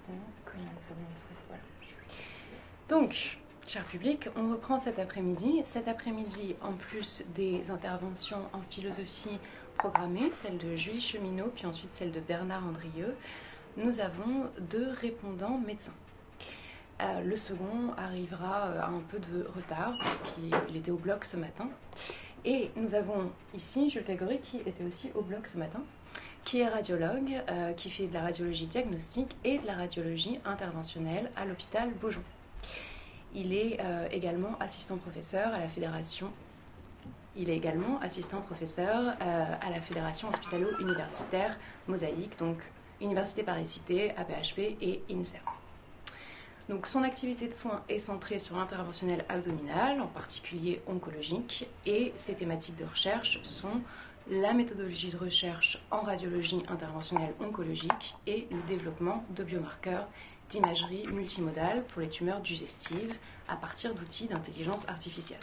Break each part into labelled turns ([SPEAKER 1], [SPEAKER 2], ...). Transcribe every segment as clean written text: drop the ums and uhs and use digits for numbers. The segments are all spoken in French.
[SPEAKER 1] instant, comment voilà. Donc, cher public, on reprend cet après-midi. Cet après-midi, en plus des interventions en philosophie programmées, celle de Julie Cheminot, puis ensuite celle de Bernard Andrieux, nous avons 2 répondants médecins. Le second arrivera à un peu de retard parce qu'il était au bloc ce matin. Et nous avons ici Jules Grégory qui était aussi au bloc ce matin, qui est radiologue, qui fait de la radiologie diagnostique et de la radiologie interventionnelle à l'hôpital Beaujon. Il est également assistant professeur à la fédération. Il est également assistant professeur à la fédération hospitalo-universitaire Mosaïque, donc Université Paris-Cité, APHP et INSERM. Donc, son activité de soins est centrée sur l'interventionnel abdominal, en particulier oncologique, et ses thématiques de recherche sont la méthodologie de recherche en radiologie interventionnelle oncologique et le développement de biomarqueurs d'imagerie multimodale pour les tumeurs digestives à partir d'outils d'intelligence artificielle.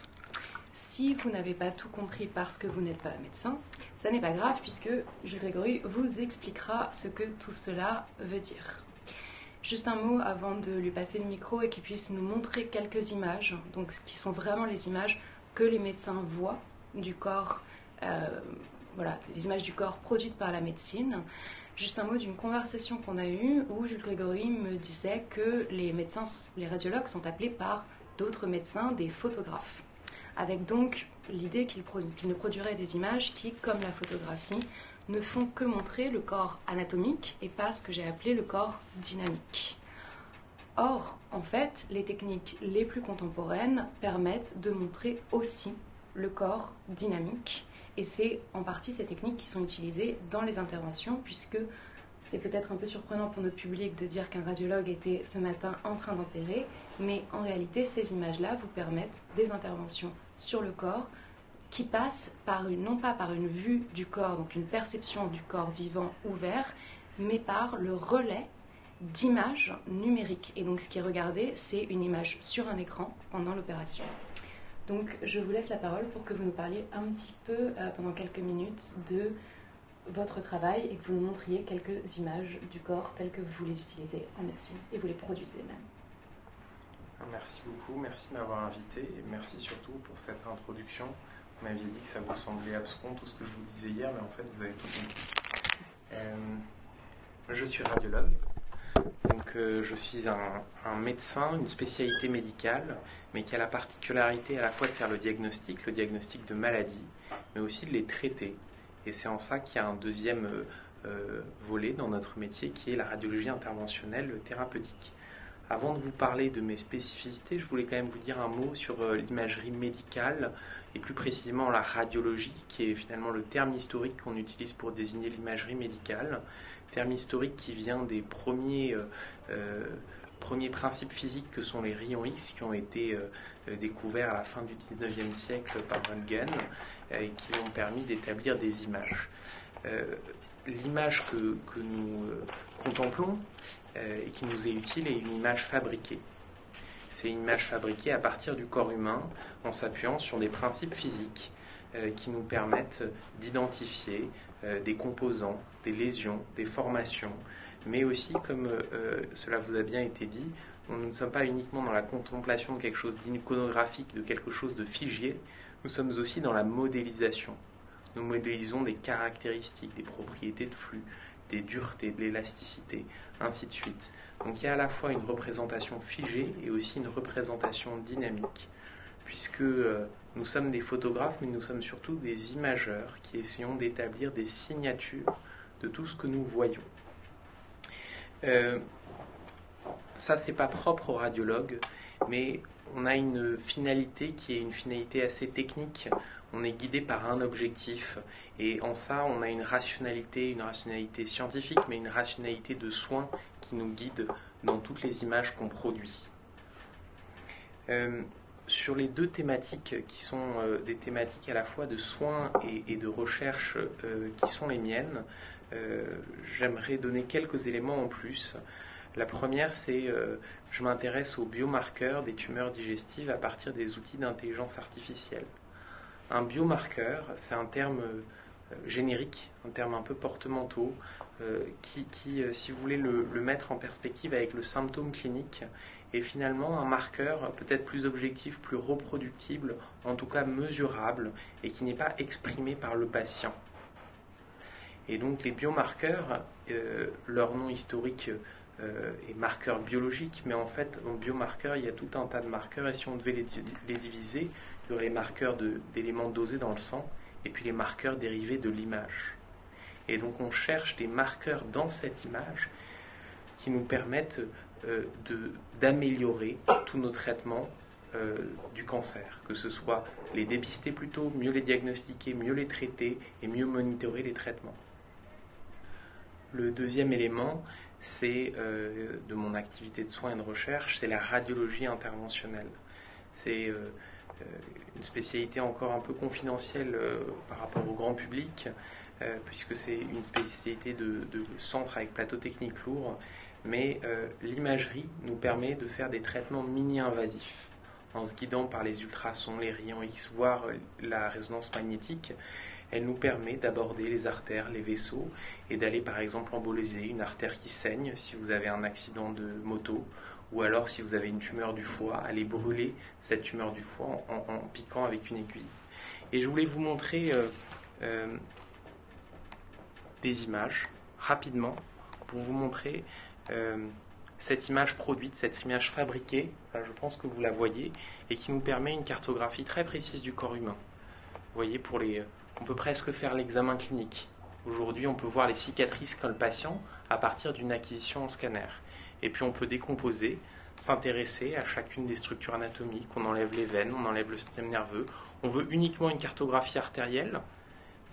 [SPEAKER 1] Si vous n'avez pas tout compris parce que vous n'êtes pas médecin, ça n'est pas grave puisque Jules Grégory vous expliquera ce que tout cela veut dire. Juste un mot avant de lui passer le micro et qu'il puisse nous montrer quelques images, donc qui sont vraiment les images que les médecins voient du corps, des images du corps produites par la médecine. Juste un mot d'une conversation qu'on a eue où Jules Grégory me disait que les médecins, les radiologues sont appelés par d'autres médecins des photographes, avec donc l'idée qu'ils ne produiraient des images qui, comme la photographie, ne font que montrer le corps anatomique et pas ce que j'ai appelé le corps dynamique. Or, en fait, les techniques les plus contemporaines permettent de montrer aussi le corps dynamique. Et c'est en partie ces techniques qui sont utilisées dans les interventions, puisque c'est peut-être un peu surprenant pour notre public de dire qu'un radiologue était ce matin en train d'opérer, mais en réalité, ces images-là vous permettent des interventions sur le corps qui passent non pas par une vue du corps, donc une perception du corps vivant ouvert, mais par le relais d'images numériques. Et donc ce qui est regardé, c'est une image sur un écran pendant l'opération. Donc je vous laisse la parole pour que vous nous parliez un petit peu pendant quelques minutes de votre travail et que vous nous montriez quelques images du corps telles que vous les utilisez en médecine et vous les produisez même.
[SPEAKER 2] Merci beaucoup, merci de m'avoir invité et merci surtout pour cette introduction. Vous m'aviez dit que ça vous semblait abscon tout ce que je vous disais hier, mais en fait vous avez tout compris. Je suis radiologue, donc je suis un médecin, une spécialité médicale, mais qui a la particularité à la fois de faire le diagnostic de maladies, mais aussi de les traiter. Et c'est en ça qu'il y a un deuxième volet dans notre métier qui est la radiologie interventionnelle thérapeutique. Avant de vous parler de mes spécificités, je voulais quand même vous dire un mot sur l'imagerie médicale et plus précisément la radiologie, qui est finalement le terme historique qu'on utilise pour désigner l'imagerie médicale. Terme historique qui vient des premiers principes physiques que sont les rayons X, qui ont été découverts à la fin du 19e siècle par Röntgen et qui ont permis d'établir des images. L'image que nous contemplons et qui nous est utile est une image fabriquée. C'est une image fabriquée à partir du corps humain en s'appuyant sur des principes physiques qui nous permettent d'identifier des composants, des lésions, des formations, mais aussi, comme cela vous a bien été dit, nous ne sommes pas uniquement dans la contemplation de quelque chose d'iconographique, de quelque chose de figé, nous sommes aussi dans la modélisation. Nous modélisons des caractéristiques, des propriétés de flux, des duretés, de l'élasticité, ainsi de suite. Donc il y a à la fois une représentation figée et aussi une représentation dynamique, puisque nous sommes des photographes, mais nous sommes surtout des imageurs qui essayons d'établir des signatures de tout ce que nous voyons. Ça, c'est pas propre aux radiologues, mais on a une finalité qui est une finalité assez technique. On est guidé par un objectif, et en ça, on a une rationalité scientifique, mais une rationalité de soins qui nous guide dans toutes les images qu'on produit. Sur les 2 thématiques qui sont des thématiques à la fois de soins et de recherche qui sont les miennes, j'aimerais donner quelques éléments en plus. La première, c'est je m'intéresse aux biomarqueurs des tumeurs digestives à partir des outils d'intelligence artificielle. Un biomarqueur, c'est un terme générique, un terme un peu porte-manteau, qui si vous voulez, le mettre en perspective avec le symptôme clinique, est finalement un marqueur peut-être plus objectif, plus reproductible, en tout cas mesurable, et qui n'est pas exprimé par le patient. Et donc les biomarqueurs, leur nom historique est marqueur biologique, mais en fait, en biomarqueurs, il y a tout un tas de marqueurs, et si on devait les diviser, il y aurait les marqueurs d'éléments dosés dans le sang, et puis les marqueurs dérivés de l'image. Et donc on cherche des marqueurs dans cette image qui nous permettent d'améliorer tous nos traitements du cancer, que ce soit les dépister plus tôt, mieux les diagnostiquer, mieux les traiter et mieux monitorer les traitements. Le deuxième élément, c'est de mon activité de soins et de recherche, c'est la radiologie interventionnelle. C'est une spécialité encore un peu confidentielle par rapport au grand public, puisque c'est une spécialité de centre avec plateau technique lourd, mais l'imagerie nous permet de faire des traitements mini-invasifs en se guidant par les ultrasons, les rayons X, voire la résonance magnétique. Elle nous permet d'aborder les artères, les vaisseaux, et d'aller par exemple emboliser une artère qui saigne si vous avez un accident de moto, ou alors si vous avez une tumeur du foie, aller brûler cette tumeur du foie en piquant avec une aiguille. Et je voulais vous montrer des images rapidement pour vous montrer cette image produite, cette image fabriquée, je pense que vous la voyez, et qui nous permet une cartographie très précise du corps humain. Vous voyez, on peut presque faire l'examen clinique. Aujourd'hui, on peut voir les cicatrices qu'a le patient à partir d'une acquisition en scanner. Et puis on peut décomposer, s'intéresser à chacune des structures anatomiques, on enlève les veines, on enlève le système nerveux. On veut uniquement une cartographie artérielle.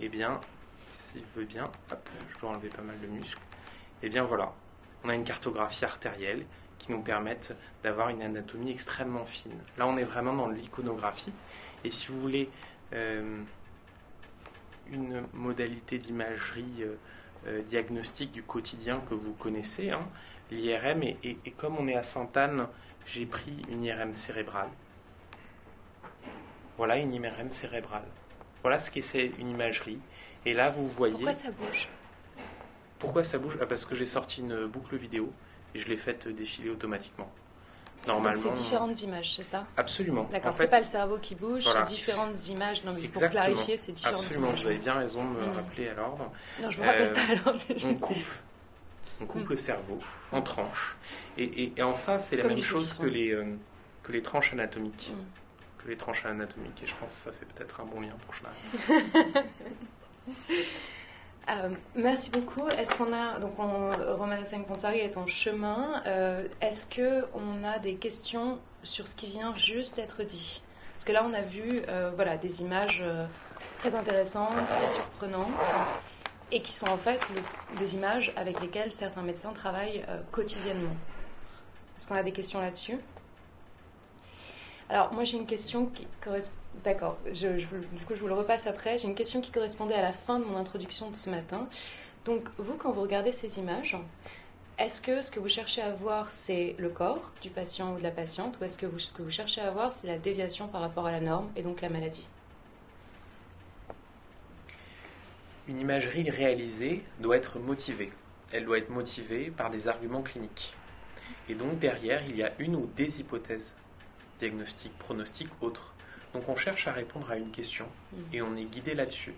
[SPEAKER 2] Eh bien, s'il veut bien, hop, je dois enlever pas mal de muscles. Eh bien voilà, on a une cartographie artérielle qui nous permet d'avoir une anatomie extrêmement fine. Là, on est vraiment dans l'iconographie. Et si vous voulez une modalité d'imagerie diagnostique du quotidien que vous connaissez, l'IRM, et comme on est à Sainte-Anne, j'ai pris une IRM cérébrale. Voilà une IRM cérébrale. Voilà ce qu'est une imagerie. Et là, vous voyez...
[SPEAKER 1] Pourquoi ça bouge ?
[SPEAKER 2] Pourquoi ça bouge ? Parce que j'ai sorti une boucle vidéo et je l'ai faite défiler automatiquement. Normalement...
[SPEAKER 1] Donc c'est différentes images, c'est ça ?
[SPEAKER 2] Absolument.
[SPEAKER 1] D'accord, c'est pas le cerveau qui bouge,
[SPEAKER 2] voilà.
[SPEAKER 1] C'est différentes images. Non, mais pour
[SPEAKER 2] Exactement.
[SPEAKER 1] clarifier, c'est différentes
[SPEAKER 2] Absolument,
[SPEAKER 1] images.
[SPEAKER 2] vous avez bien raison de me rappeler à l'ordre.
[SPEAKER 1] Non, je ne vous rappelle pas à l'ordre.
[SPEAKER 2] On coupe le cerveau en tranches. Et en ça, c'est la même chose que les tranches anatomiques. Que les tranches anatomiques. Et je pense que ça fait peut-être un bon lien pour Schneider.
[SPEAKER 1] Merci beaucoup. Est-ce qu'on a... Donc, Romana Sengh-Ponsari est en chemin. Est-ce qu'on a des questions sur ce qui vient juste d'être dit ? Parce que là, on a vu des images très intéressantes, très surprenantes, et qui sont en fait des images avec lesquelles certains médecins travaillent quotidiennement. Est-ce qu'on a des questions là-dessus ? Alors, moi, j'ai une question qui correspond... D'accord, du coup, je vous le repasse après. J'ai une question qui correspondait à la fin de mon introduction de ce matin. Donc, vous, quand vous regardez ces images, est-ce que ce que vous cherchez à voir, c'est le corps du patient ou de la patiente, ou est-ce que ce que vous cherchez à voir, c'est la déviation par rapport à la norme, et donc la maladie ?
[SPEAKER 2] Une imagerie réalisée doit être motivée. Elle doit être motivée par des arguments cliniques. Et donc, derrière, il y a une ou des hypothèses diagnostiques, pronostiques, autres. Donc on cherche à répondre à une question et on est guidé là-dessus.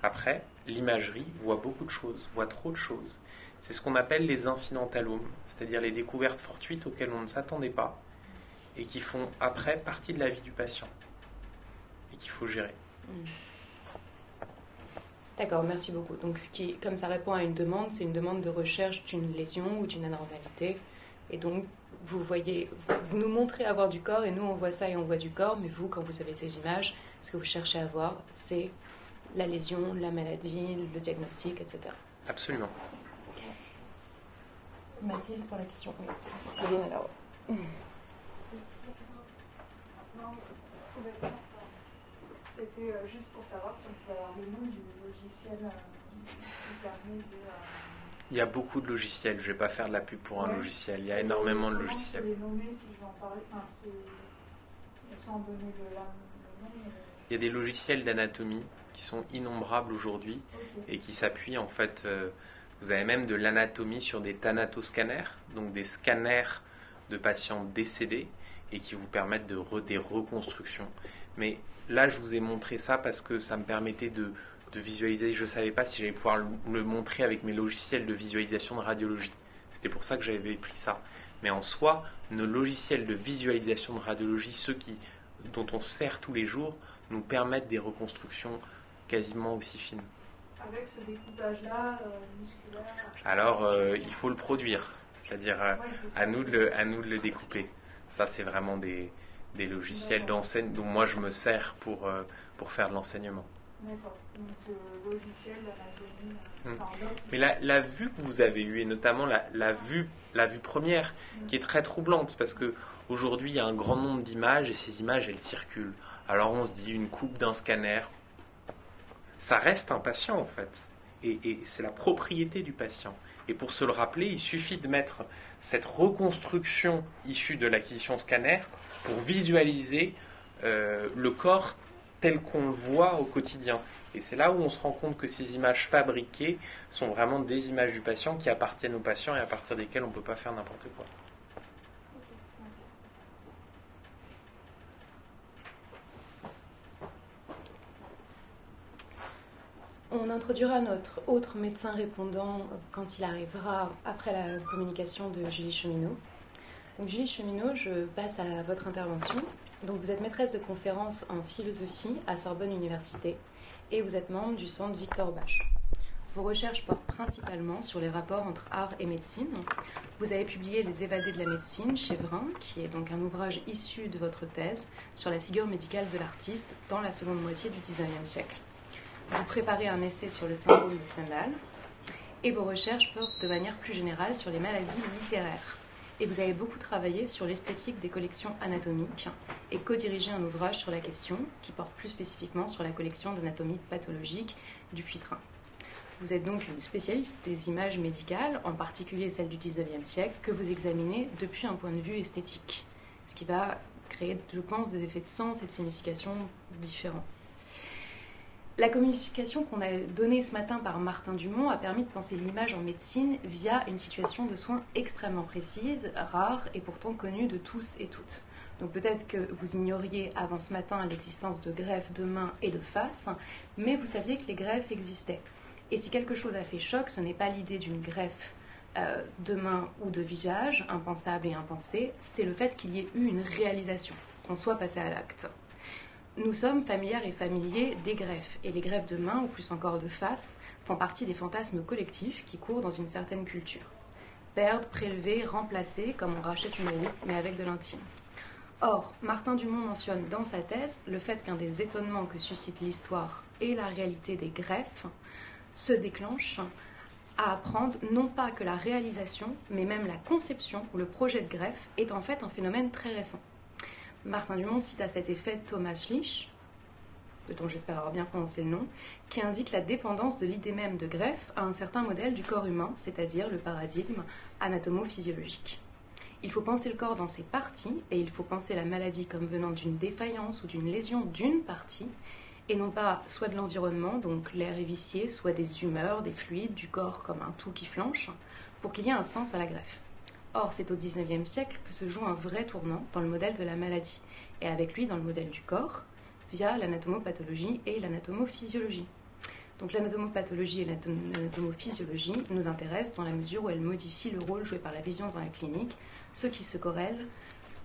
[SPEAKER 2] Après, l'imagerie voit beaucoup de choses, voit trop de choses. C'est ce qu'on appelle les incidentalomes, c'est-à-dire les découvertes fortuites auxquelles on ne s'attendait pas et qui font après partie de la vie du patient et qu'il faut gérer.
[SPEAKER 1] D'accord, merci beaucoup. Donc comme ça répond à une demande, c'est une demande de recherche d'une lésion ou d'une anormalité. Et donc, vous nous montrez avoir du corps, et nous, on voit ça et on voit du corps, mais vous, quand vous avez ces images, ce que vous cherchez à voir, c'est la lésion, la maladie, le diagnostic, etc.
[SPEAKER 2] Absolument.
[SPEAKER 1] Mathilde, pour la question. Oui. Aline, alors.
[SPEAKER 3] C'était juste pour savoir si on pouvait avoir le nom du logiciel qui permet de...
[SPEAKER 2] Il y a beaucoup de logiciels, je ne vais pas faire de la pub pour un logiciel, il y a énormément de logiciels.
[SPEAKER 3] Je peux les nommer si je vais en parler, sans donner le nom.
[SPEAKER 2] Il y a des logiciels d'anatomie qui sont innombrables aujourd'hui et qui s'appuient en fait. Vous avez même de l'anatomie sur des thanatoscanners, donc des scanners de patients décédés et qui vous permettent des reconstructions. Mais là, je vous ai montré ça parce que ça me permettait de visualiser. Je ne savais pas si j'allais pouvoir le montrer avec mes logiciels de visualisation de radiologie. C'était pour ça que j'avais pris ça. Mais en soi, nos logiciels de visualisation de radiologie, ceux dont on sert tous les jours, nous permettent des reconstructions quasiment aussi fines.
[SPEAKER 3] Avec ce découpage-là, musculaire.
[SPEAKER 2] Alors, il faut le produire, c'est-à-dire à nous de le découper. Ça, c'est vraiment des logiciels d'enseigne dont moi je me sers pour faire de l'enseignement.
[SPEAKER 3] D'accord. Donc, logiciel, l'anatomie, ça en
[SPEAKER 2] Mais la vue que vous avez eue, et notamment la vue première, qui est très troublante, parce qu'aujourd'hui, il y a un grand nombre d'images, et ces images, elles circulent. Alors, on se dit, une coupe d'un scanner, ça reste un patient, en fait. Et c'est la propriété du patient. Et pour se le rappeler, il suffit de mettre cette reconstruction issue de l'acquisition scanner pour visualiser le corps tel qu'on le voit au quotidien. Et c'est là où on se rend compte que ces images fabriquées sont vraiment des images du patient qui appartiennent au patient et à partir desquelles on ne peut pas faire n'importe quoi.
[SPEAKER 1] On introduira notre autre médecin répondant quand il arrivera après la communication de Julie Cheminot. Donc Julie Cheminot, je passe à votre intervention. Donc vous êtes maîtresse de conférences en philosophie à Sorbonne Université et vous êtes membre du centre Victor Bache. Vos recherches portent principalement sur les rapports entre art et médecine. Vous avez publié Les évadés de la médecine chez Vrin, qui est donc un ouvrage issu de votre thèse sur la figure médicale de l'artiste dans la seconde moitié du XIXe siècle. Vous préparez un essai sur le syndrome de Stendhal et vos recherches portent de manière plus générale sur les maladies littéraires. Et vous avez beaucoup travaillé sur l'esthétique des collections anatomiques et co-dirigé un ouvrage sur la question qui porte plus spécifiquement sur la collection d'anatomie pathologique du Puytrain. Vous êtes donc une spécialiste des images médicales, en particulier celles du XIXe siècle, que vous examinez depuis un point de vue esthétique, ce qui va créer, je pense, des effets de sens et de signification différents. La communication qu'on a donnée ce matin par Martin Dumont a permis de penser l'image en médecine via une situation de soins extrêmement précise, rare et pourtant connue de tous et toutes. Donc peut-être que vous ignoriez avant ce matin l'existence de greffes de main et de face, mais vous saviez que les greffes existaient. Et si quelque chose a fait choc, ce n'est pas l'idée d'une greffe de main ou de visage, impensable et impensée, c'est le fait qu'il y ait eu une réalisation, qu'on soit passé à l'acte. Nous sommes familières et familiers des greffes, et les greffes de main, ou plus encore de face, font partie des fantasmes collectifs qui courent dans une certaine culture. Perdre, prélever, remplacer, comme on rachète une roue, mais avec de l'intime. Or, Martin Dumont mentionne dans sa thèse le fait qu'un des étonnements que suscite l'histoire et la réalité des greffes se déclenche à apprendre non pas que la réalisation, mais même la conception ou le projet de greffe est en fait un phénomène très récent. Martin Dumont cite à cet effet Thomas Schlich, dont j'espère avoir bien prononcé le nom, qui indique la dépendance de l'idée même de greffe à un certain modèle du corps humain, c'est-à-dire le paradigme anatomo-physiologique. Il faut penser le corps dans ses parties, et il faut penser la maladie comme venant d'une défaillance ou d'une lésion d'une partie, et non pas soit de l'environnement, donc l'air est vicié, soit des humeurs, des fluides, du corps comme un tout qui flanche, pour qu'il y ait un sens à la greffe. Or, c'est au XIXe siècle que se joue un vrai tournant dans le modèle de la maladie, et avec lui dans le modèle du corps, via l'anatomopathologie et l'anatomophysiologie. Donc l'anatomopathologie et l'anatomophysiologie nous intéressent dans la mesure où elles modifient le rôle joué par la vision dans la clinique, ce qui se corrèle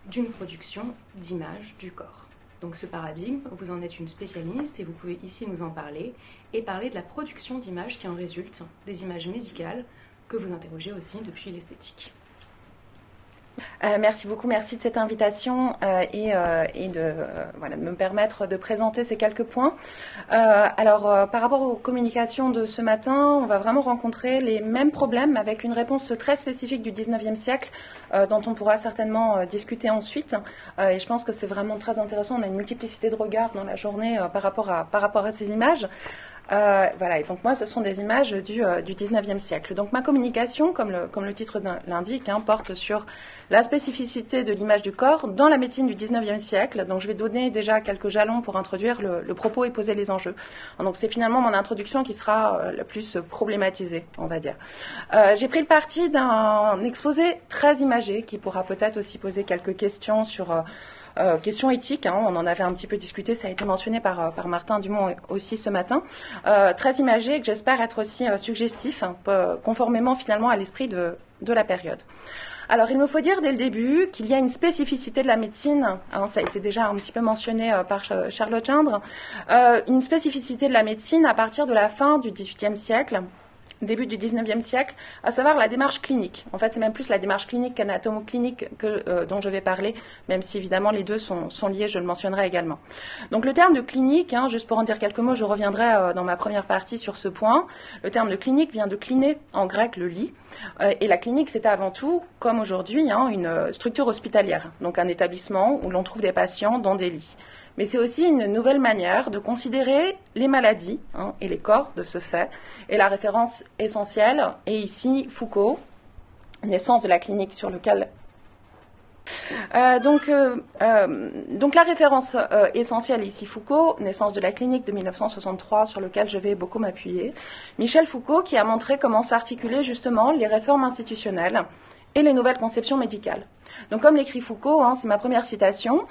[SPEAKER 1] d'une production d'images du corps. Donc ce paradigme, vous en êtes une spécialiste et vous pouvez ici nous en parler et parler de la production d'images qui en résultent, des images médicales que vous interrogez aussi depuis l'esthétique.
[SPEAKER 4] Merci beaucoup, merci de cette invitation et de me permettre de présenter ces quelques points. Par rapport aux communications de ce matin, on va vraiment rencontrer les mêmes problèmes avec une réponse très spécifique du 19e siècle dont on pourra certainement discuter ensuite. Et je pense que c'est vraiment très intéressant, on a une multiplicité de regards dans la journée par rapport à ces images. Et donc moi, ce sont des images du 19e siècle. Donc ma communication, comme le titre l'indique, porte sur la spécificité de l'image du corps dans la médecine du 19e siècle. Donc je vais donner déjà quelques jalons pour introduire le propos et poser les enjeux. Donc c'est finalement mon introduction qui sera la plus problématisée, on va dire. J'ai pris le parti d'un exposé très imagé qui pourra peut-être aussi poser quelques questions sur... questions éthiques, hein, on en avait un petit peu discuté, ça a été mentionné par Martin Dumont aussi ce matin, très imagé et que j'espère être aussi suggestif, hein, conformément finalement à l'esprit de la période. Alors il me faut dire dès le début qu'il y a une spécificité de la médecine, hein, ça a été déjà un petit peu mentionné par Charlotte Gindre, une spécificité de la médecine à partir de la fin du XVIIIe siècle, début du 19e siècle, à savoir la démarche clinique. En fait, c'est même plus la démarche clinique qu'anatomo-clinique dont je vais parler, même si évidemment les deux sont liés, je le mentionnerai également. Donc le terme de clinique, hein, juste pour en dire quelques mots, je reviendrai dans ma première partie sur ce point. Le terme de clinique vient de cliné, en grec le lit, et la clinique c'était avant tout, comme aujourd'hui, hein, une structure hospitalière, donc un établissement où l'on trouve des patients dans des lits. Mais c'est aussi une nouvelle manière de considérer les maladies, hein, et les corps de ce fait. Et la référence essentielle est ici Foucault, naissance de la clinique sur lequel... Donc la référence essentielle est ici Foucault, naissance de la clinique de 1963 sur lequel je vais beaucoup m'appuyer. Michel Foucault qui a montré comment s'articulaient justement les réformes institutionnelles et les nouvelles conceptions médicales. Donc comme l'écrit Foucault, hein, c'est ma première citation,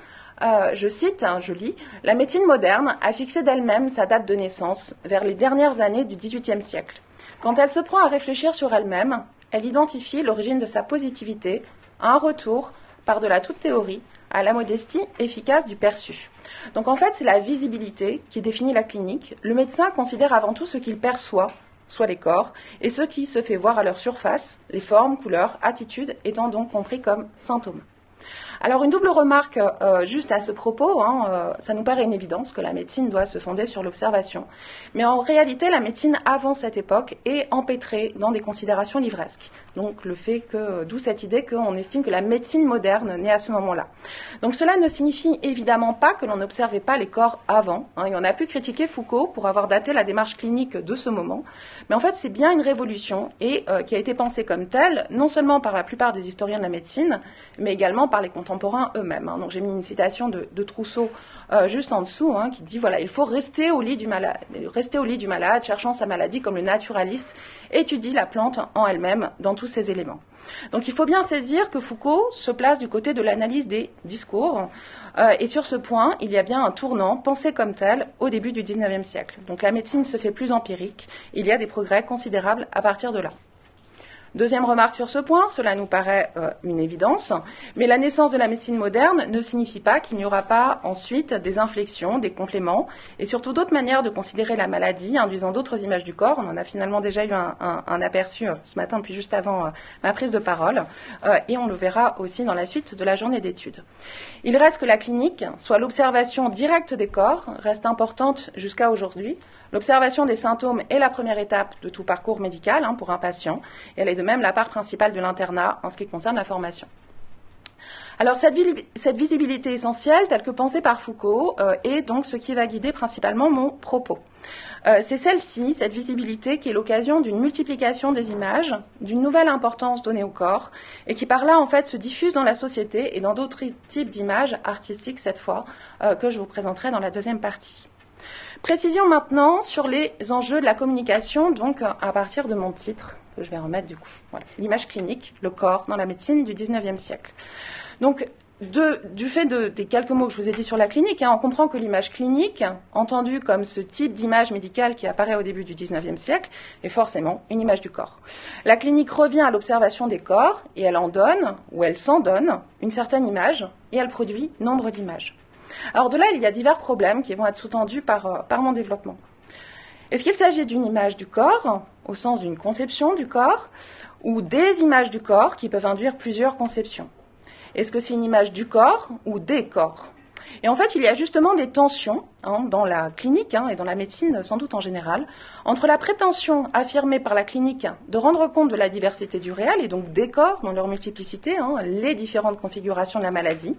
[SPEAKER 4] je cite, hein, je lis, « La médecine moderne a fixé d'elle-même sa date de naissance vers les dernières années du XVIIIe siècle. Quand elle se prend à réfléchir sur elle-même, elle identifie l'origine de sa positivité à un retour, par-delà toute théorie, à la modestie efficace du perçu. » Donc en fait, c'est la visibilité qui définit la clinique. Le médecin considère avant tout ce qu'il perçoit, soit les corps, et ce qui se fait voir à leur surface, les formes, couleurs, attitudes, étant donc compris comme symptômes. Alors une double remarque juste à ce propos, hein, ça nous paraît une évidence que la médecine doit se fonder sur l'observation. Mais en réalité, la médecine avant cette époque est empêtrée dans des considérations livresques. Donc le fait que, d'où cette idée qu'on estime que la médecine moderne naît à ce moment-là. Donc cela ne signifie évidemment pas que l'on n'observait pas les corps avant, hein, et on a pu critiquer Foucault pour avoir daté la démarche clinique de ce moment. Mais en fait, c'est bien une révolution et qui a été pensée comme telle, non seulement par la plupart des historiens de la médecine, mais également par les contemporains eux-mêmes. Hein. Donc j'ai mis une citation de Trousseau juste en dessous, hein, qui dit voilà, il faut rester au lit du malade, cherchant sa maladie comme le naturaliste étudie la plante en elle-même dans tous ses éléments. Donc il faut bien saisir que Foucault se place du côté de l'analyse des discours, et sur ce point, il y a bien un tournant pensé comme tel au début du XIXe siècle. Donc la médecine se fait plus empirique, il y a des progrès considérables à partir de là. Deuxième remarque sur ce point, cela nous paraît une évidence, mais la naissance de la médecine moderne ne signifie pas qu'il n'y aura pas ensuite des inflexions, des compléments, et surtout d'autres manières de considérer la maladie, induisant d'autres images du corps. On en a finalement déjà eu un aperçu ce matin, puis juste avant ma prise de parole, et on le verra aussi dans la suite de la journée d'études. Il reste que la clinique, soit l'observation directe des corps, reste importante jusqu'à aujourd'hui. L'observation des symptômes est la première étape de tout parcours médical, hein, pour un patient, et elle est de même la part principale de l'internat en ce qui concerne la formation. Alors cette visibilité essentielle, telle que pensée par Foucault, est donc ce qui va guider principalement mon propos. C'est celle-ci, cette visibilité, qui est l'occasion d'une multiplication des images, d'une nouvelle importance donnée au corps, et qui par là en fait se diffuse dans la société et dans d'autres types d'images artistiques cette fois, que je vous présenterai dans la deuxième partie. Précision maintenant sur les enjeux de la communication, donc à partir de mon titre, que je vais remettre du coup. Voilà. L'image clinique, le corps dans la médecine du XIXe siècle. Donc, du fait des quelques mots que je vous ai dit sur la clinique, hein, on comprend que l'image clinique, entendue comme ce type d'image médicale qui apparaît au début du XIXe siècle, est forcément une image du corps. La clinique revient à l'observation des corps et elle en donne, ou elle s'en donne, une certaine image, et elle produit nombre d'images. Alors de là, il y a divers problèmes qui vont être sous-tendus par mon développement. Est-ce qu'il s'agit d'une image du corps, au sens d'une conception du corps, ou des images du corps qui peuvent induire plusieurs conceptions? Est-ce que c'est une image du corps ou des corps? Et en fait, il y a justement des tensions, hein, dans la clinique, hein, et dans la médecine sans doute en général, entre la prétention affirmée par la clinique de rendre compte de la diversité du réel, et donc des corps dans leur multiplicité, hein, les différentes configurations de la maladie,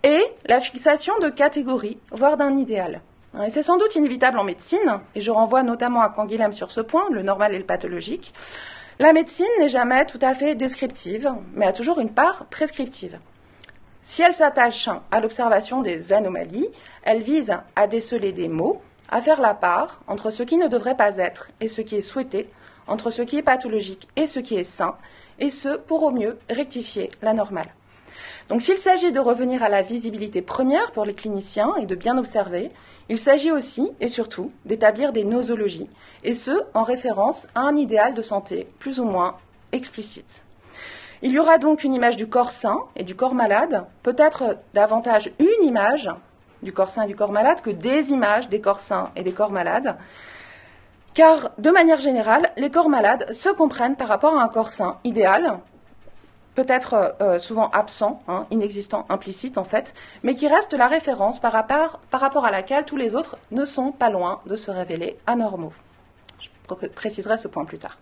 [SPEAKER 4] et la fixation de catégories, voire d'un idéal. Et c'est sans doute inévitable en médecine, et je renvoie notamment à Canguilhem sur ce point, le normal et le pathologique. La médecine n'est jamais tout à fait descriptive, mais a toujours une part prescriptive. Si elle s'attache à l'observation des anomalies, elle vise à déceler des maux, à faire la part entre ce qui ne devrait pas être et ce qui est souhaité, entre ce qui est pathologique et ce qui est sain, et ce, pour au mieux rectifier la normale. Donc s'il s'agit de revenir à la visibilité première pour les cliniciens et de bien observer, il s'agit aussi et surtout d'établir des nosologies, et ce, en référence à un idéal de santé plus ou moins explicite. Il y aura donc une image du corps sain et du corps malade, peut-être davantage une image du corps sain et du corps malade que des images des corps sains et des corps malades, car de manière générale, les corps malades se comprennent par rapport à un corps sain idéal, peut-être souvent absent, inexistant, implicite en fait, mais qui reste la référence par rapport à laquelle tous les autres ne sont pas loin de se révéler anormaux. Je préciserai ce point plus tard.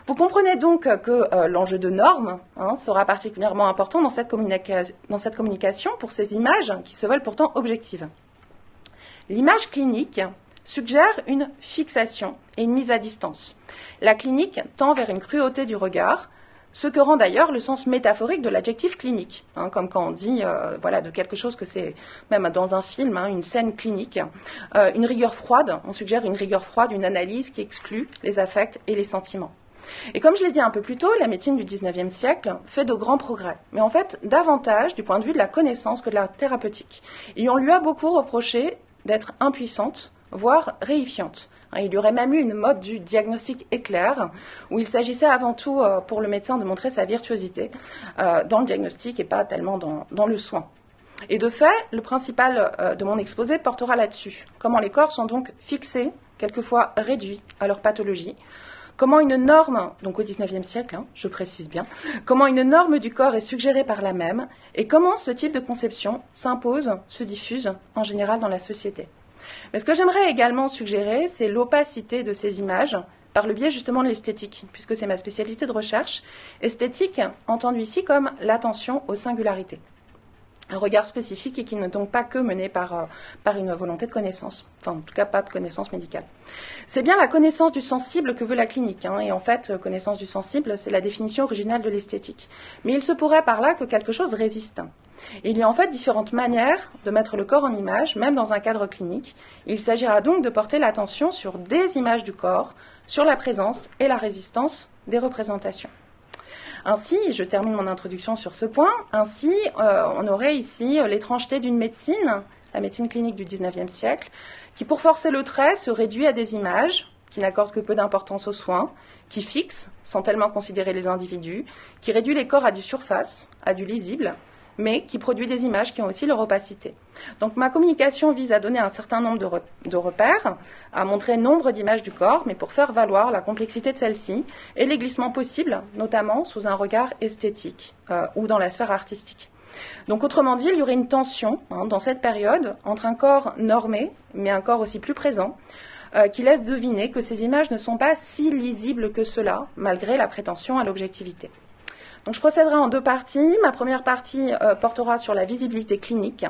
[SPEAKER 4] Vous comprenez donc que l'enjeu de normes sera particulièrement important dans cette communication pour ces images qui se veulent pourtant objectives. L'image clinique suggère une fixation et une mise à distance. La clinique tend vers une cruauté du regard, ce que rend d'ailleurs le sens métaphorique de l'adjectif clinique, comme quand on dit de quelque chose que c'est, même dans un film, une scène clinique. Une rigueur froide, on suggère une rigueur froide, une analyse qui exclut les affects et les sentiments. Et comme je l'ai dit un peu plus tôt, la médecine du XIXe siècle fait de grands progrès, mais en fait davantage du point de vue de la connaissance que de la thérapeutique. Et on lui a beaucoup reproché d'être impuissante, voire réifiante. Il y aurait même eu une mode du diagnostic éclair, où il s'agissait avant tout pour le médecin de montrer sa virtuosité dans le diagnostic et pas tellement dans le soin. Et de fait, le principal de mon exposé portera là-dessus. Comment les corps sont donc fixés, quelquefois réduits à leur pathologie. Comment une norme, donc au XIXe siècle, je précise bien, comment une norme du corps est suggérée par la même, et comment ce type de conception s'impose, se diffuse en général dans la société. Mais ce que j'aimerais également suggérer, c'est l'opacité de ces images par le biais justement de l'esthétique, puisque c'est ma spécialité de recherche. Esthétique, entendue ici comme l'attention aux singularités. Un regard spécifique et qui n'est donc pas que mené par une volonté de connaissance, enfin en tout cas pas de connaissance médicale. C'est bien la connaissance du sensible que veut la clinique, et en fait, connaissance du sensible, c'est la définition originale de l'esthétique. Mais il se pourrait par là que quelque chose résiste. Et il y a en fait différentes manières de mettre le corps en image, même dans un cadre clinique. Il s'agira donc de porter l'attention sur des images du corps, sur la présence et la résistance des représentations. Ainsi, je termine mon introduction sur ce point, ainsi on aurait ici l'étrangeté d'une médecine, la médecine clinique du XIXe siècle, qui pour forcer le trait se réduit à des images, qui n'accordent que peu d'importance aux soins, qui fixe, sans tellement considérer les individus, qui réduit les corps à du surface, à du lisible, mais qui produit des images qui ont aussi leur opacité. Donc ma communication vise à donner un certain nombre de repères, à montrer nombre d'images du corps, mais pour faire valoir la complexité de celle-ci et les glissements possibles, notamment sous un regard esthétique ou dans la sphère artistique. Donc autrement dit, il y aurait une tension dans cette période entre un corps normé, mais un corps aussi plus présent, qui laisse deviner que ces images ne sont pas si lisibles que cela, malgré la prétention à l'objectivité. Donc je procéderai en deux parties. Ma première partie portera sur la visibilité clinique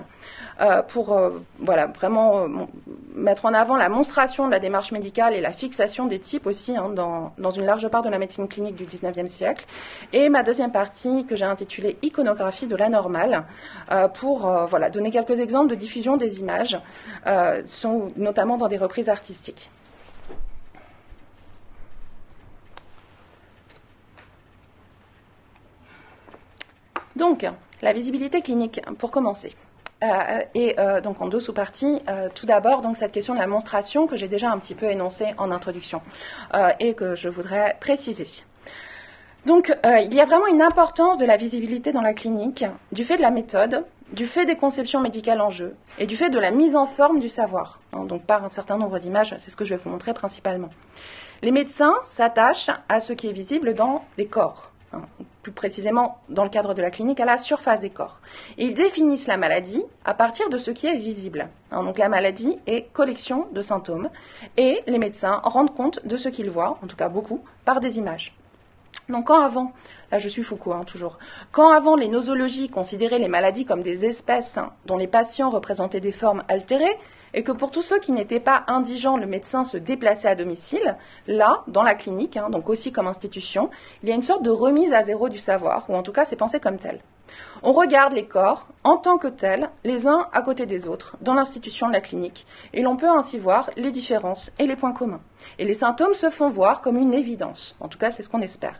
[SPEAKER 4] pour vraiment mettre en avant la monstration de la démarche médicale et la fixation des types aussi dans une large part de la médecine clinique du XIXe siècle. Et ma deuxième partie que j'ai intitulée Iconographie de l'anormal pour donner quelques exemples de diffusion des images, notamment dans des reprises artistiques. Donc, la visibilité clinique, pour commencer. Donc en deux sous-parties. Tout d'abord, donc cette question de la monstration que j'ai déjà un petit peu énoncée en introduction et que je voudrais préciser. Donc, il y a vraiment une importance de la visibilité dans la clinique, du fait de la méthode, du fait des conceptions médicales en jeu et du fait de la mise en forme du savoir. Donc par un certain nombre d'images, c'est ce que je vais vous montrer principalement. Les médecins s'attachent à ce qui est visible dans les corps. Plus précisément dans le cadre de la clinique, à la surface des corps. Et ils définissent la maladie à partir de ce qui est visible. Donc la maladie est collection de symptômes et les médecins rendent compte de ce qu'ils voient, en tout cas beaucoup, par des images. Donc quand avant, là je suis Foucault toujours, quand avant les nosologies considéraient les maladies comme des espèces dont les patients représentaient des formes altérées, et que pour tous ceux qui n'étaient pas indigents, le médecin se déplaçait à domicile, là, dans la clinique, donc aussi comme institution, il y a une sorte de remise à zéro du savoir, ou en tout cas c'est pensé comme tel. On regarde les corps en tant que tels, les uns à côté des autres, dans l'institution de la clinique, et l'on peut ainsi voir les différences et les points communs. Et les symptômes se font voir comme une évidence, en tout cas c'est ce qu'on espère.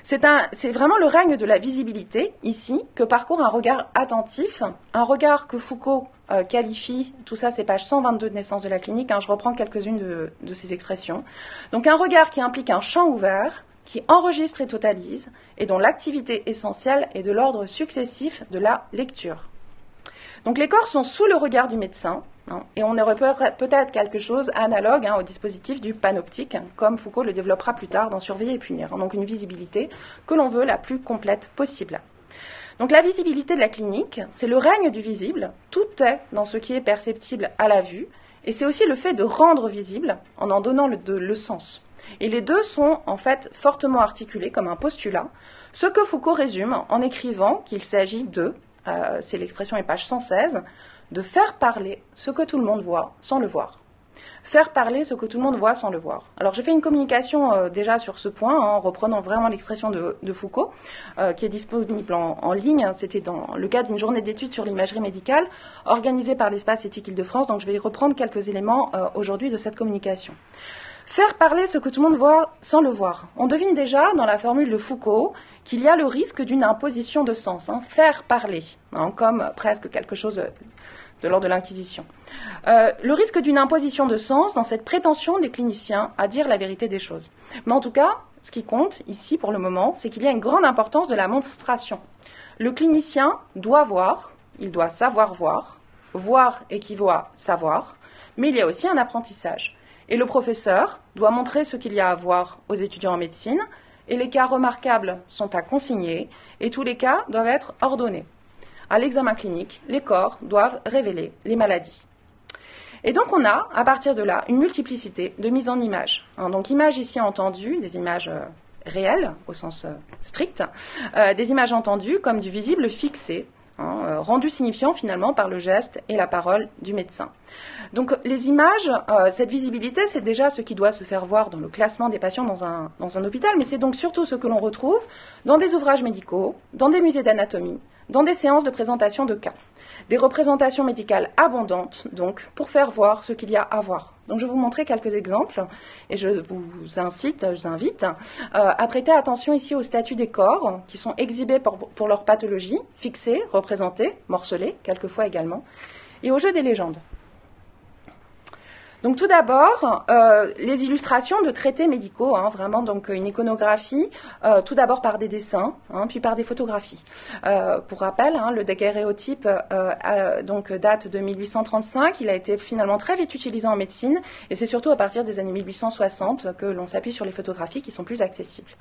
[SPEAKER 4] C'est vraiment le règne de la visibilité, ici, que parcourt un regard attentif, un regard que Foucault qualifie, tout ça c'est page 122 de Naissance de la clinique, je reprends quelques-unes de ces expressions. Donc un regard qui implique un champ ouvert, qui enregistre et totalise, et dont l'activité essentielle est de l'ordre successif de la lecture. Donc les corps sont sous le regard du médecin, et on aurait peut-être quelque chose analogue au dispositif du panoptique, comme Foucault le développera plus tard dans Surveiller et punir. Donc une visibilité que l'on veut la plus complète possible. Donc la visibilité de la clinique, c'est le règne du visible, tout est dans ce qui est perceptible à la vue, et c'est aussi le fait de rendre visible en donnant le sens. Et les deux sont en fait fortement articulés comme un postulat, ce que Foucault résume en écrivant qu'il s'agit de, c'est l'expression est page 116, de faire parler ce que tout le monde voit sans le voir. Faire parler ce que tout le monde voit sans le voir. Alors j'ai fait une communication déjà sur ce point, en reprenant vraiment l'expression de Foucault, qui est disponible en ligne. C'était dans le cadre d'une journée d'études sur l'imagerie médicale, organisée par l'Espace Éthique Île-de-France, donc je vais y reprendre quelques éléments aujourd'hui de cette communication. Faire parler ce que tout le monde voit sans le voir. On devine déjà dans la formule de Foucault qu'il y a le risque d'une imposition de sens. Faire parler, comme presque quelque chose de l'ordre de l'Inquisition. Le risque d'une imposition de sens dans cette prétention des cliniciens à dire la vérité des choses. Mais en tout cas, ce qui compte ici pour le moment, c'est qu'il y a une grande importance de la monstration. Le clinicien doit voir, il doit savoir voir, voir équivaut à savoir, mais il y a aussi un apprentissage. Et le professeur doit montrer ce qu'il y a à voir aux étudiants en médecine, et les cas remarquables sont à consigner, et tous les cas doivent être ordonnés. À l'examen clinique, les corps doivent révéler les maladies. Et donc on a, à partir de là, une multiplicité de mises en images. Donc images ici entendues, des images réelles, au sens strict, des images entendues comme du visible fixé, rendu signifiant finalement par le geste et la parole du médecin. Donc les images, cette visibilité, c'est déjà ce qui doit se faire voir dans le classement des patients dans un hôpital, mais c'est donc surtout ce que l'on retrouve dans des ouvrages médicaux, dans des musées d'anatomie, dans des séances de présentation de cas. Des représentations médicales abondantes, donc, pour faire voir ce qu'il y a à voir. Donc je vais vous montrer quelques exemples, et je vous invite à prêter attention ici au statut des corps, qui sont exhibés pour leur pathologie, fixés, représentés, morcelés, quelquefois également, et au jeu des légendes. Donc tout d'abord, les illustrations de traités médicaux, vraiment donc une iconographie, tout d'abord par des dessins, puis par des photographies. Pour rappel, le daguerréotype donc date de 1835, il a été finalement très vite utilisé en médecine, et c'est surtout à partir des années 1860 que l'on s'appuie sur les photographies qui sont plus accessibles.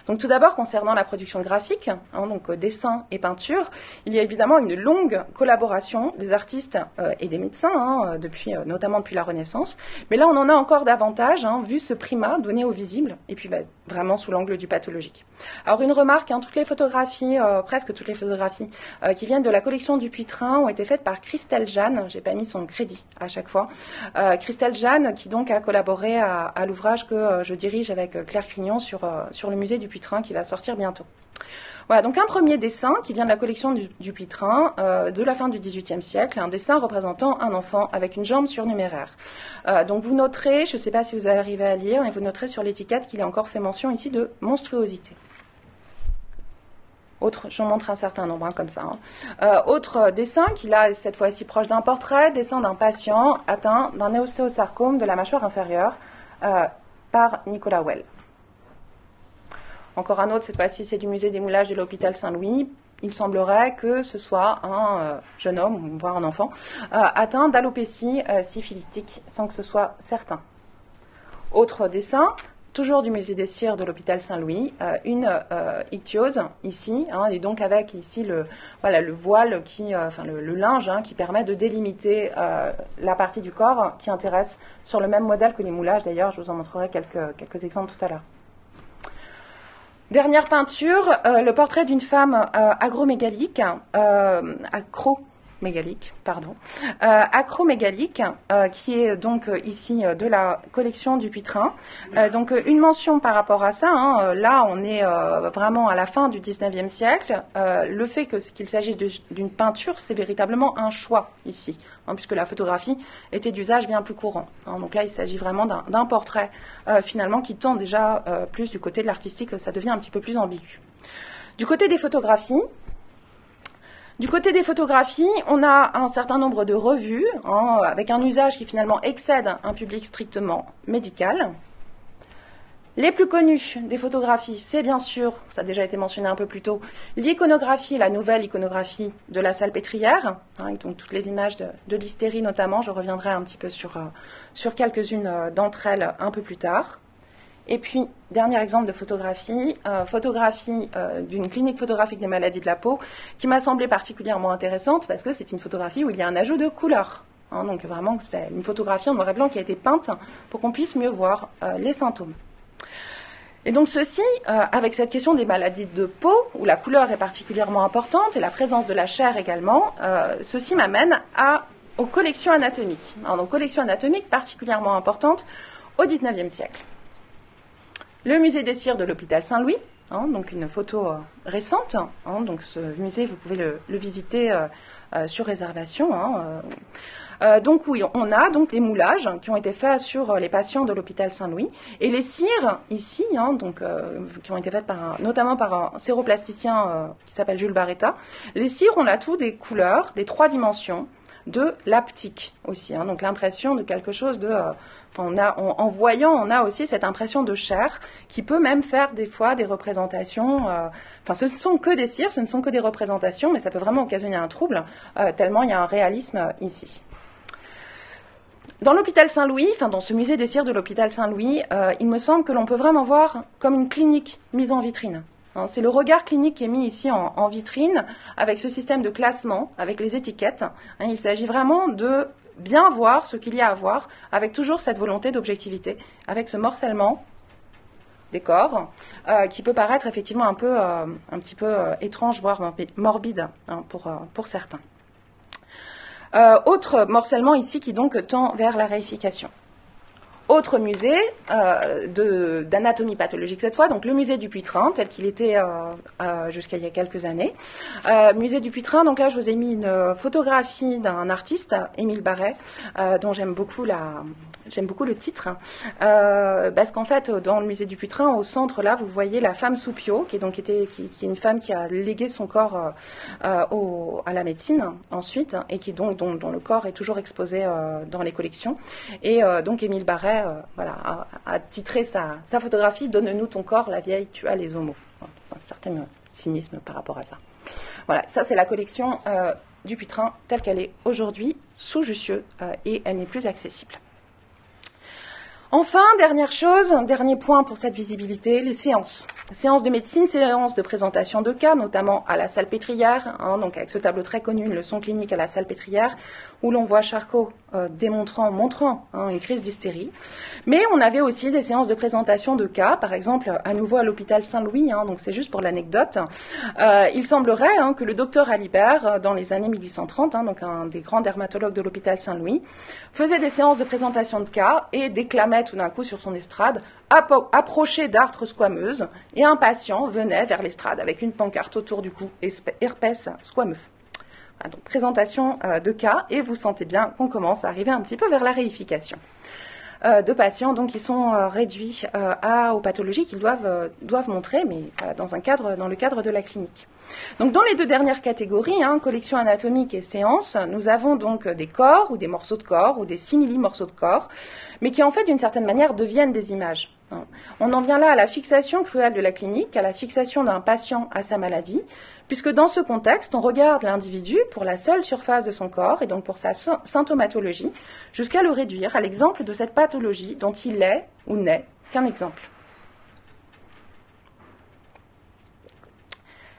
[SPEAKER 4] Donc tout d'abord, concernant la production graphique, donc dessin et peinture, il y a évidemment une longue collaboration des artistes et des médecins, notamment depuis la Renaissance. Mais là, on en a encore davantage, vu ce primat donné au visible, et puis vraiment sous l'angle du pathologique. Alors une remarque, toutes les photographies, presque toutes les photographies qui viennent de la collection Dupuytren ont été faites par Christelle Jeanne, j'ai pas mis son crédit à chaque fois, Christelle Jeanne qui donc a collaboré à l'ouvrage que je dirige avec Claire Crignon sur le musée Dupuytren qui va sortir bientôt. Voilà, donc un premier dessin qui vient de la collection du Dupuytren de la fin du XVIIIe siècle, un dessin représentant un enfant avec une jambe surnuméraire. Donc vous noterez, je ne sais pas si vous arrivez à lire, mais vous noterez sur l'étiquette qu'il est encore fait mention ici de monstruosité. J'en montre un certain nombre comme ça. Autre dessin qui là cette fois-ci proche d'un portrait, dessin d'un patient atteint d'un ostéosarcome de la mâchoire inférieure par Nicolas Well. Encore un autre, cette fois-ci, c'est du musée des moulages de l'hôpital Saint-Louis. Il semblerait que ce soit un jeune homme, voire un enfant, atteint d'alopécie syphilitique, sans que ce soit certain. Autre dessin, toujours du musée des cires de l'hôpital Saint-Louis, une ichthyose ici, et donc avec ici le voile, le linge qui permet de délimiter la partie du corps qui intéresse sur le même modèle que les moulages. D'ailleurs, je vous en montrerai quelques exemples tout à l'heure. Dernière peinture, le portrait d'une femme acromégalique, acromégalique, pardon, acromégalique, qui est donc ici de la collection Dupuytren. Donc une mention par rapport à ça, hein, là on est vraiment à la fin du 19e siècle. Le fait qu'il s'agisse d'une peinture, c'est véritablement un choix ici, hein, puisque la photographie était d'usage bien plus courant. Hein. Donc là il s'agit vraiment d'un portrait finalement qui tend déjà plus du côté de l'artistique, ça devient un petit peu plus ambigu. Du côté des photographies, on a un certain nombre de revues, hein, avec un usage qui finalement excède un public strictement médical. Les plus connus des photographies, c'est bien sûr, ça a déjà été mentionné un peu plus tôt, l'iconographie, la nouvelle iconographie de la Salpêtrière, hein, et donc toutes les images de l'hystérie notamment, je reviendrai un petit peu sur quelques-unes d'entre elles un peu plus tard. Et puis, dernier exemple de photographie, d'une clinique photographique des maladies de la peau, qui m'a semblé particulièrement intéressante parce que c'est une photographie où il y a un ajout de couleur. Hein, donc vraiment, c'est une photographie en noir et blanc qui a été peinte pour qu'on puisse mieux voir les symptômes. Et donc ceci, avec cette question des maladies de peau, où la couleur est particulièrement importante, et la présence de la chair également, ceci m'amène aux collections anatomiques. Alors, donc collections anatomiques particulièrement importantes au XIXe siècle. Le musée des cires de l'hôpital Saint-Louis, hein, donc une photo récente. Hein, donc ce musée, vous pouvez le visiter sur réservation. Hein, donc oui, on a donc les moulages qui ont été faits sur les patients de l'hôpital Saint-Louis et les cires ici, hein, donc qui ont été faites notamment par un séroplasticien qui s'appelle Jules Barretta. Les cires, on a tout des couleurs, des 3 dimensions, de l'haptique aussi, hein, donc l'impression de quelque chose de en voyant, on a aussi cette impression de chair qui peut même faire des fois des représentations. Ce ne sont que des cires, ce ne sont que des représentations, mais ça peut vraiment occasionner un trouble, tellement il y a un réalisme ici. Dans l'hôpital Saint-Louis, dans ce musée des cires de l'hôpital Saint-Louis, il me semble que l'on peut vraiment voir comme une clinique mise en vitrine. C'est le regard clinique qui est mis ici en vitrine, avec ce système de classement, avec les étiquettes. Il s'agit vraiment de bien voir ce qu'il y a à voir, avec toujours cette volonté d'objectivité, avec ce morcellement des corps, qui peut paraître effectivement un petit peu étrange, voire morbide, hein, pour certains. Autre morcellement ici qui donc tend vers la réification. Autre musée d'anatomie pathologique cette fois, donc le musée Dupuytren, tel qu'il était jusqu'à il y a quelques années. Musée Dupuytren, donc là je vous ai mis une photographie d'un artiste, Émile Barret, dont j'aime beaucoup le titre, parce qu'en fait dans le musée Dupuytren, au centre là, vous voyez la femme Soupio, qui est une femme qui a légué son corps à la médecine ensuite, et dont le corps est toujours exposé dans les collections. Et donc Émile Barret a titré sa photographie « Donne-nous ton corps, la vieille tua les homos ». Un certain cynisme par rapport à ça. Voilà, ça c'est la collection Dupuytren telle qu'elle est aujourd'hui sous Jussieu et elle n'est plus accessible. Enfin, dernier point pour cette visibilité, les séances. Séances de médecine, séances de présentation de cas, notamment à la Salpêtrière, hein, donc avec ce tableau très connu, une leçon clinique à la Salpêtrière, où l'on voit Charcot montrant une crise d'hystérie. Mais on avait aussi des séances de présentation de cas, par exemple, à nouveau à l'hôpital Saint-Louis, hein, donc c'est juste pour l'anecdote. Il semblerait que le docteur Alibert, dans les années 1830, donc un des grands dermatologues de l'hôpital Saint-Louis, faisait des séances de présentation de cas et déclamait tout d'un coup sur son estrade, approché d'artres squameuses, et un patient venait vers l'estrade avec une pancarte autour du cou, herpès squameux. Donc présentation de cas, et vous sentez bien qu'on commence à arriver un petit peu vers la réification de patients donc qui sont réduits aux pathologies qu'ils doivent montrer, mais dans le cadre de la clinique. Donc dans les 2 dernières catégories, collection anatomique et séance, nous avons donc des corps ou des morceaux de corps ou des simili-morceaux de corps, mais qui en fait d'une certaine manière deviennent des images. On en vient là à la fixation cruelle de la clinique, à la fixation d'un patient à sa maladie, puisque dans ce contexte, on regarde l'individu pour la seule surface de son corps et donc pour sa symptomatologie, jusqu'à le réduire à l'exemple de cette pathologie dont il est ou n'est qu'un exemple.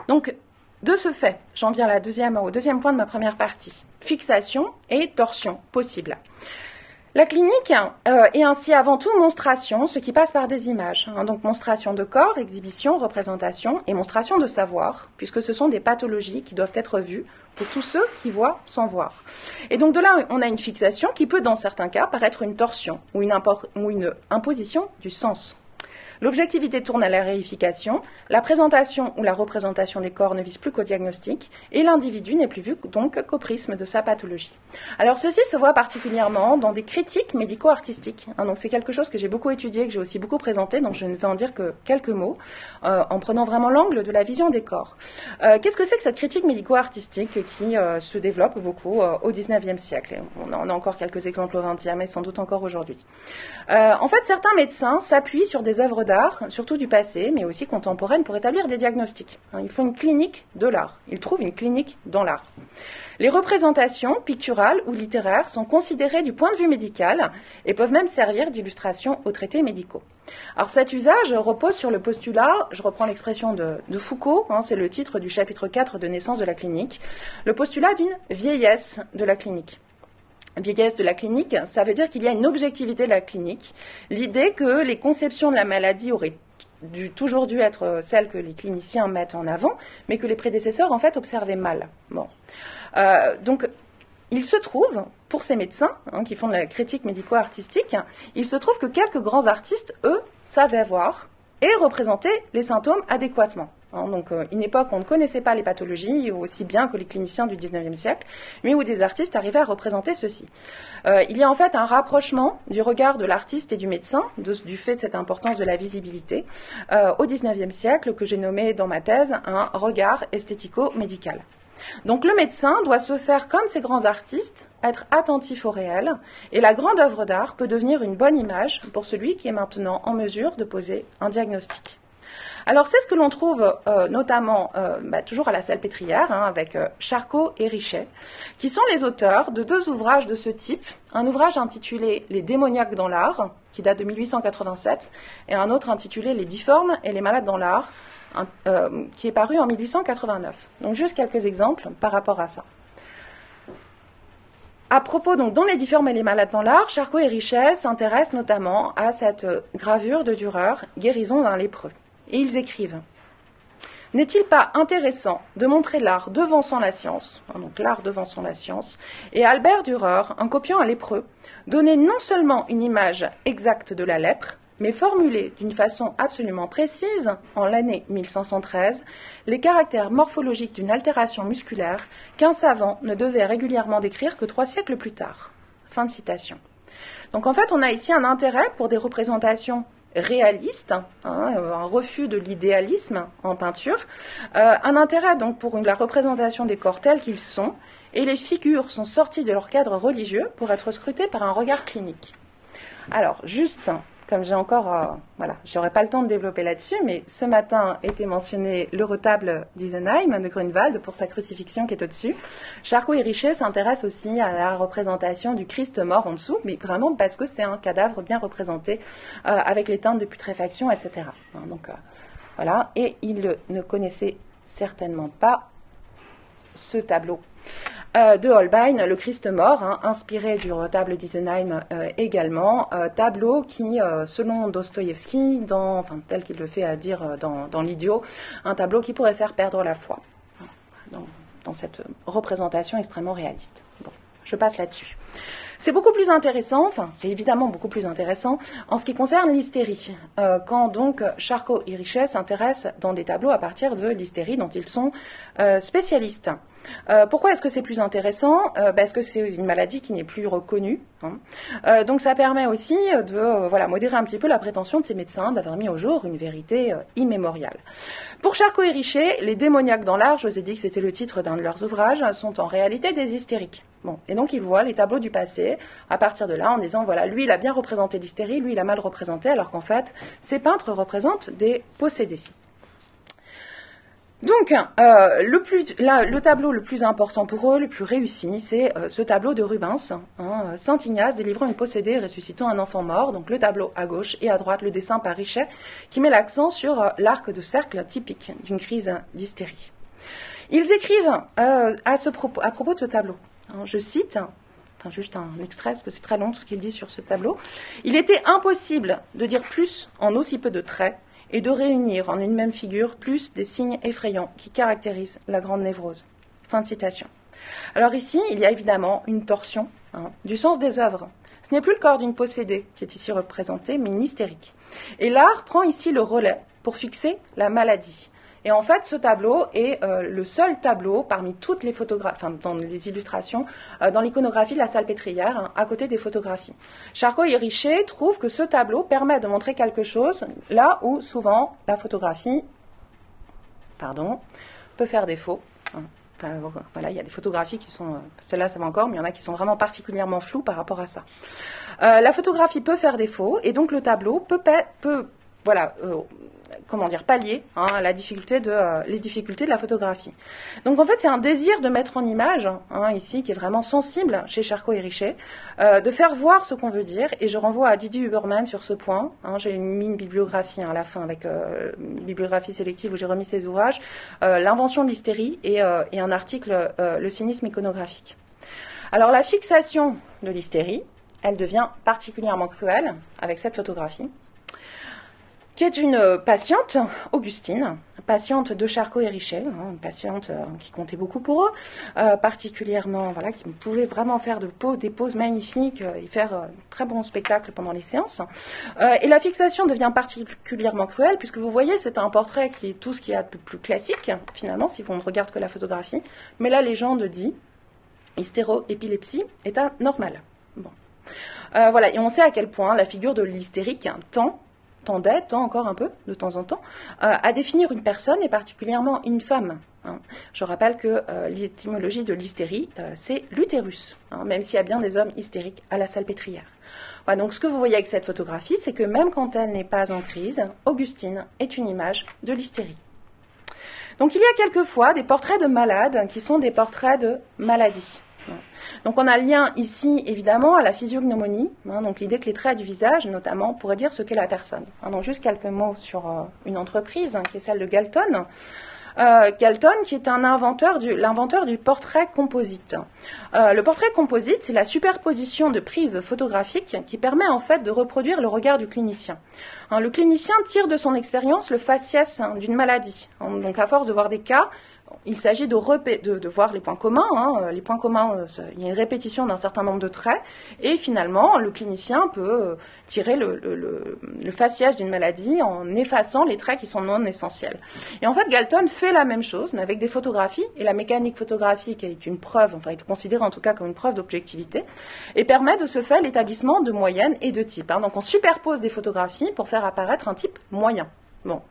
[SPEAKER 4] Donc, de ce fait, j'en viens au deuxième point de ma première partie. Fixation et torsion possible. La clinique est ainsi avant tout monstration, ce qui passe par des images. Donc monstration de corps, exhibition, représentation et monstration de savoir, puisque ce sont des pathologies qui doivent être vues pour tous ceux qui voient sans voir. Et donc de là, on a une fixation qui peut, dans certains cas, paraître une torsion ou une imposition du sens. L'objectivité tourne à la réification, la présentation ou la représentation des corps ne vise plus qu'au diagnostic, et l'individu n'est plus vu donc qu'au prisme de sa pathologie. Alors ceci se voit particulièrement dans des critiques médico-artistiques. Donc c'est quelque chose que j'ai beaucoup étudié, que j'ai aussi beaucoup présenté, donc je ne vais en dire que quelques mots, en prenant vraiment l'angle de la vision des corps. Qu'est-ce que c'est que cette critique médico-artistique qui se développe beaucoup au XIXe siècle? On en a encore quelques exemples au XXe, mais sans doute encore aujourd'hui. En fait, certains médecins s'appuient sur des œuvres d'art, surtout du passé, mais aussi contemporaines, pour établir des diagnostics. Ils font une clinique de l'art. Ils trouvent une clinique dans l'art. Les représentations picturales ou littéraires sont considérées du point de vue médical et peuvent même servir d'illustration aux traités médicaux. Alors cet usage repose sur le postulat, je reprends l'expression de Foucault, c'est le titre du chapitre 4 de Naissance de la clinique, le postulat d'une vieillesse de la clinique. Vieillesse de la clinique, ça veut dire qu'il y a une objectivité de la clinique, l'idée que les conceptions de la maladie auraient toujours dû être celles que les cliniciens mettent en avant, mais que les prédécesseurs en fait observaient mal. Bon. Donc il se trouve, pour ces médecins qui font de la critique médico-artistique, il se trouve que quelques grands artistes, eux, savaient voir et représenter les symptômes adéquatement. Donc une époque où on ne connaissait pas les pathologies aussi bien que les cliniciens du XIXe siècle, mais où des artistes arrivaient à représenter ceci. Il y a en fait un rapprochement du regard de l'artiste et du médecin, du fait de cette importance de la visibilité, au XIXe siècle, que j'ai nommé dans ma thèse un regard esthético-médical. Donc le médecin doit se faire comme ces grands artistes, être attentif au réel, et la grande œuvre d'art peut devenir une bonne image pour celui qui est maintenant en mesure de poser un diagnostic. Alors c'est ce que l'on trouve notamment toujours à la Salpêtrière, avec Charcot et Richet, qui sont les auteurs de deux ouvrages de ce type, un ouvrage intitulé « Les démoniaques dans l'art », qui date de 1887, et un autre intitulé « Les difformes et les malades dans l'art », qui est paru en 1889. Donc juste quelques exemples par rapport à ça. À propos, donc, dans Les difformes et les malades dans l'art, Charcot et Richet s'intéressent notamment à cette gravure de Dürer, Guérison d'un lépreux. Et ils écrivent « N'est-il pas intéressant de montrer l'art devançant la science, donc l'art devançant la science, et Albert Dürer, en copiant un lépreux, donner non seulement une image exacte de la lèpre, mais formuler d'une façon absolument précise, en l'année 1513, les caractères morphologiques d'une altération musculaire qu'un savant ne devait régulièrement décrire que 3 siècles plus tard. » Fin de citation. Donc en fait, on a ici un intérêt pour des représentations réalistes, un refus de l'idéalisme en peinture, un intérêt donc pour la représentation des corps tels qu'ils sont, et les figures sont sorties de leur cadre religieux pour être scrutées par un regard clinique. Alors, juste, comme j'ai encore, j'aurais pas le temps de développer là-dessus, mais ce matin était mentionné le retable d'Isenheim de Grunewald pour sa crucifixion qui est au-dessus. Charcot et Richet s'intéressent aussi à la représentation du Christ mort en dessous, mais vraiment parce que c'est un cadavre bien représenté avec les teintes de putréfaction, etc. Donc voilà, et ils ne connaissaient certainement pas ce tableau de Holbein, le Christ mort, inspiré du retable d'Isenheim également, tableau qui, selon Dostoïevski, tel qu'il le fait à dire dans l'Idiot, un tableau qui pourrait faire perdre la foi, dans cette représentation extrêmement réaliste. Bon, je passe là-dessus. C'est beaucoup plus intéressant, c'est évidemment beaucoup plus intéressant en ce qui concerne l'hystérie, quand donc Charcot et Richet s'intéressent dans des tableaux à partir de l'hystérie dont ils sont spécialistes. Pourquoi est-ce que c'est plus intéressant ? Parce que c'est une maladie qui n'est plus reconnue. Donc ça permet aussi de modérer un petit peu la prétention de ces médecins d'avoir mis au jour une vérité immémoriale. Pour Charcot et Richet, les démoniaques dans l'art, je vous ai dit que c'était le titre d'un de leurs ouvrages, sont en réalité des hystériques. Bon, et donc ils voient les tableaux du passé à partir de là en disant voilà, lui il a bien représenté l'hystérie, lui il a mal représenté, alors qu'en fait ces peintres représentent des possédés. Donc, le tableau le plus important pour eux, le plus réussi, c'est ce tableau de Rubens, Saint Ignace délivrant une possédée et ressuscitant un enfant mort. Donc le tableau à gauche et à droite, le dessin par Richet, qui met l'accent sur l'arc de cercle typique d'une crise d'hystérie. Ils écrivent à propos de ce tableau, je cite, enfin juste un extrait, parce que c'est très long tout ce qu'il dit sur ce tableau. Il était impossible de dire plus en aussi peu de traits et de réunir en une même figure plus des signes effrayants qui caractérisent la grande névrose. Fin de citation. Alors ici, il y a évidemment une torsion du sens des œuvres. Ce n'est plus le corps d'une possédée qui est ici représenté, mais une hystérique. Et l'art prend ici le relais pour fixer la maladie. Et en fait, ce tableau est le seul tableau parmi toutes les photographies, enfin, dans les illustrations, dans l'iconographie de la Salpêtrière, à côté des photographies. Charcot et Richer trouvent que ce tableau permet de montrer quelque chose là où souvent la photographie, peut faire défaut. Enfin, voilà, il y a des photographies qui sont, celle-là ça va encore, mais il y en a qui sont vraiment particulièrement floues par rapport à ça. La photographie peut faire défaut, et donc le tableau peut pallier les difficultés de la photographie. Donc en fait, c'est un désir de mettre en image, ici, qui est vraiment sensible chez Charcot et Richer, de faire voir ce qu'on veut dire, et je renvoie à Didier Huberman sur ce point. J'ai mis une bibliographie à la fin, avec une bibliographie sélective où j'ai remis ses ouvrages, L'invention de l'hystérie, et un article, Le cynisme iconographique. Alors la fixation de l'hystérie, elle devient particulièrement cruelle avec cette photographie, qui est une patiente, Augustine, patiente de Charcot et Richer, une patiente qui comptait beaucoup pour eux, particulièrement, qui pouvait vraiment faire des poses magnifiques et faire un très bon spectacle pendant les séances. Et la fixation devient particulièrement cruelle, puisque vous voyez, c'est un portrait qui est tout ce qu'il y a de plus classique, finalement, si on ne regarde que la photographie. Mais la légende dit hystéro-épilepsie est anormale. Bon. Et on sait à quel point la figure de l'hystérique tend encore un peu, de temps en temps, à définir une personne, et particulièrement une femme. Je rappelle que l'étymologie de l'hystérie, c'est l'utérus, même s'il y a bien des hommes hystériques à la Salpêtrière. Voilà, donc ce que vous voyez avec cette photographie, c'est que même quand elle n'est pas en crise, Augustine est une image de l'hystérie. Donc il y a quelquefois des portraits de malades qui sont des portraits de maladie. Donc on a le lien ici, évidemment, à la physiognomonie, donc l'idée que les traits du visage, notamment, pourraient dire ce qu'est la personne. Donc juste quelques mots sur une entreprise, qui est celle de Galton. Galton, qui est l'inventeur du portrait composite. Le portrait composite, c'est la superposition de prises photographiques qui permet en fait de reproduire le regard du clinicien. Le clinicien tire de son expérience le faciès d'une maladie. Donc à force de voir des cas, il s'agit de voir les points communs. Les points communs, il y a une répétition d'un certain nombre de traits, et finalement, le clinicien peut tirer le faciès d'une maladie en effaçant les traits qui sont non essentiels. Et en fait, Galton fait la même chose, mais avec des photographies, et la mécanique photographique est une preuve, est considérée en tout cas comme une preuve d'objectivité, et permet de se faire l'établissement de moyennes et de types. Donc on superpose des photographies pour faire apparaître un type moyen. Bon.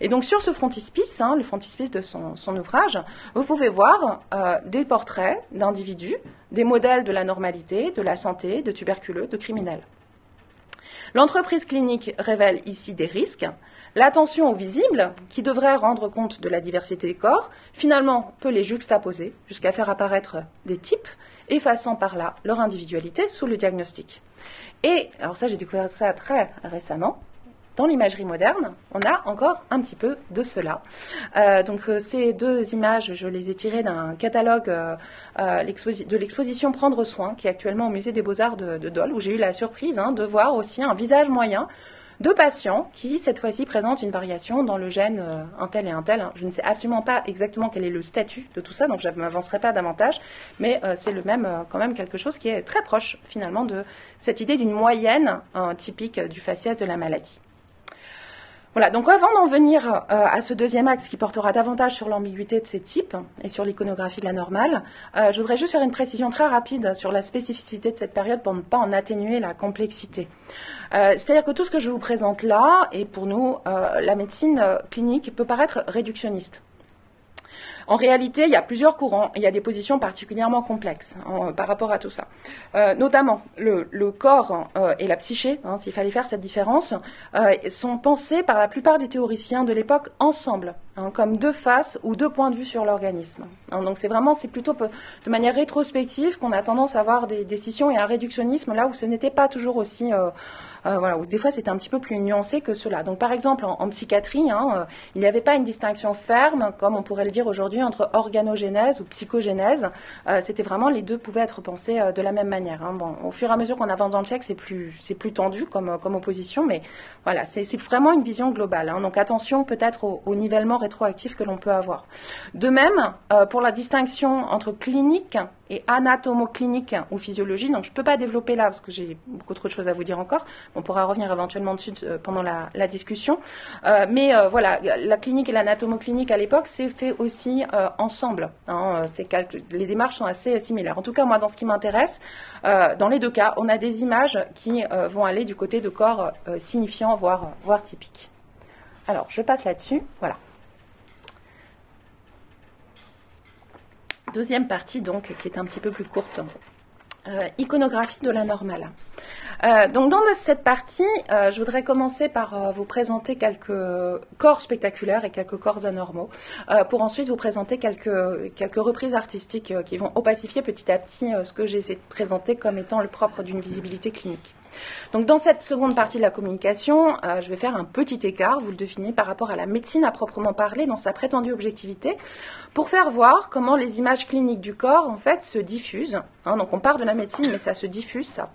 [SPEAKER 4] Et donc sur ce frontispice, le frontispice de son ouvrage, vous pouvez voir des portraits d'individus, des modèles de la normalité, de la santé, de tuberculeux, de criminels. L'entreprise clinique révèle ici des risques. L'attention au visible, qui devrait rendre compte de la diversité des corps, finalement peut les juxtaposer jusqu'à faire apparaître des types, effaçant par là leur individualité sous le diagnostic. Et, alors ça j'ai découvert ça très récemment, dans l'imagerie moderne, on a encore un petit peu de cela. Ces deux images, je les ai tirées d'un catalogue de l'exposition Prendre soin, qui est actuellement au musée des Beaux-Arts de Dole, où j'ai eu la surprise de voir aussi un visage moyen de patients qui, cette fois-ci, présentent une variation dans le gène un tel et un tel. Je ne sais absolument pas exactement quel est le statut de tout ça, donc je ne m'avancerai pas davantage, mais c'est quand même quelque chose qui est très proche, finalement, de cette idée d'une moyenne typique du faciès de la maladie. Voilà, donc avant d'en venir à ce deuxième axe qui portera davantage sur l'ambiguïté de ces types et sur l'iconographie de la normale, je voudrais juste faire une précision très rapide sur la spécificité de cette période pour ne pas en atténuer la complexité. C'est-à-dire que tout ce que je vous présente là, et pour nous, la médecine clinique peut paraître réductionniste. En réalité, il y a plusieurs courants, il y a des positions particulièrement complexes par rapport à tout ça. Notamment, le corps et la psyché, s'il fallait faire cette différence, sont pensés par la plupart des théoriciens de l'époque ensemble. hein, comme deux faces ou deux points de vue sur l'organisme. Hein, donc c'est plutôt de manière rétrospective qu'on a tendance à avoir des scissions et un réductionnisme là où ce n'était pas toujours aussi... voilà, où des fois c'était un petit peu plus nuancé que cela. Donc par exemple en psychiatrie, hein, il n'y avait pas une distinction ferme, comme on pourrait le dire aujourd'hui, entre organogénèse ou psychogénèse. C'était vraiment, les deux pouvaient être pensés de la même manière. Hein. Bon, au fur et à mesure qu'on avance dans le siècle, c'est plus tendu comme opposition, mais voilà, c'est vraiment une vision globale. Hein. Donc attention peut-être au nivellement rétroactif que l'on peut avoir. De même, pour la distinction entre clinique et anatomoclinique ou physiologie, donc je ne peux pas développer là parce que j'ai beaucoup trop de choses à vous dire encore. On pourra revenir éventuellement dessus pendant la discussion. Mais voilà, la clinique et l'anatomoclinique à l'époque, c'est fait aussi ensemble. Hein, les démarches sont assez similaires. En tout cas, moi, dans ce qui m'intéresse, dans les deux cas, on a des images qui vont aller du côté de corps signifiants, voire typiques. Alors, je passe là-dessus. Voilà. Deuxième partie, donc, qui est un petit peu plus courte. Iconographie de la normale. Donc dans cette partie, je voudrais commencer par vous présenter quelques corps spectaculaires et quelques corps anormaux, pour ensuite vous présenter quelques reprises artistiques qui vont opacifier petit à petit ce que j'ai essayé de présenter comme étant le propre d'une visibilité clinique. Donc dans cette seconde partie de la communication, je vais faire un petit écart, vous le devinez, par rapport à la médecine à proprement parler, dans sa prétendue objectivité, pour faire voir comment les images cliniques du corps, en fait, se diffusent. Hein, donc on part de la médecine, mais ça se diffuse, ça,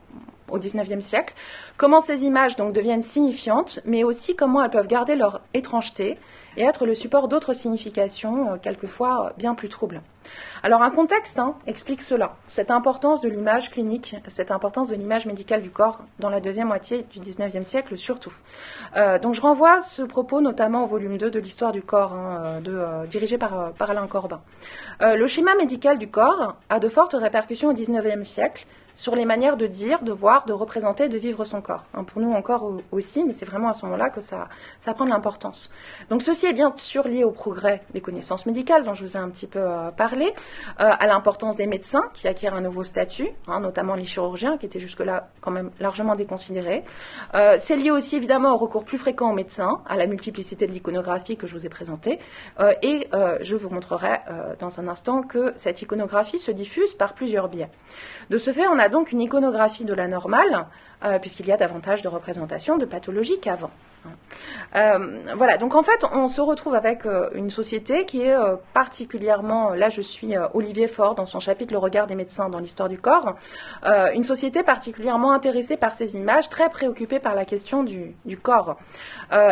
[SPEAKER 4] au XIXe siècle. Comment ces images donc deviennent signifiantes, mais aussi comment elles peuvent garder leur étrangeté et être le support d'autres significations, quelquefois bien plus troubles. Alors un contexte explique cela, cette importance de l'image clinique, cette importance de l'image médicale du corps dans la deuxième moitié du XIXe siècle surtout. Donc je renvoie ce propos notamment au volume 2 de l'histoire du corps, dirigé par Alain Corbin. Le schéma médical du corps a de fortes répercussions au XIXe siècle sur les manières de dire, de voir, de représenter, de vivre son corps. Pour nous encore aussi, mais c'est vraiment à ce moment-là que ça prend de l'importance. Donc ceci est bien sûr lié au progrès des connaissances médicales dont je vous ai un petit peu parlé, à l'importance des médecins qui acquièrent un nouveau statut, notamment les chirurgiens qui étaient jusque-là quand même largement déconsidérés. C'est lié aussi évidemment au recours plus fréquent aux médecins, à la multiplicité de l'iconographie que je vous ai présentée, et je vous montrerai dans un instant que cette iconographie se diffuse par plusieurs biais. De ce fait, on a donc une iconographie de la normale, puisqu'il y a davantage de représentations de pathologie qu'avant. Voilà, donc en fait, on se retrouve avec une société qui est particulièrement, là je suis Olivier Faure dans son chapitre Le regard des médecins dans l'histoire du corps, une société particulièrement intéressée par ces images, très préoccupée par la question du corps.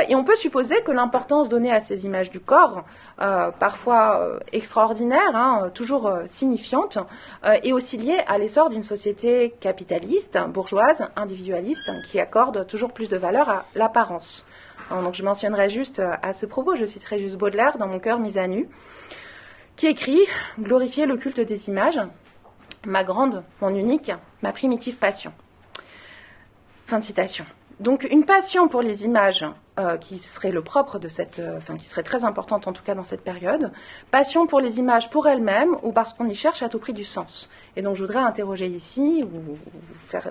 [SPEAKER 4] Et on peut supposer que l'importance donnée à ces images du corps, parfois extraordinaire, toujours signifiante, est aussi liée à l'essor d'une société capitaliste, bourgeoise, individualiste, qui accorde toujours plus de valeur à l'apparence. Donc je mentionnerai juste à ce propos, je citerai juste Baudelaire dans Mon cœur mis à nu, qui écrit « Glorifier le culte des images, ma grande, mon unique, ma primitive passion ». Fin de citation. Donc une passion pour les images qui serait le propre de qui serait très importante en tout cas dans cette période, passion pour les images pour elles-mêmes ou parce qu'on y cherche à tout prix du sens. Et donc je voudrais interroger ici, ou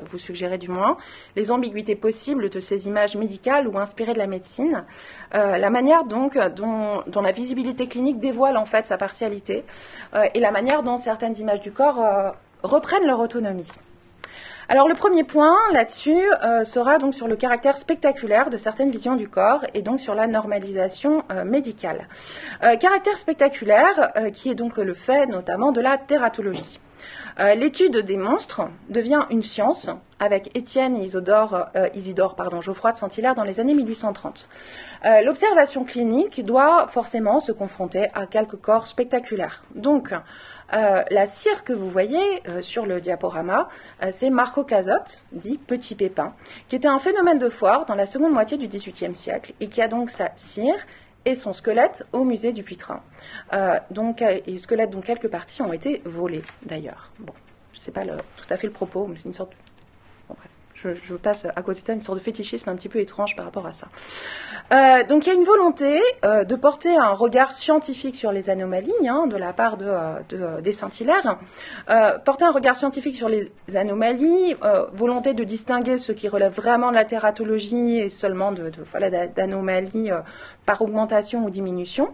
[SPEAKER 4] vous suggérer du moins, les ambiguïtés possibles de ces images médicales ou inspirées de la médecine, la manière donc dont la visibilité clinique dévoile en fait sa partialité, et la manière dont certaines images du corps reprennent leur autonomie. Alors le premier point là-dessus sera donc sur le caractère spectaculaire de certaines visions du corps et donc sur la normalisation médicale. Caractère spectaculaire qui est donc le fait notamment de la tératologie. L'étude des monstres devient une science avec Étienne et Isidore Geoffroy de Saint-Hilaire dans les années 1830. L'observation clinique doit forcément se confronter à quelques corps spectaculaires. Donc, la cire que vous voyez sur le diaporama, c'est Marco Cazotte, dit Petit Pépin, qui était un phénomène de foire dans la seconde moitié du XVIIIe siècle et qui a donc sa cire et son squelette au musée du Puitrin. Et squelette dont quelques parties ont été volées d'ailleurs. Bon, je ne sais pas tout à fait le propos, mais c'est une sorte... Bon, bref, je passe à côté de ça, une sorte de fétichisme un petit peu étrange par rapport à ça. Donc il y a une volonté de porter un regard scientifique sur les anomalies de la part des Saint-Hilaire, porter un regard scientifique sur les anomalies, volonté de distinguer ce qui relève vraiment de la tératologie et seulement d'anomalies par augmentation ou diminution.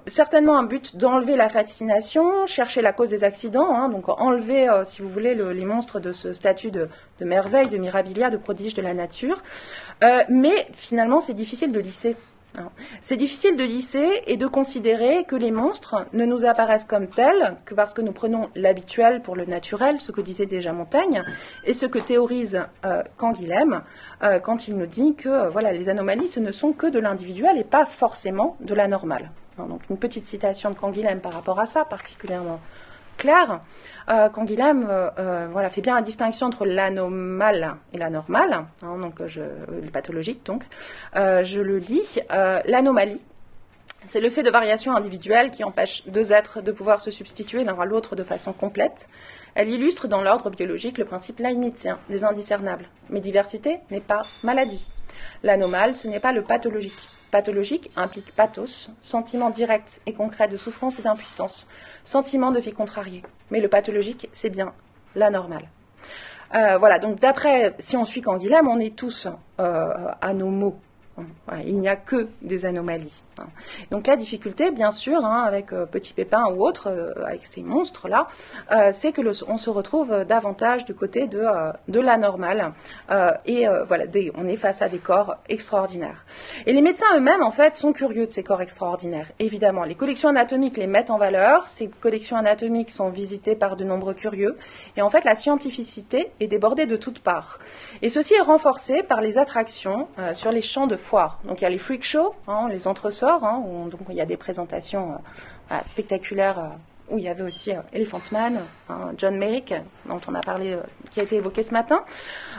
[SPEAKER 4] Certainement un but d'enlever la fascination, chercher la cause des accidents, donc enlever, si vous voulez, les monstres de ce statut de merveille, de mirabilia, de prodige de la nature. Mais finalement, c'est difficile de lisser. C'est difficile de lisser et de considérer que les monstres ne nous apparaissent comme tels que parce que nous prenons l'habituel pour le naturel, ce que disait déjà Montaigne, et ce que théorise Canguilhem quand il nous dit que les anomalies, ce ne sont que de l'individuel et pas forcément de la normale. Donc une petite citation de Canguilhem par rapport à ça, particulièrement claire. Canguilhem fait bien la distinction entre l'anomale et la normale, le pathologique donc. Je le lis. L'anomalie, c'est le fait de variations individuelles qui empêchent deux êtres de pouvoir se substituer l'un à l'autre de façon complète. Elle illustre dans l'ordre biologique le principe leibnizien des indiscernables. Mais diversité n'est pas maladie. L'anomale, ce n'est pas le pathologique. Pathologique implique pathos, sentiment direct et concret de souffrance et d'impuissance, sentiment de vie contrariée. Mais le pathologique, c'est bien l'anormal. Donc d'après, si on suit Canguilhem, on est tous anomaux. Il n'y a que des anomalies. Donc la difficulté, bien sûr, avec Petit Pépin ou autre, avec ces monstres-là, c'est que on se retrouve davantage du côté de l'anormal. On est face à des corps extraordinaires. Et les médecins eux-mêmes, en fait, sont curieux de ces corps extraordinaires. Évidemment, les collections anatomiques les mettent en valeur. Ces collections anatomiques sont visitées par de nombreux curieux. Et en fait, la scientificité est débordée de toutes parts. Et ceci est renforcé par les attractions sur les champs de foire. Donc il y a les freak shows, les entresorts, où donc, il y a des présentations spectaculaires où il y avait aussi Elephant Man, John Merrick, dont on a parlé, qui a été évoqué ce matin.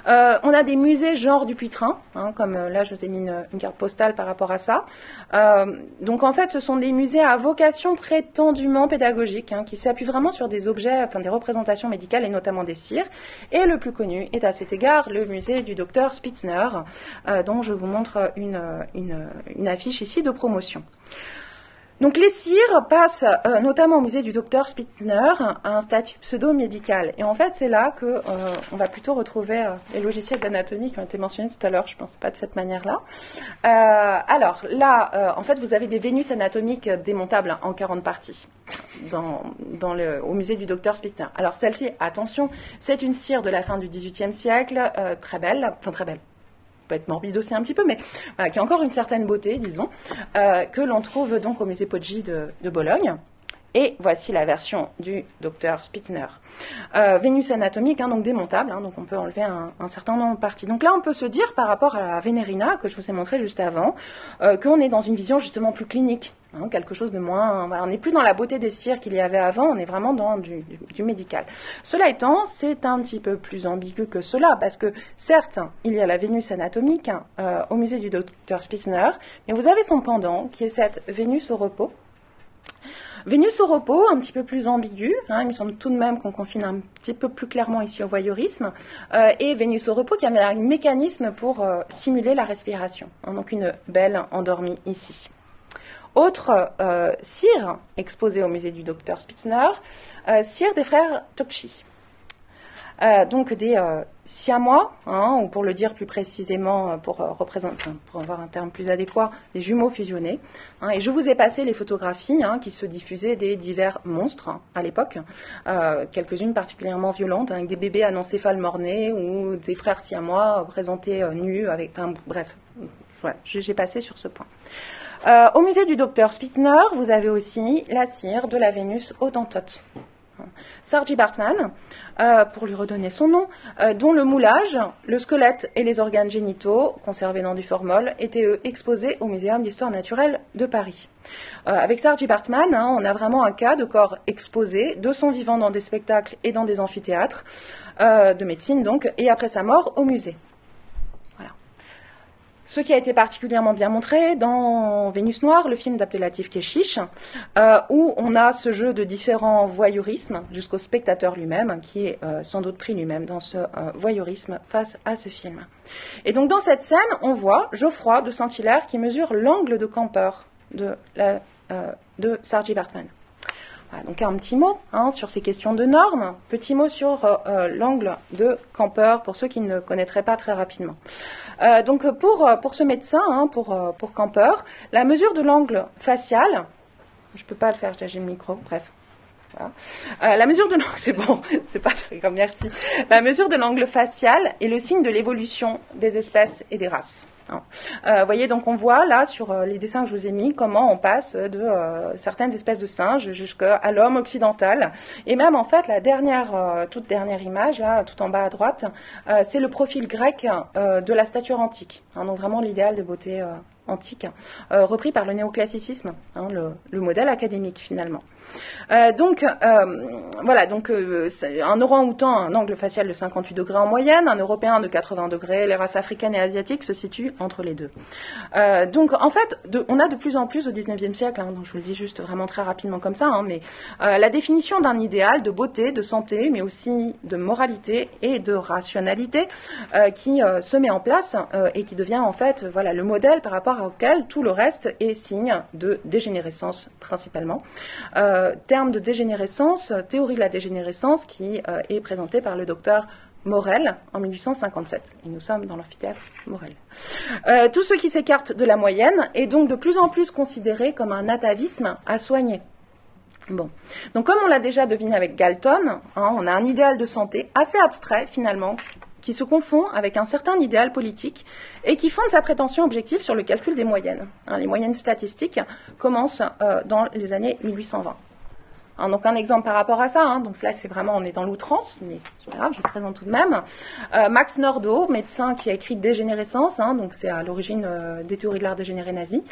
[SPEAKER 4] On a des musées genre du Puitrin, comme là je vous ai mis une carte postale par rapport à ça. Donc en fait ce sont des musées à vocation prétendument pédagogique, qui s'appuient vraiment sur des objets, des représentations médicales et notamment des cires. Et le plus connu est à cet égard le musée du docteur Spitzner, dont je vous montre une affiche ici de promotion. Donc les cires passent notamment au musée du docteur Spitzner à un statut pseudo-médical. Et en fait, c'est là qu'on va plutôt retrouver les logiciels d'anatomie qui ont été mentionnés tout à l'heure. Je ne pense pas de cette manière-là. En fait, vous avez des Vénus anatomiques démontables en 40 parties au musée du docteur Spitzner. Alors celle-ci, attention, c'est une cire de la fin du XVIIIe siècle, très belle. Peut être morbide aussi un petit peu, mais qui a encore une certaine beauté, disons, que l'on trouve donc au musée Poggi de Bologne. Et voici la version du docteur Spitzner. Vénus anatomique, donc démontable, donc on peut enlever un certain nombre de parties. Donc là, on peut se dire, par rapport à la Vénérina, que je vous ai montré juste avant, qu'on est dans une vision justement plus clinique, quelque chose de moins... on n'est plus dans la beauté des cires qu'il y avait avant, on est vraiment dans du médical. Cela étant, c'est un petit peu plus ambigu que cela, parce que certes, il y a la Vénus anatomique au musée du docteur Spitzner, mais vous avez son pendant, qui est cette Vénus au repos. Vénus au repos, un petit peu plus ambigu, il me semble tout de même qu'on confine un petit peu plus clairement ici au voyeurisme, et Vénus au repos qui avait un mécanisme pour simuler la respiration, donc une belle endormie ici. Autre cire exposée au musée du docteur Spitzner, cire des frères Tocci. Donc des siamois, ou pour le dire plus précisément, pour avoir un terme plus adéquat, des jumeaux fusionnés. Et je vous ai passé les photographies qui se diffusaient des divers monstres à l'époque, quelques-unes particulièrement violentes, avec des bébés anencéphales mort-nés ou des frères siamois présentés nus, bref, voilà, j'ai passé sur ce point. Au musée du docteur Spitzner, vous avez aussi la cire de la Vénus Hottentote. Sarji Bartman, pour lui redonner son nom, dont le moulage, le squelette et les organes génitaux, conservés dans du formol, étaient eux exposés au Muséum d'Histoire Naturelle de Paris. Avec Sarji Bartman, on a vraiment un cas de corps exposé, de son vivant dans des spectacles et dans des amphithéâtres, de médecine donc, et après sa mort au musée. Voilà. Ce qui a été particulièrement bien montré dans Vénus Noire, le film d'Abdelatif Kechiche, où on a ce jeu de différents voyeurismes jusqu'au spectateur lui-même, qui est sans doute pris lui-même dans ce voyeurisme face à ce film. Et donc dans cette scène, on voit Geoffroy de Saint-Hilaire qui mesure l'angle de campeur de Saartjie Baartman. Voilà, donc un petit mot sur ces questions de normes, petit mot sur l'angle de campeur pour ceux qui ne connaîtraient pas très rapidement. Donc pour ce médecin, pour campeur, la mesure de l'angle facial, je ne peux pas le faire, j'ai le micro, bref. Voilà. La mesure de l'angle, c'est bon, c'est pas très grave, merci. La mesure de l'angle facial est le signe de l'évolution des espèces et des races. Vous voyez, donc on voit là sur les dessins que je vous ai mis comment on passe de certaines espèces de singes jusqu'à l'homme occidental. Et même en fait, la toute dernière image, là, tout en bas à droite, c'est le profil grec de la stature antique. Donc vraiment l'idéal de beauté antique, repris par le néoclassicisme, le modèle académique finalement. Voilà, donc un orang-outan a un angle facial de 58 degrés en moyenne, un européen de 80 degrés, les races africaines et asiatiques se situent entre les deux. Donc en fait, on a de plus en plus au 19e siècle, donc je vous le dis juste vraiment très rapidement comme ça, mais la définition d'un idéal de beauté, de santé, mais aussi de moralité et de rationalité qui se met en place et qui devient en fait le modèle par rapport auquel tout le reste est signe de dégénérescence principalement. Terme de dégénérescence, théorie de la dégénérescence qui est présentée par le docteur Morel en 1857. Et nous sommes dans l'amphithéâtre Morel. Tout ce qui s'écarte de la moyenne est donc de plus en plus considéré comme un atavisme à soigner. Bon. Donc comme on l'a déjà deviné avec Galton, on a un idéal de santé assez abstrait finalement, qui se confond avec un certain idéal politique et qui fonde sa prétention objective sur le calcul des moyennes. Les moyennes statistiques commencent dans les années 1820. Donc un exemple par rapport à ça, donc là c'est vraiment, on est dans l'outrance, mais c'est pas grave, je le présente tout de même. Max Nordau, médecin qui a écrit Dégénérescence, donc c'est à l'origine des théories de l'art dégénéré nazi.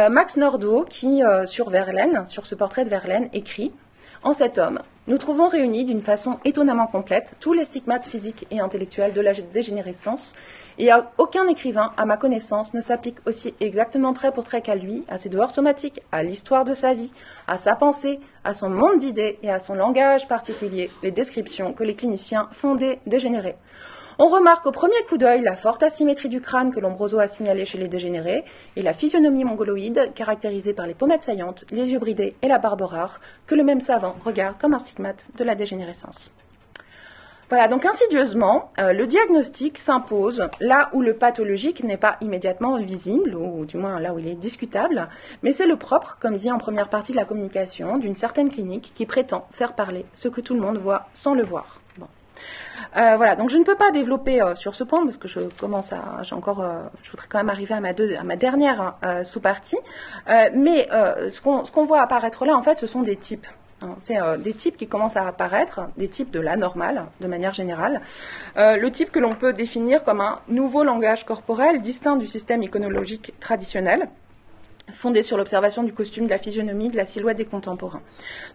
[SPEAKER 4] Max Nordau qui, sur Verlaine, sur ce portrait de Verlaine, écrit « En cet homme, nous trouvons réunis d'une façon étonnamment complète tous les stigmates physiques et intellectuels de la dégénérescence, et aucun écrivain, à ma connaissance, ne s'applique aussi exactement trait pour trait qu'à lui, à ses devoirs somatiques, à l'histoire de sa vie, à sa pensée, à son monde d'idées et à son langage particulier, les descriptions que les cliniciens font des dégénérés. On remarque au premier coup d'œil la forte asymétrie du crâne que Lombroso a signalée chez les dégénérés et la physionomie mongoloïde caractérisée par les pommettes saillantes, les yeux bridés et la barbe rare que le même savant regarde comme un stigmate de la dégénérescence. Voilà, donc insidieusement, le diagnostic s'impose là où le pathologique n'est pas immédiatement visible, ou du moins là où il est discutable, mais c'est le propre, comme dit en première partie de la communication, d'une certaine clinique qui prétend faire parler ce que tout le monde voit sans le voir. Voilà, donc je ne peux pas développer sur ce point parce que je voudrais quand même arriver à ma dernière sous-partie, mais ce qu'on voit apparaître là, en fait, ce sont des types. C'est des types qui commencent à apparaître, des types de l'anormal, de manière générale. Le type que l'on peut définir comme un nouveau langage corporel distinct du système iconologique traditionnel, fondé sur l'observation du costume, de la physionomie, de la silhouette des contemporains.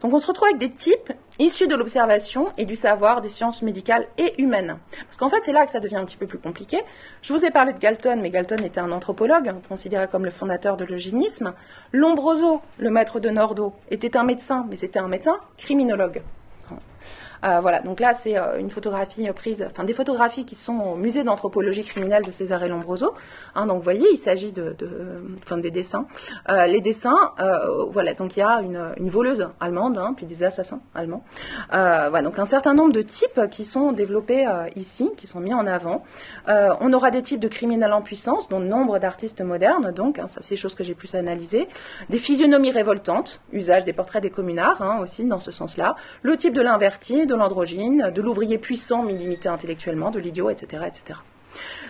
[SPEAKER 4] Donc on se retrouve avec des types issus de l'observation et du savoir des sciences médicales et humaines. Parce qu'en fait, c'est là que ça devient un petit peu plus compliqué. Je vous ai parlé de Galton, mais Galton était un anthropologue, considéré comme le fondateur de l'eugénisme. Lombroso, le maître de Nordau, était un médecin, mais c'était un médecin criminologue. Voilà, donc là c'est une photographie prise, des photographies qui sont au musée d'anthropologie criminelle de Cesare Lombroso. Donc vous voyez, il s'agit des dessins. Les dessins, voilà, donc il y a une voleuse allemande, puis des assassins allemands. Voilà, donc un certain nombre de types qui sont développés ici, qui sont mis en avant. On aura des types de criminels en puissance, dont nombre d'artistes modernes, donc ça c'est des choses que j'ai pu analyser. Des physionomies révoltantes, usage des portraits des communards, aussi dans ce sens-là. Le type de l'inverti, de l'androgyne, de l'ouvrier puissant mais limité intellectuellement, de l'idiot, etc., etc.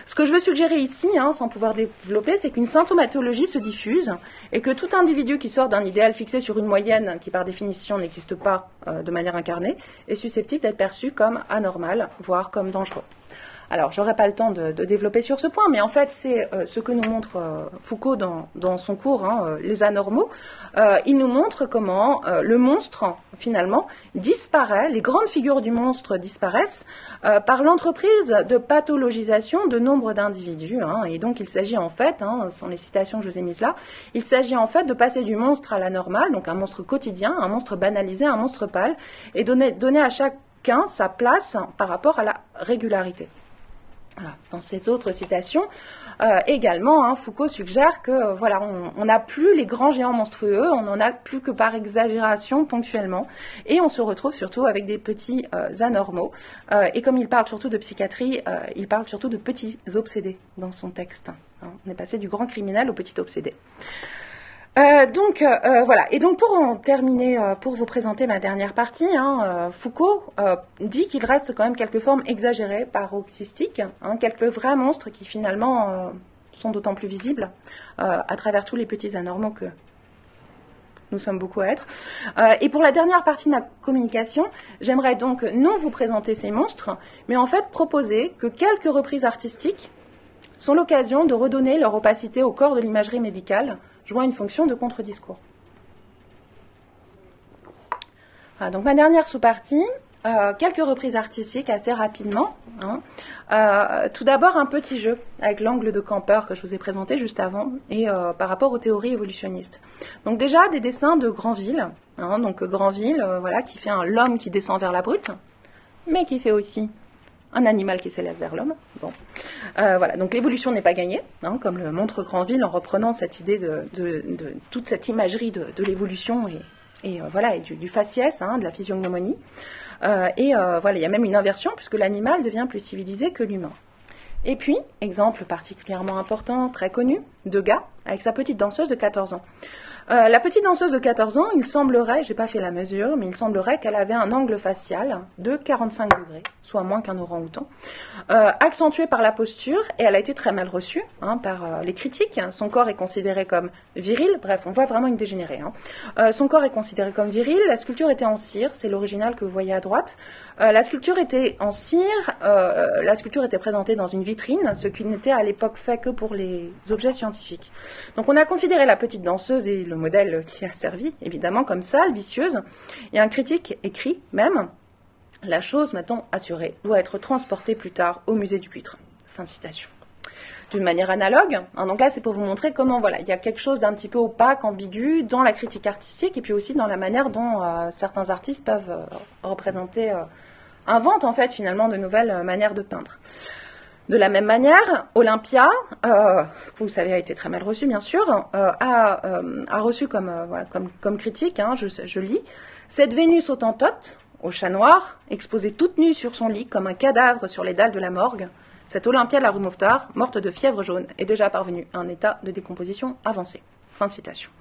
[SPEAKER 4] Ce que je veux suggérer ici, sans pouvoir développer, c'est qu'une symptomatologie se diffuse et que tout individu qui sort d'un idéal fixé sur une moyenne qui par définition n'existe pas de manière incarnée est susceptible d'être perçu comme anormal, voire comme dangereux. Alors, j'aurai pas le temps de développer sur ce point, mais en fait, c'est ce que nous montre Foucault dans son cours, Les anormaux. Il nous montre comment le monstre, finalement, disparaît, les grandes figures du monstre disparaissent par l'entreprise de pathologisation de nombre d'individus. Et donc, il s'agit en fait, sont les citations que je vous ai mises là, il s'agit en fait de passer du monstre à la normale, donc un monstre quotidien, un monstre banalisé, un monstre pâle, et donner à chacun sa place par rapport à la régularité. Voilà. Dans ces autres citations, également, Foucault suggère que voilà, on n'a plus les grands géants monstrueux, on n'en a plus que par exagération ponctuellement, et on se retrouve surtout avec des petits anormaux. Et comme il parle surtout de psychiatrie, il parle surtout de petits obsédés dans son texte. On est passé du grand criminel au petit obsédé. Voilà. Et donc pour en terminer, pour vous présenter ma dernière partie, Foucault dit qu'il reste quand même quelques formes exagérées, paroxystiques, quelques vrais monstres qui finalement sont d'autant plus visibles à travers tous les petits anormaux que nous sommes beaucoup à être. Et pour la dernière partie de ma communication, j'aimerais donc non vous présenter ces monstres, mais en fait proposer que quelques reprises artistiques sont l'occasion de redonner leur opacité au corps de l'imagerie médicale, jouant une fonction de contre-discours. Voilà, donc ma dernière sous-partie, quelques reprises artistiques assez rapidement. Tout d'abord un petit jeu avec l'angle de Camper que je vous ai présenté juste avant et par rapport aux théories évolutionnistes. Donc déjà des dessins de Granville, donc Granville, voilà, qui fait l'homme qui descend vers la brute, mais qui fait aussi un animal qui s'élève vers l'homme. Bon. Voilà, donc l'évolution n'est pas gagnée, comme le montre Granville en reprenant cette idée de toute cette imagerie de l'évolution et du faciès, de la physiognomonie. Voilà, il y a même une inversion puisque l'animal devient plus civilisé que l'humain. Et puis, exemple particulièrement important, très connu, Degas, avec sa petite danseuse de 14 ans. La petite danseuse de 14 ans, il semblerait, j'ai pas fait la mesure, mais il semblerait qu'elle avait un angle facial de 45 degrés, soit moins qu'un orang-outan, accentué par la posture, et elle a été très mal reçue par les critiques. Son corps est considéré comme viril, bref, on voit vraiment une dégénérée. Son corps est considéré comme viril, la sculpture était en cire, c'est l'original que vous voyez à droite. La sculpture était en cire, la sculpture était présentée dans une vitrine, ce qui n'était à l'époque fait que pour les objets scientifiques. Donc on a considéré la petite danseuse et le modèle qui a servi, évidemment, comme sale, vicieuse. Et un critique écrit même « La chose, m'a-t-on assuré, doit être transportée plus tard au musée du Puître ». Fin de citation. D'une manière analogue, donc là c'est pour vous montrer comment voilà, il y a quelque chose d'un petit peu opaque, ambigu dans la critique artistique et puis aussi dans la manière dont certains artistes peuvent représenter, inventent en fait finalement de nouvelles manières de peindre. De la même manière, Olympia, vous savez, a été très mal reçu, bien sûr, a reçu comme critique, je lis, « Cette Vénus hottentote, au chat noir, exposée toute nue sur son lit comme un cadavre sur les dalles de la morgue, cette Olympia de la rue Mouffetard, morte de fièvre jaune, est déjà parvenue à un état de décomposition avancé. » Fin de citation.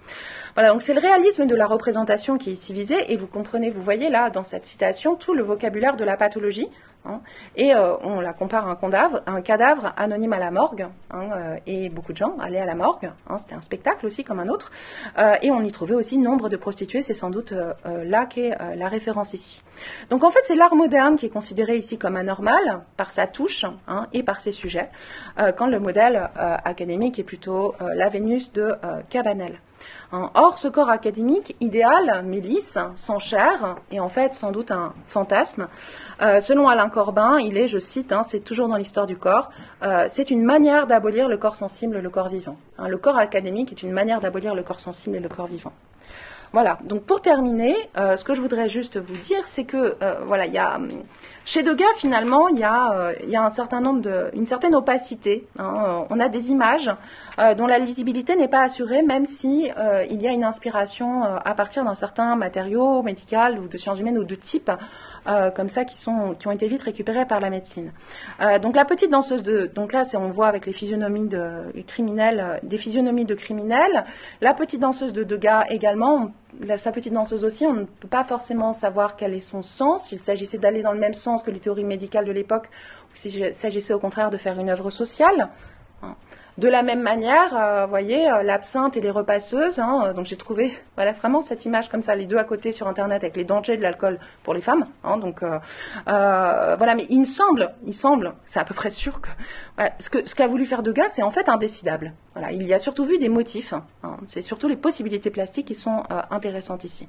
[SPEAKER 4] Voilà, donc c'est le réalisme de la représentation qui est ici visé, et vous comprenez, vous voyez là, dans cette citation, tout le vocabulaire de la pathologie, et on la compare à un cadavre anonyme à la morgue, et beaucoup de gens allaient à la morgue, c'était un spectacle aussi comme un autre, et on y trouvait aussi nombre de prostituées, c'est sans doute là qu'est la référence ici. Donc en fait c'est l'art moderne qui est considéré ici comme anormal, par sa touche et par ses sujets, quand le modèle académique est plutôt la Vénus de Cabanel. Or, ce corps académique idéal, mais lisse, sans chair, est en fait sans doute un fantasme. Selon Alain Corbin, il est, je cite, c'est toujours dans l'histoire du corps, c'est une manière d'abolir le corps sensible et le corps vivant. Le corps académique est une manière d'abolir le corps sensible et le corps vivant. Voilà, donc pour terminer, ce que je voudrais juste vous dire, c'est que voilà, il y a chez Degas finalement, il y a un certain nombre une certaine opacité. On a des images dont la lisibilité n'est pas assurée, même si il y a une inspiration à partir d'un certain matériau médical ou de sciences humaines ou de type comme ça qui ont été vite récupérés par la médecine. Donc la petite danseuse donc là on voit avec les physionomies de criminels, des physionomies de criminels. La petite danseuse de Degas également. Sa petite danseuse aussi, on ne peut pas forcément savoir quel est son sens, s'il s'agissait d'aller dans le même sens que les théories médicales de l'époque, ou s'il s'agissait au contraire de faire une œuvre sociale. De la même manière, vous voyez, l'absinthe et les repasseuses, hein, donc j'ai trouvé voilà, vraiment cette image comme ça, les deux à côté sur Internet avec les dangers de l'alcool pour les femmes. Hein, donc voilà, mais il semble, c'est à peu près sûr que voilà, ce qu'a voulu faire Degas, c'est en fait indécidable. Voilà, il y a surtout vu des motifs, hein, c'est surtout les possibilités plastiques qui sont intéressantes ici.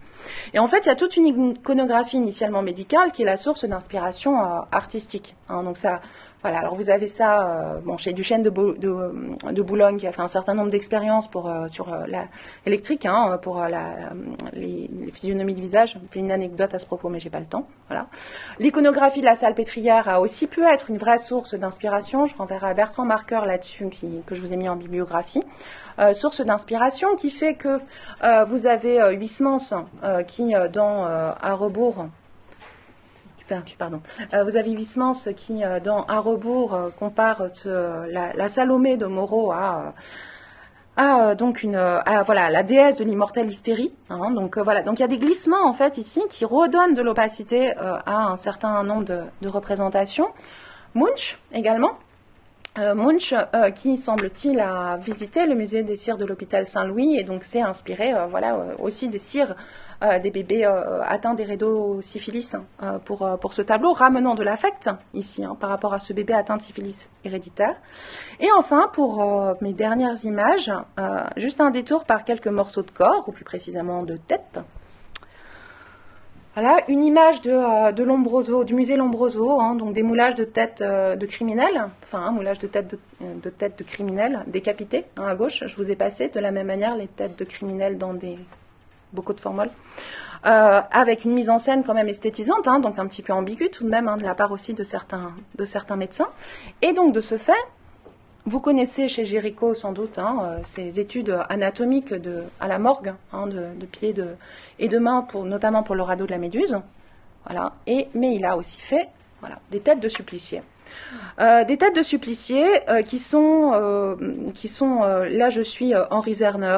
[SPEAKER 4] Et en fait, il y a toute une iconographie initialement médicale qui est la source d'inspiration artistique. Hein, donc ça... Voilà, alors vous avez ça chez Duchesne de Boulogne qui a fait un certain nombre d'expériences sur l'électrique, hein, pour les physionomies de visage. Je fais une anecdote à ce propos, mais j'ai pas le temps. Voilà. L'iconographie de la Salpêtrière a aussi pu être une vraie source d'inspiration. Je renverrai à Bertrand Marqueur là-dessus, que je vous ai mis en bibliographie. Source d'inspiration qui fait que vous avez Huysmans qui, dans À rebours... vous avez Huysmans qui, dans À rebours, compare la Salomé de Moreau à la déesse de l'immortelle hystérie. Hein, donc voilà, donc il y a des glissements en fait ici qui redonnent de l'opacité à un certain nombre de représentations. Munch également. Munch, qui semble-t-il a visité le musée des cires de l'hôpital Saint-Louis et donc s'est inspiré aussi des cires des bébés atteints d'hérédosyphilis pour ce tableau, ramenant de l'affect ici par rapport à ce bébé atteint de syphilis héréditaire. Et enfin, pour mes dernières images, juste un détour par quelques morceaux de corps, ou plus précisément de tête. Voilà, une image de Lombroso, du musée Lombroso, hein, donc des moulages de têtes de criminels, enfin un moulage de têtes de criminels décapités, hein, à gauche, je vous ai passé de la même manière les têtes de criminels dans des bocaux de formol, avec une mise en scène quand même esthétisante, hein, donc un petit peu ambiguë tout de même, hein, de la part aussi de certains médecins. Et donc de ce fait, vous connaissez chez Géricault sans doute ces études anatomiques à la morgue, hein, de pieds et de mains, notamment pour le radeau de la Méduse. Voilà. Mais il a aussi fait des têtes de suppliciés. Des têtes de suppliciés qui sont là je suis Henri Zerner,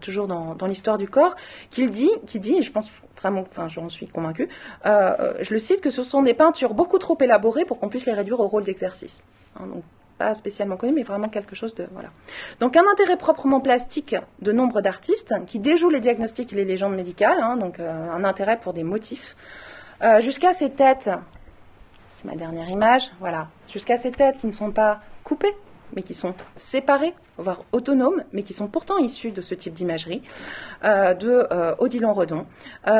[SPEAKER 4] toujours dans l'histoire du corps, qui dit, et je pense vraiment, enfin j'en suis convaincue, je le cite, que ce sont des peintures beaucoup trop élaborées pour qu'on puisse les réduire au rôle d'exercice. Hein, donc, pas spécialement connu, mais vraiment quelque chose de... Voilà. Donc un intérêt proprement plastique de nombre d'artistes qui déjouent les diagnostics et les légendes médicales, hein, donc un intérêt pour des motifs, jusqu'à ces têtes, c'est ma dernière image, voilà, jusqu'à ces têtes qui ne sont pas coupées, mais qui sont séparées, voire autonomes, mais qui sont pourtant issues de ce type d'imagerie, de Odilon Redon.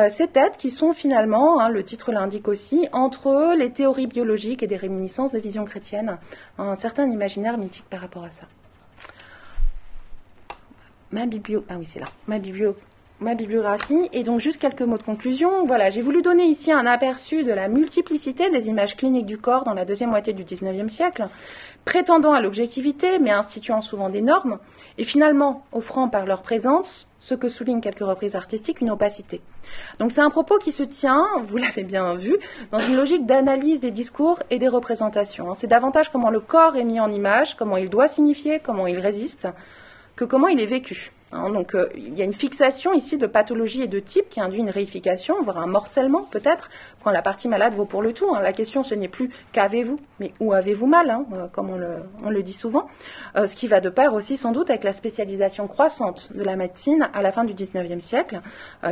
[SPEAKER 4] Ces têtes qui sont finalement, hein, le titre l'indique aussi, entre les théories biologiques et des réminiscences de vision chrétienne, un certain imaginaire mythique par rapport à ça. Ma bibliographie, et donc juste quelques mots de conclusion. Voilà, j'ai voulu donner ici un aperçu de la multiplicité des images cliniques du corps dans la deuxième moitié du XIXe siècle, prétendant à l'objectivité, mais instituant souvent des normes, et finalement offrant par leur présence, ce que soulignent quelques reprises artistiques, une opacité. Donc c'est un propos qui se tient, vous l'avez bien vu, dans une logique d'analyse des discours et des représentations. C'est davantage comment le corps est mis en image, comment il doit signifier, comment il résiste, que comment il est vécu. Donc il y a une fixation ici de pathologie et de type qui induit une réification, voire un morcellement peut-être, quand la partie malade vaut pour le tout. La question ce n'est plus qu'avez-vous, mais où avez-vous mal, comme on le dit souvent, ce qui va de pair aussi sans doute avec la spécialisation croissante de la médecine à la fin du XIXe siècle,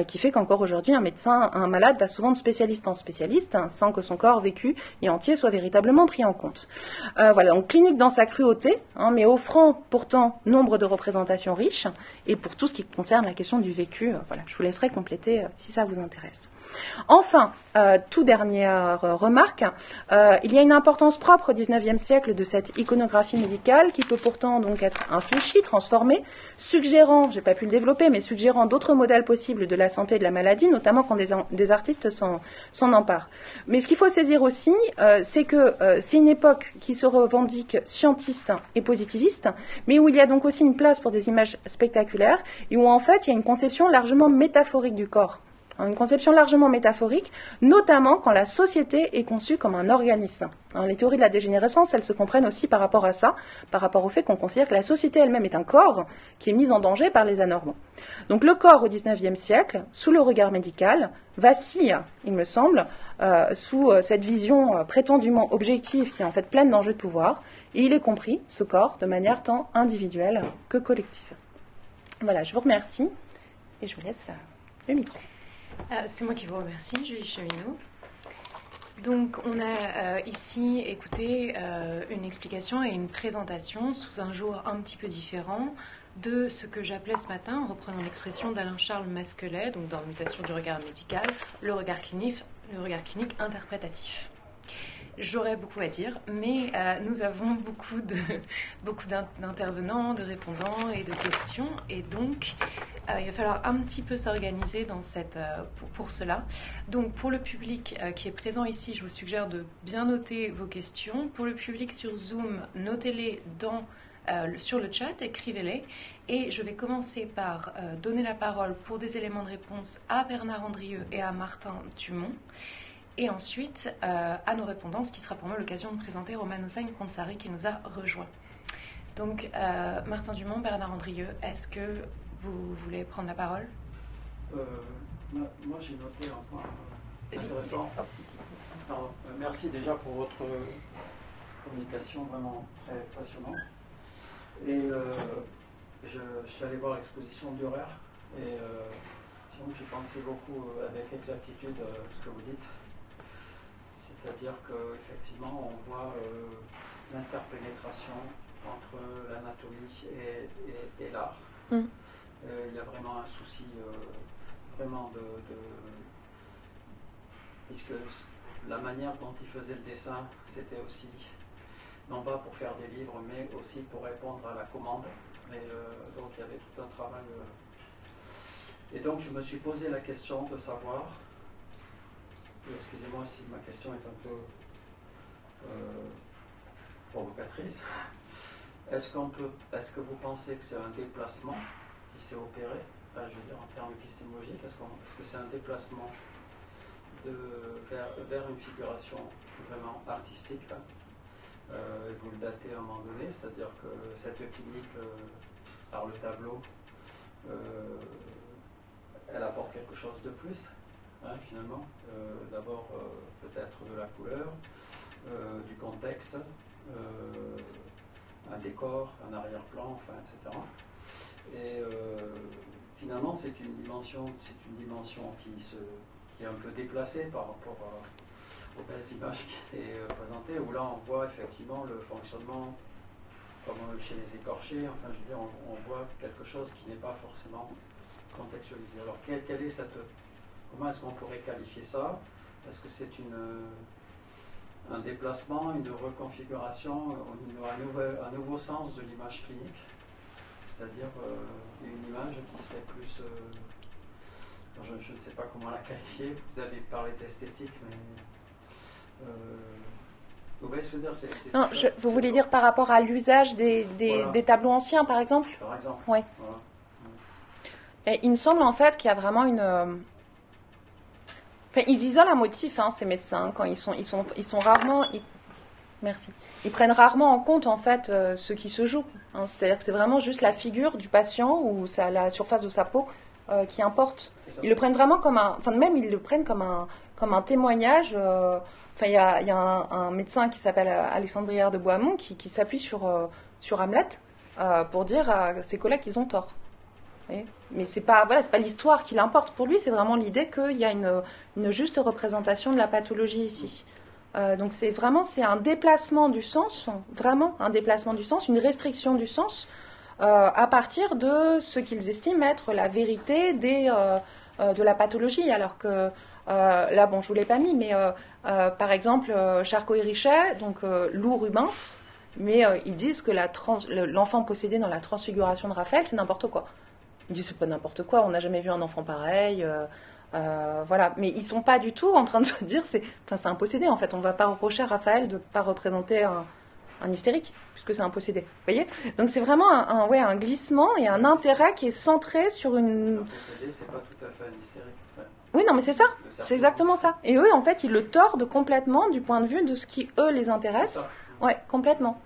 [SPEAKER 4] qui fait qu'encore aujourd'hui un malade va souvent de spécialiste en spécialiste, sans que son corps vécu et entier soit véritablement pris en compte. Voilà, donc clinique dans sa cruauté, mais offrant pourtant nombre de représentations riches, et pour tout ce qui concerne la question du vécu, voilà, je vous laisserai compléter si ça vous intéresse. Enfin, toute dernière remarque, il y a une importance propre au XIXe siècle de cette iconographie médicale qui peut pourtant donc être infléchie, transformée, suggérant, j'ai pas pu le développer, mais suggérant d'autres modèles possibles de la santé et de la maladie, notamment quand des artistes s'en emparent. Mais ce qu'il faut saisir aussi, c'est que c'est une époque qui se revendique scientiste et positiviste, mais où il y a donc aussi une place pour des images spectaculaires et où en fait il y a une conception largement métaphorique du corps. Une conception largement métaphorique, notamment quand la société est conçue comme un organisme. Les théories de la dégénérescence, elles se comprennent aussi par rapport à ça, par rapport au fait qu'on considère que la société elle-même est un corps qui est mis en danger par les anormaux. Donc le corps au XIXe siècle, sous le regard médical, vacille, il me semble, sous cette vision prétendument objective qui est en fait pleine d'enjeux de pouvoir, Et il est compris, ce corps, de manière tant individuelle que collective. Voilà, je vous remercie et je vous laisse le micro.
[SPEAKER 1] C'est moi qui vous remercie, Julie Cheminot. Donc, on a ici écouté une explication et une présentation sous un jour un petit peu différent de ce que j'appelais ce matin, en reprenant l'expression d'Alain-Charles Masquelet, donc dans Mutation du regard médical, le regard clinique interprétatif. J'aurais beaucoup à dire, mais nous avons beaucoup d'intervenants, de répondants et de questions, et donc il va falloir un petit peu s'organiser pour cela. Donc pour le public qui est présent ici, je vous suggère de bien noter vos questions. Pour le public sur Zoom, notez-les sur le chat, écrivez-les, et je vais commencer par donner la parole pour des éléments de réponse à Bernard Andrieux et à Martin Dumont. Et ensuite, à nos répondants, ce qui sera pour moi l'occasion de présenter Roman Hossein Konsari qui nous a rejoints. Donc, Martin Dumont, Bernard Andrieux, est-ce que vous voulez prendre la parole ?
[SPEAKER 5] Moi, j'ai noté un point intéressant. Alors, merci déjà pour votre communication vraiment très passionnante. Et je suis allé voir l'exposition d'Urer et j'ai pensé beaucoup avec exactitude ce que vous dites. C'est-à-dire qu'effectivement, on voit l'interpénétration entre l'anatomie et l'art. Il y a vraiment un souci, vraiment puisque la manière dont il faisait le dessin, c'était aussi, non pas pour faire des livres, mais aussi pour répondre à la commande. Et donc il y avait tout un travail. Et donc je me suis posé la question de savoir, excusez-moi si ma question est un peu provocatrice, est-ce que vous pensez que c'est un déplacement qui s'est opéré, enfin, je veux dire en termes épistémologiques, est-ce que c'est un déplacement vers une figuration vraiment artistique, vous le datez à un moment donné, c'est-à-dire que cette clinique par le tableau, elle apporte quelque chose de plus, finalement. D'abord, peut-être de la couleur, du contexte, un décor, un arrière-plan, enfin, etc. Et finalement, c'est une dimension qui est un peu déplacée par rapport aux belles images qui étaient présentées, où là, on voit effectivement le fonctionnement comme chez les écorchés. Enfin, je veux dire, on voit quelque chose qui n'est pas forcément contextualisé. Alors, comment est-ce qu'on pourrait qualifier ça ? Est-ce que c'est un déplacement, une reconfiguration, un nouveau sens de l'image clinique ? C'est-à-dire une image qui serait plus... je ne sais pas comment la qualifier. Vous avez parlé d'esthétique, mais... vous voyez ce que je veux dire ?
[SPEAKER 4] Non, vous voulez dire par rapport à l'usage des tableaux anciens, par exemple ?
[SPEAKER 5] Par exemple.
[SPEAKER 4] Oui.
[SPEAKER 5] Voilà.
[SPEAKER 4] Et il me semble en fait qu'il y a vraiment une... Enfin, ils isolent un motif, ces médecins, quand ils sont rarement... Merci. Ils prennent rarement en compte en fait ce qui se joue. C'est-à-dire que c'est vraiment juste la figure du patient ou la surface de sa peau qui importe. Ils le prennent vraiment comme un... Enfin, même ils le prennent comme un témoignage. Enfin, il y a un médecin qui s'appelle Alexandre Brière de Boismont qui s'appuie sur Hamlet pour dire à ses collègues qu'ils ont tort. Mais c'est pas l'histoire qui l'importe pour lui, c'est vraiment l'idée qu'il y a une juste représentation de la pathologie ici. Donc c'est un déplacement du sens, vraiment un déplacement du sens, une restriction du sens à partir de ce qu'ils estiment être la vérité de la pathologie. Alors que là, bon, je vous l'ai pas mis, mais par exemple Charcot et Richet, donc Lou Rubens, mais ils disent que l'enfant possédé dans la transfiguration de Raphaël, c'est n'importe quoi. Ils disent c'est pas n'importe quoi, on n'a jamais vu un enfant pareil, voilà. Mais ils sont pas du tout en train de se dire c'est un possédé en fait. On va pas reprocher à Raphaël de ne pas représenter un hystérique puisque c'est un possédé. Vous voyez ? Donc c'est vraiment un glissement et un intérêt qui est centré sur une.
[SPEAKER 5] Un possédé, c'est pas tout à fait un hystérique. Ouais.
[SPEAKER 4] Oui, non, mais c'est ça. C'est exactement ça. Et eux, en fait, ils le tordent complètement du point de vue de ce qui eux les intéresse. Ouais, complètement.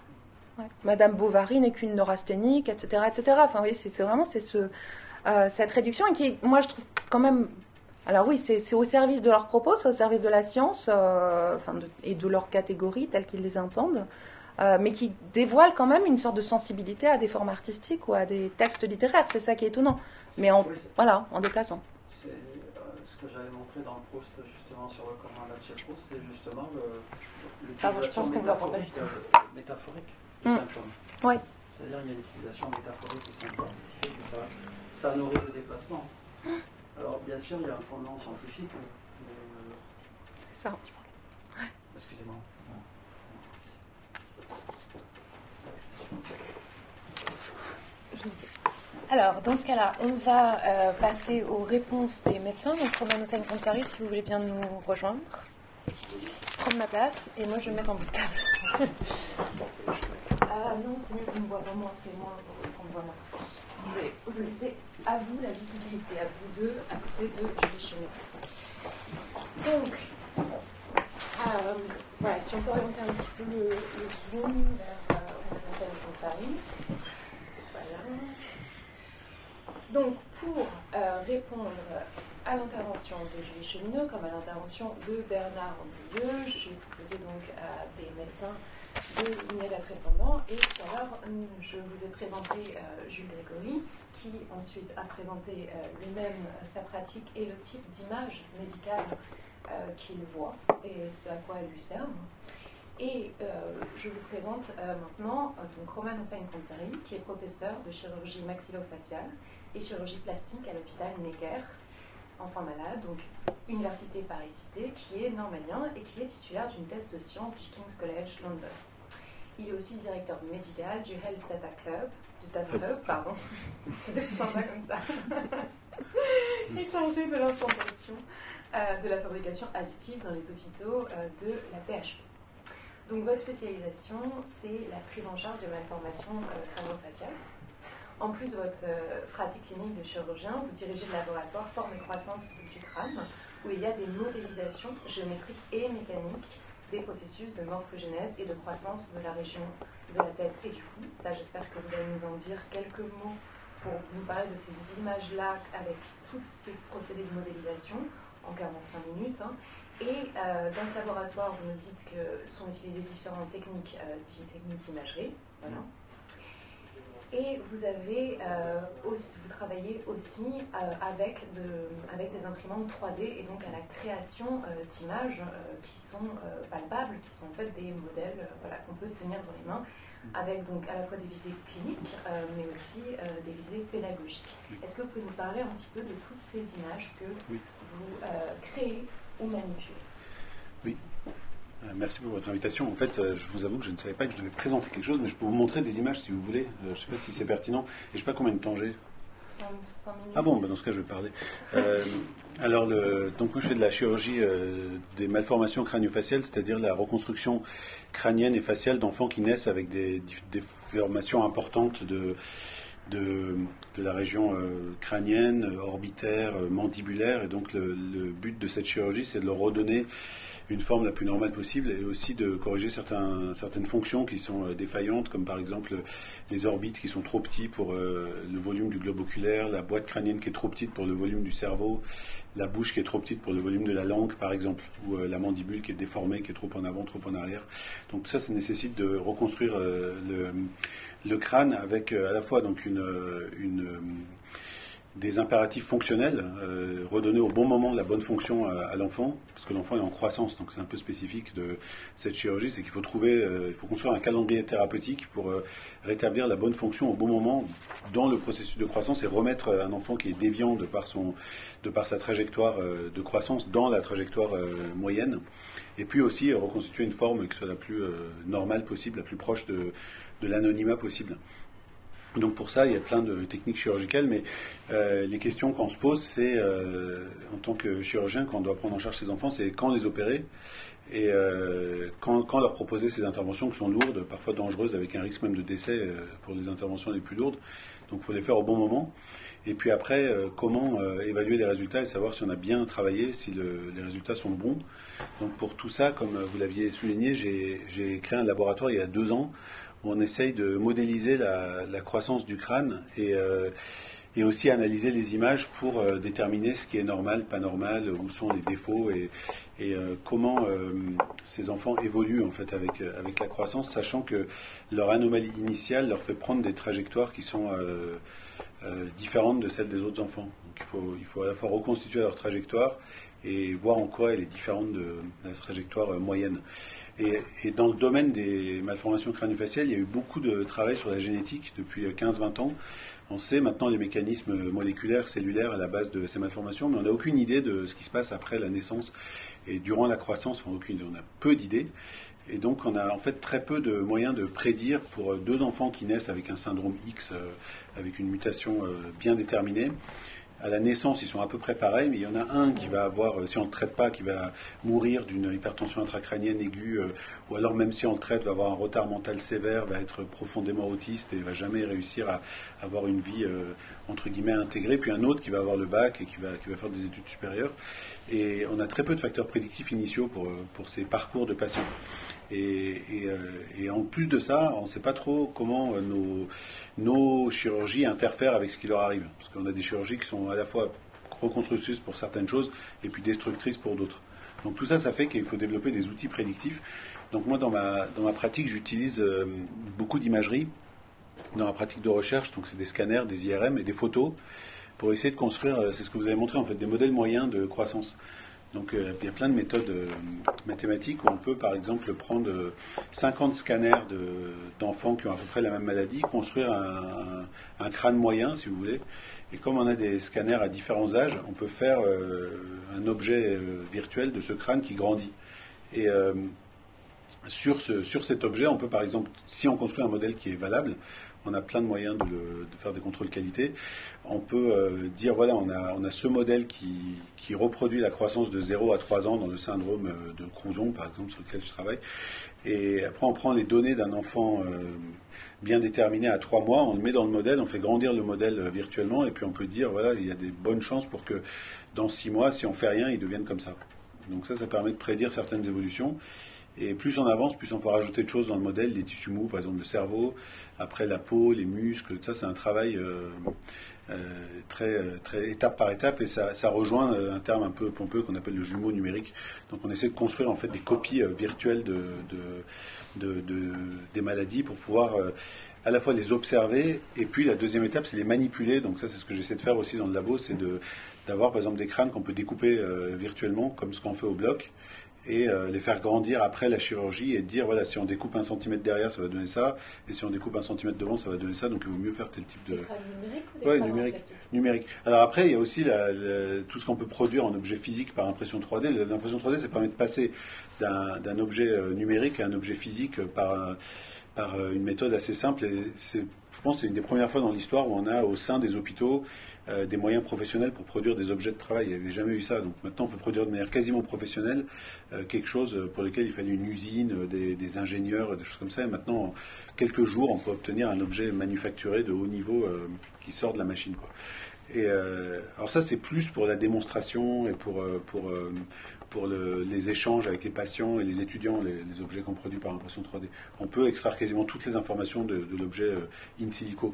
[SPEAKER 4] Ouais. Madame Bovary n'est qu'une neurasthénique, etc., etc. Enfin, oui, c'est vraiment cette réduction et qui, moi, je trouve quand même Alors oui, c'est au service de leurs propos, c'est au service de la science et de leur catégorie telles qu'ils les entendent, mais qui dévoilent quand même une sorte de sensibilité à des formes artistiques ou à des textes littéraires. C'est ça qui est étonnant, mais en déplaçant.
[SPEAKER 5] C'est ce que j'avais montré dans le Proust justement sur le commun Proust, c'est justement l'utilisation métaphorique des symptômes.
[SPEAKER 4] Oui.
[SPEAKER 5] C'est-à-dire qu'il y a l'utilisation métaphorique des symptômes, qui fait que ça nourrit le déplacement. Alors, bien sûr, il y a un fondement scientifique.
[SPEAKER 4] C'est ça.
[SPEAKER 5] Excusez-moi.
[SPEAKER 1] Alors, dans ce cas-là, on va passer aux réponses des médecins. Donc, Romain Hossein-Konsari, si vous voulez bien nous rejoindre, prendre ma place, et moi je vais me mettre en bout de table. Non, c'est mieux qu'on me voit vraiment, c'est moins important qu'on me voit moi. Je vais vous laisser à vous la visibilité, à vous deux, à côté de Julie Chenet. Donc, voilà, si on peut orienter un petit peu le zoom vers Romain Hossein-Konsari. Voilà. Donc, pour répondre à l'intervention de Julie Cheminot, comme à l'intervention de Bernard Andrieux, j'ai proposé donc à des médecins de venir être répondants. Et tout à l'heure, je vous ai présenté Jules Grégory, qui ensuite a présenté lui-même sa pratique et le type d'image médicale qu'il voit et ce à quoi elle lui sert. Et je vous présente maintenant donc Romain Hossein-Konsari, qui est professeur de chirurgie maxillofaciale et chirurgie plastique à l'hôpital Necker, enfants malades, donc Université Paris-Cité, qui est normalien et qui est titulaire d'une thèse de sciences du King's College London. Il est aussi directeur médical du Health Data Club, pardon, c'était plus sympa comme ça, et chargé de l'implantation de la fabrication additive dans les hôpitaux de la PHP. Donc votre spécialisation, c'est la prise en charge de malformations crânio-faciales. En plus de votre pratique clinique de chirurgien, vous dirigez le laboratoire Forme et Croissance du crâne, où il y a des modélisations géométriques et mécaniques des processus de morphogénèse et de croissance de la région de la tête et du cou. Ça, j'espère que vous allez nous en dire quelques mots pour nous parler de ces images-là avec tous ces procédés de modélisation en 45 minutes. Et dans ce laboratoire, vous nous dites que sont utilisées différentes techniques d'imagerie. Voilà. Et vous avez vous travaillez aussi avec des imprimantes 3D et donc à la création d'images qui sont palpables, qui sont en fait des modèles qu'on peut tenir dans les mains, avec donc à la fois des visées cliniques, mais aussi des visées pédagogiques. Est-ce que vous pouvez nous parler un petit peu de toutes ces images que vous créez ou manipulez?
[SPEAKER 6] Oui. Merci pour votre invitation. En fait, je vous avoue que je ne savais pas que je devais présenter quelque chose, mais je peux vous montrer des images si vous voulez. Je ne sais pas si c'est pertinent. Et je ne sais pas combien de temps j'ai.
[SPEAKER 1] 5 minutes.
[SPEAKER 6] Ah bon, dans ce cas, je vais parler. Alors, donc moi, je fais de la chirurgie des malformations crânio-faciales, c'est-à-dire la reconstruction crânienne et faciale d'enfants qui naissent avec des déformations importantes de la région crânienne, orbitaire, mandibulaire. Et donc, le but de cette chirurgie, c'est de leur redonner une forme la plus normale possible et aussi de corriger certaines fonctions qui sont défaillantes, comme par exemple les orbites qui sont trop petits pour le volume du globe oculaire, la boîte crânienne qui est trop petite pour le volume du cerveau, la bouche qui est trop petite pour le volume de la langue, par exemple, ou la mandibule qui est déformée, qui est trop en avant, trop en arrière. Donc tout ça, ça nécessite de reconstruire le crâne avec à la fois donc des impératifs fonctionnels, redonner au bon moment la bonne fonction à l'enfant, parce que l'enfant est en croissance, donc c'est un peu spécifique de cette chirurgie, c'est qu'il faut il faut construire un calendrier thérapeutique pour rétablir la bonne fonction au bon moment dans le processus de croissance et remettre un enfant qui est déviant de par sa trajectoire de croissance dans la trajectoire moyenne, et puis aussi reconstituer une forme qui soit la plus normale possible, la plus proche de l'anonymat possible. Donc pour ça, il y a plein de techniques chirurgicales, mais les questions qu'on se pose, c'est en tant que chirurgien, quand on doit prendre en charge ces enfants, c'est quand les opérer et quand leur proposer ces interventions qui sont lourdes, parfois dangereuses, avec un risque même de décès pour les interventions les plus lourdes. Donc il faut les faire au bon moment. Et puis après, comment évaluer les résultats et savoir si on a bien travaillé, si les résultats sont bons. Donc pour tout ça, comme vous l'aviez souligné, j'ai créé un laboratoire il y a 2 ans, on essaye de modéliser la croissance du crâne et et aussi analyser les images pour déterminer ce qui est normal, pas normal, où sont les défauts et comment ces enfants évoluent en fait avec la croissance, sachant que leur anomalie initiale leur fait prendre des trajectoires qui sont différentes de celles des autres enfants. Donc il faut à la fois reconstituer leur trajectoire et voir en quoi elle est différente de la trajectoire moyenne. Et dans le domaine des malformations crânio-faciales, il y a eu beaucoup de travail sur la génétique depuis 15-20 ans. On sait maintenant les mécanismes moléculaires, cellulaires à la base de ces malformations, mais on n'a aucune idée de ce qui se passe après la naissance et durant la croissance. On a peu d'idées. Et donc on a en fait très peu de moyens de prédire pour deux enfants qui naissent avec un syndrome X, avec une mutation bien déterminée. À la naissance, ils sont à peu près pareils, mais il y en a un qui va avoir, si on ne le traite pas, qui va mourir d'une hypertension intracrânienne aiguë, ou alors même si on le traite, va avoir un retard mental sévère, va être profondément autiste et va jamais réussir à avoir une vie entre guillemets intégrée. Puis un autre qui va avoir le bac et qui va faire des études supérieures. Et on a très peu de facteurs prédictifs initiaux pour ces parcours de patients. Et en plus de ça, on ne sait pas trop comment nos chirurgies interfèrent avec ce qui leur arrive. Parce qu'on a des chirurgies qui sont à la fois reconstructrices pour certaines choses et puis destructrices pour d'autres. Donc tout ça, ça fait qu'il faut développer des outils prédictifs. Donc moi, dans ma pratique, j'utilise beaucoup d'imagerie dans ma pratique de recherche. Donc c'est des scanners, des IRM et des photos pour essayer de construire, c'est ce que vous avez montré en fait, des modèles moyens de croissance. Donc il y a plein de méthodes mathématiques où on peut par exemple prendre 50 scanners d'enfants qui ont à peu près la même maladie, construire un crâne moyen si vous voulez, et comme on a des scanners à différents âges, on peut faire un objet virtuel de ce crâne qui grandit. Et sur cet objet, on peut par exemple, si on construit un modèle qui est valable, on a plein de moyens de faire des contrôles qualité. On peut dire, voilà, on a ce modèle qui reproduit la croissance de 0 à 3 ans dans le syndrome de Crouzon, par exemple, sur lequel je travaille. Et après, on prend les données d'un enfant bien déterminé à 3 mois, on le met dans le modèle, on fait grandir le modèle virtuellement, et puis on peut dire, voilà, il y a des bonnes chances pour que dans 6 mois, si on fait rien, il devienne comme ça. Donc ça permet de prédire certaines évolutions. Et plus on avance, plus on peut rajouter de choses dans le modèle, les tissus mous, par exemple le cerveau, après la peau, les muscles, tout ça, c'est un travail très étape par étape, et ça rejoint un terme un peu pompeux qu'on appelle le jumeau numérique. Donc on essaie de construire en fait des copies virtuelles des maladies pour pouvoir à la fois les observer, et puis la deuxième étape, c'est les manipuler. Donc ça, c'est ce que j'essaie de faire aussi dans le labo, c'est d'avoir par exemple des crânes qu'on peut découper virtuellement, comme ce qu'on fait au bloc, et les faire grandir après la chirurgie et dire, voilà, si on découpe 1 cm derrière, ça va donner ça, et si on découpe 1 cm devant, ça va donner ça, donc il vaut mieux faire tel type de...
[SPEAKER 1] Des crânes numériques ou des crânes en plastique ?
[SPEAKER 6] Numérique. Alors après, il y a aussi tout ce qu'on peut produire en objet physique par impression 3D. L'impression 3D, ça permet de passer d'un objet numérique à un objet physique par une méthode assez simple, et je pense que c'est une des premières fois dans l'histoire où on a au sein des hôpitaux des moyens professionnels pour produire des objets de travail. Il n'y avait jamais eu ça. Donc maintenant, on peut produire de manière quasiment professionnelle quelque chose pour lequel il fallait une usine, des ingénieurs, des choses comme ça. Et maintenant, en quelques jours, on peut obtenir un objet manufacturé de haut niveau qui sort de la machine, quoi. Et alors ça, c'est plus pour la démonstration et pour les échanges avec les patients et les étudiants, les objets qu'on produit par impression 3D. On peut extraire quasiment toutes les informations de l'objet in silico.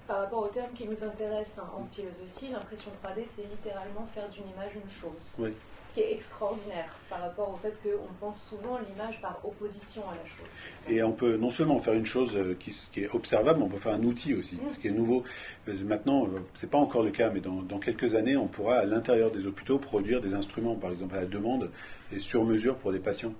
[SPEAKER 1] Par rapport au terme qui nous intéresse en philosophie, l'impression 3D, c'est littéralement faire d'une image une chose.
[SPEAKER 6] Oui.
[SPEAKER 1] Ce qui est extraordinaire par rapport au fait qu'on pense souvent l'image par opposition à la chose.
[SPEAKER 6] Et on peut non seulement faire une chose qui est observable, mais on peut faire un outil aussi, ce qui est nouveau. Maintenant, ce n'est pas encore le cas, mais dans quelques années, on pourra à l'intérieur des hôpitaux produire des instruments, par exemple à la demande et sur mesure pour des patients.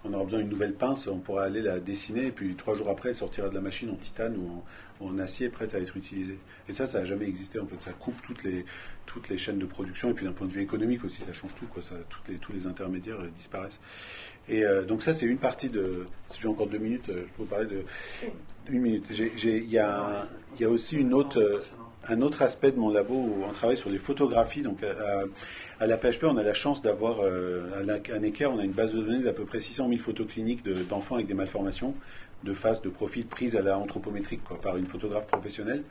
[SPEAKER 6] On aura besoin d'une nouvelle pince, on pourra aller la dessiner, et puis 3 jours après, elle sortira de la machine en titane ou en acier prête à être utilisée. Et ça n'a jamais existé, en fait. Ça coupe toutes les chaînes de production, et puis d'un point de vue économique aussi, ça change tout, quoi. Tous les intermédiaires disparaissent. Et donc ça, c'est une partie de... Si j'ai encore 2 minutes, je peux vous parler de... 1 minute. Il y a aussi un autre aspect de mon labo où on travaille sur les photographies. Donc À la PHP, on a la chance d'avoir, à Necker, on a une base de données d'à peu près 600 000 photos cliniques d'enfants avec des malformations, de face, de profil, prises à la anthropométrique, quoi, par une photographe professionnelle,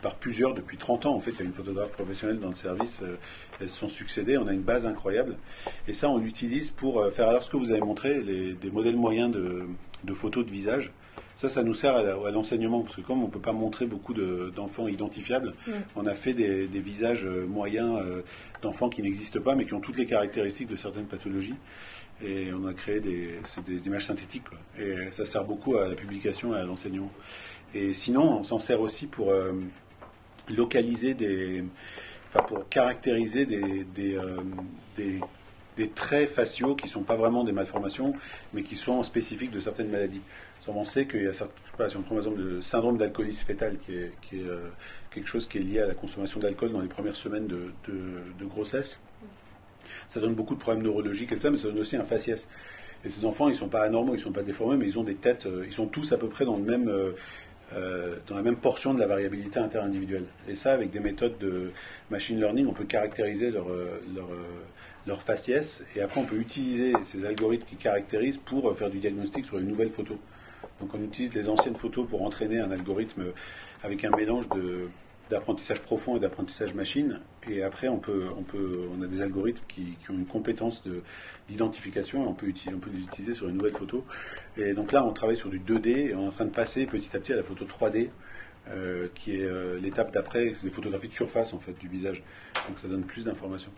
[SPEAKER 6] par plusieurs, depuis 30 ans, en fait, il y a une photographe professionnelle dans le service, elles se sont succédées, on a une base incroyable, et ça, on l'utilise pour faire, alors ce que vous avez montré, des modèles moyens de photos de visage. Ça nous sert à l'enseignement, parce que comme on ne peut pas montrer beaucoup d'enfants identifiables, on a fait des visages moyens d'enfants qui n'existent pas, mais qui ont toutes les caractéristiques de certaines pathologies. Et on a créé des images synthétiques, quoi. Et ça sert beaucoup à la publication et à l'enseignement. Et sinon, on s'en sert aussi pour localiser pour caractériser des traits faciaux qui ne sont pas vraiment des malformations, mais qui sont spécifiques de certaines maladies. On sait qu'il y a si on prend par exemple le syndrome d'alcoolisme fœtal, qui est quelque chose qui est lié à la consommation d'alcool dans les premières semaines de grossesse. Ça donne beaucoup de problèmes neurologiques et tout ça, mais ça donne aussi un faciès. Et ces enfants, ils ne sont pas anormaux, ils ne sont pas déformés, mais ils ont des têtes, ils sont tous à peu près dans la même portion de la variabilité interindividuelle. Et ça, avec des méthodes de machine learning, on peut caractériser leur faciès, et après on peut utiliser ces algorithmes qui caractérisent pour faire du diagnostic sur une nouvelle photo. Donc on utilise les anciennes photos pour entraîner un algorithme avec un mélange d'apprentissage profond et d'apprentissage machine. Et après, on a des algorithmes qui ont une compétence d'identification et on peut les utiliser sur une nouvelle photo. Et donc là, on travaille sur du 2D et on est en train de passer petit à petit à la photo 3D, qui est l'étape d'après. C'est des photographies de surface en fait du visage. Donc ça donne plus d'informations.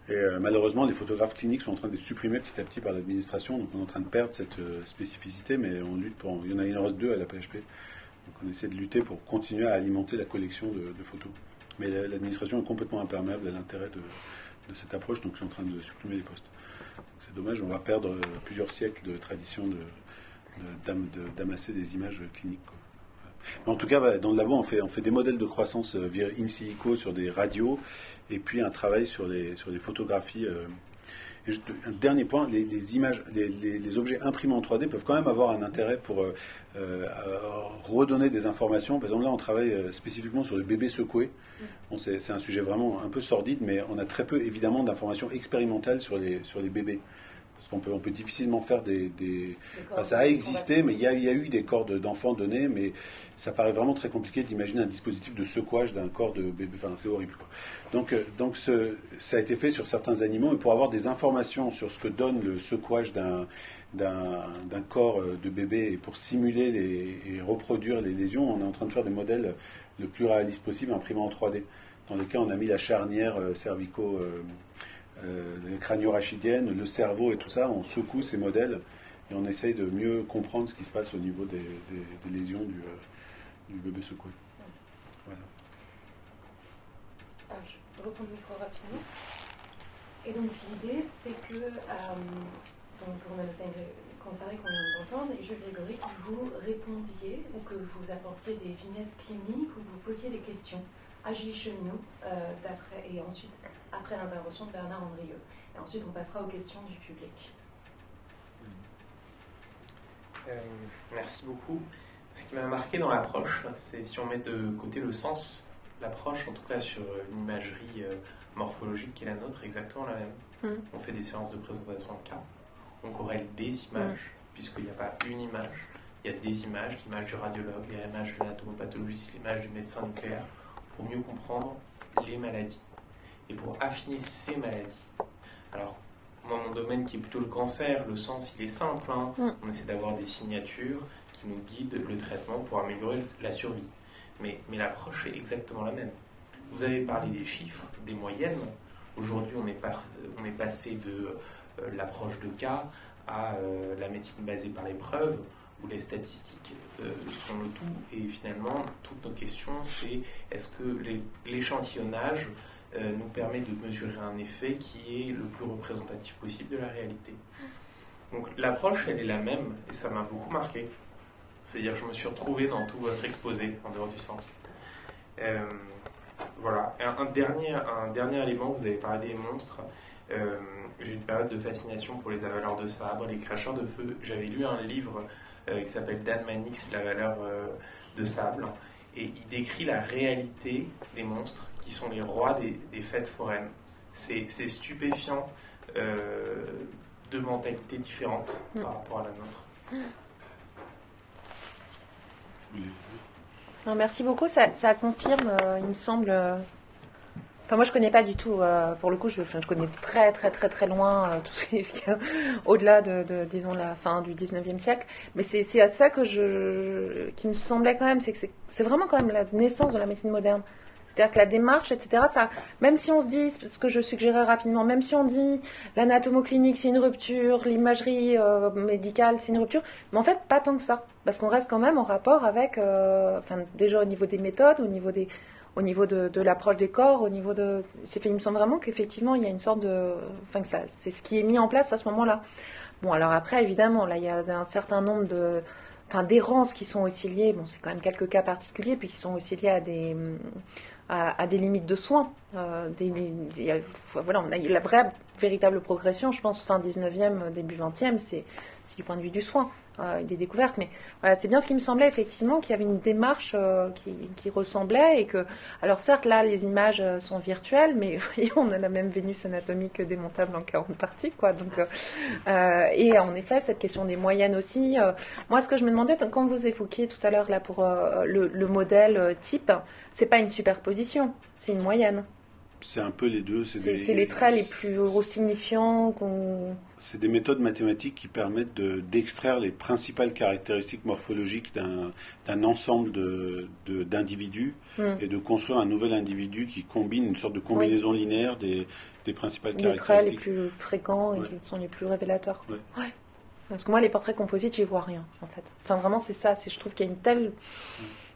[SPEAKER 6] Et malheureusement, les photographes cliniques sont en train d'être supprimés petit à petit par l'administration. Donc on est en train de perdre cette spécificité, mais on lutte pour. Il en reste 2 à la PHP. Donc on essaie de lutter pour continuer à alimenter la collection de photos. Mais l'administration est complètement imperméable à l'intérêt de cette approche, donc ils sont en train de supprimer les postes. C'est dommage, on va perdre plusieurs siècles de tradition d'amasser des images cliniques, quoi. Mais en tout cas, dans le labo, on fait des modèles de croissance in silico sur des radios, et puis un travail sur les photographies. Et juste un dernier point, les images, les objets imprimés en 3D peuvent quand même avoir un intérêt pour redonner des informations. Par exemple, là, on travaille spécifiquement sur les bébés secoués. Bon, c'est un sujet vraiment un peu sordide, mais on a très peu, évidemment, d'informations expérimentales sur les bébés. Parce qu'on peut difficilement faire ça a existé, mais il y a eu des corps d'enfants donnés, mais ça paraît vraiment très compliqué d'imaginer un dispositif de secouage d'un corps de bébé. Enfin, c'est horrible, quoi. Donc ça a été fait sur certains animaux, et pour avoir des informations sur ce que donne le secouage d'un corps de bébé, et pour simuler et reproduire les lésions, on est en train de faire des modèles le plus réalistes possible, imprimés en 3D, dans lesquels on a mis la charnière cervico crânio-rachidienne, le cerveau et tout ça. On secoue ces modèles et on essaye de mieux comprendre ce qui se passe au niveau des lésions du bébé secoué. Voilà.
[SPEAKER 1] Alors, je reprends le micro rapidement. Et donc l'idée, c'est que donc pour Conceré qu'on vient d'entendre, et Jules Grégory, que vous répondiez ou que vous apportiez des vignettes cliniques ou que vous posiez des questions à Julie Cheminot, et ensuite, après l'intervention de Bernard Andrieux. Et ensuite, on passera aux questions du public.
[SPEAKER 2] Merci beaucoup. Ce qui m'a marqué dans l'approche, c'est si on met de côté le sens, l'approche, en tout cas sur une imagerie morphologique qui est la nôtre, est exactement la même. On fait des séances de présentation de cas, on corrèle des images, puisqu'il n'y a pas une image, il y a des images, l'image du radiologue, l'image de l'anatomopathologiste, l'image du médecin nucléaire, pour mieux comprendre les maladies et pour affiner ces maladies. Alors, moi, mon domaine qui est plutôt le cancer, le sens, il est simple. On essaie d'avoir des signatures qui nous guident le traitement pour améliorer la survie. Mais l'approche est exactement la même. Vous avez parlé des chiffres, des moyennes. Aujourd'hui, on est passé de l'approche de cas à la médecine basée par les preuves, où les statistiques sont le tout. Et finalement, toutes nos questions, c'est est-ce que l'échantillonnage nous permet de mesurer un effet qui est le plus représentatif possible de la réalité. Donc l'approche, elle est la même, et ça m'a beaucoup marqué. C'est-à-dire, je me suis retrouvé dans tout votre exposé, en dehors du sens. Voilà. Un dernier élément, vous avez parlé des monstres. J'ai une période de fascination pour les avaleurs de sabre, les cracheurs de feu. J'avais lu un livre qui s'appelle Dan Mannix, La valeur de sable. et il décrit la réalité des monstres qui sont les rois des fêtes foraines. C'est stupéfiant, deux mentalités différentes par rapport à la nôtre.
[SPEAKER 4] Non, merci beaucoup, ça confirme, il me semble. Enfin, moi, je connais pas du tout. Pour le coup, je connais très loin tout ce qui est au-delà de disons, la fin du 19e siècle. Mais c'est à ça qui me semblait quand même, c'est que c'est vraiment quand même la naissance de la médecine moderne. C'est-à-dire que la démarche, etc., ça, même si on se dit, ce que je suggérais rapidement, même si on dit l'anatomoclinique, c'est une rupture, l'imagerie médicale, c'est une rupture, mais en fait, pas tant que ça. Parce qu'on reste quand même en rapport avec, déjà au niveau des méthodes, au niveau de l'approche des corps, au niveau de... Il me semble vraiment qu'effectivement, il y a une sorte de... Enfin, c'est ce qui est mis en place à ce moment-là. Bon, alors après, évidemment, là, il y a un certain nombre d'errances qui sont aussi liées, bon, c'est quand même quelques cas particuliers, puis qui sont aussi liées à des limites de soins. Voilà, on a eu la vraie, véritable progression, je pense, fin 19e, début 20e, c'est du point de vue du soin, des découvertes. Mais voilà, c'est bien ce qui me semblait, effectivement, qu'il y avait une démarche qui ressemblait, et que, alors certes, là, les images sont virtuelles, mais on a la même Vénus anatomique démontable en 40 parties, quoi. Donc, et en effet, cette question des moyennes aussi. Moi, ce que je me demandais, quand vous évoquiez tout à l'heure, là, pour le modèle type, c'est pas une superposition, c'est une moyenne.
[SPEAKER 6] C'est un peu les deux.
[SPEAKER 4] C'est les traits les plus signifiants qu'on...
[SPEAKER 6] C'est des méthodes mathématiques qui permettent d'extraire les principales caractéristiques morphologiques d'un ensemble d'individus et de construire un nouvel individu qui combine une sorte de combinaison linéaire des principales caractéristiques.
[SPEAKER 4] Les traits les plus fréquents et qui sont les plus révélateurs.
[SPEAKER 6] Ouais.
[SPEAKER 4] Parce que moi, les portraits composites, j'y vois rien, en fait. Enfin, vraiment, c'est ça. Je trouve qu'il y a une telle...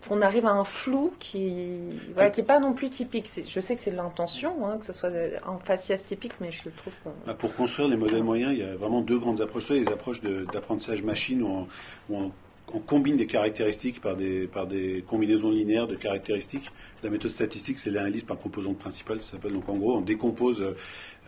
[SPEAKER 4] On arrive à un flou qui est pas non plus typique. Je sais que c'est l'intention, que ce soit un faciès typique, mais je trouve qu'on...
[SPEAKER 6] Pour construire les modèles moyens, il y a vraiment deux grandes approches. Soit les approches d'apprentissage machine, où on combine des caractéristiques par des combinaisons linéaires de caractéristiques. La méthode statistique, c'est l'analyse par composante principale, ça s'appelle. Donc en gros, on décompose...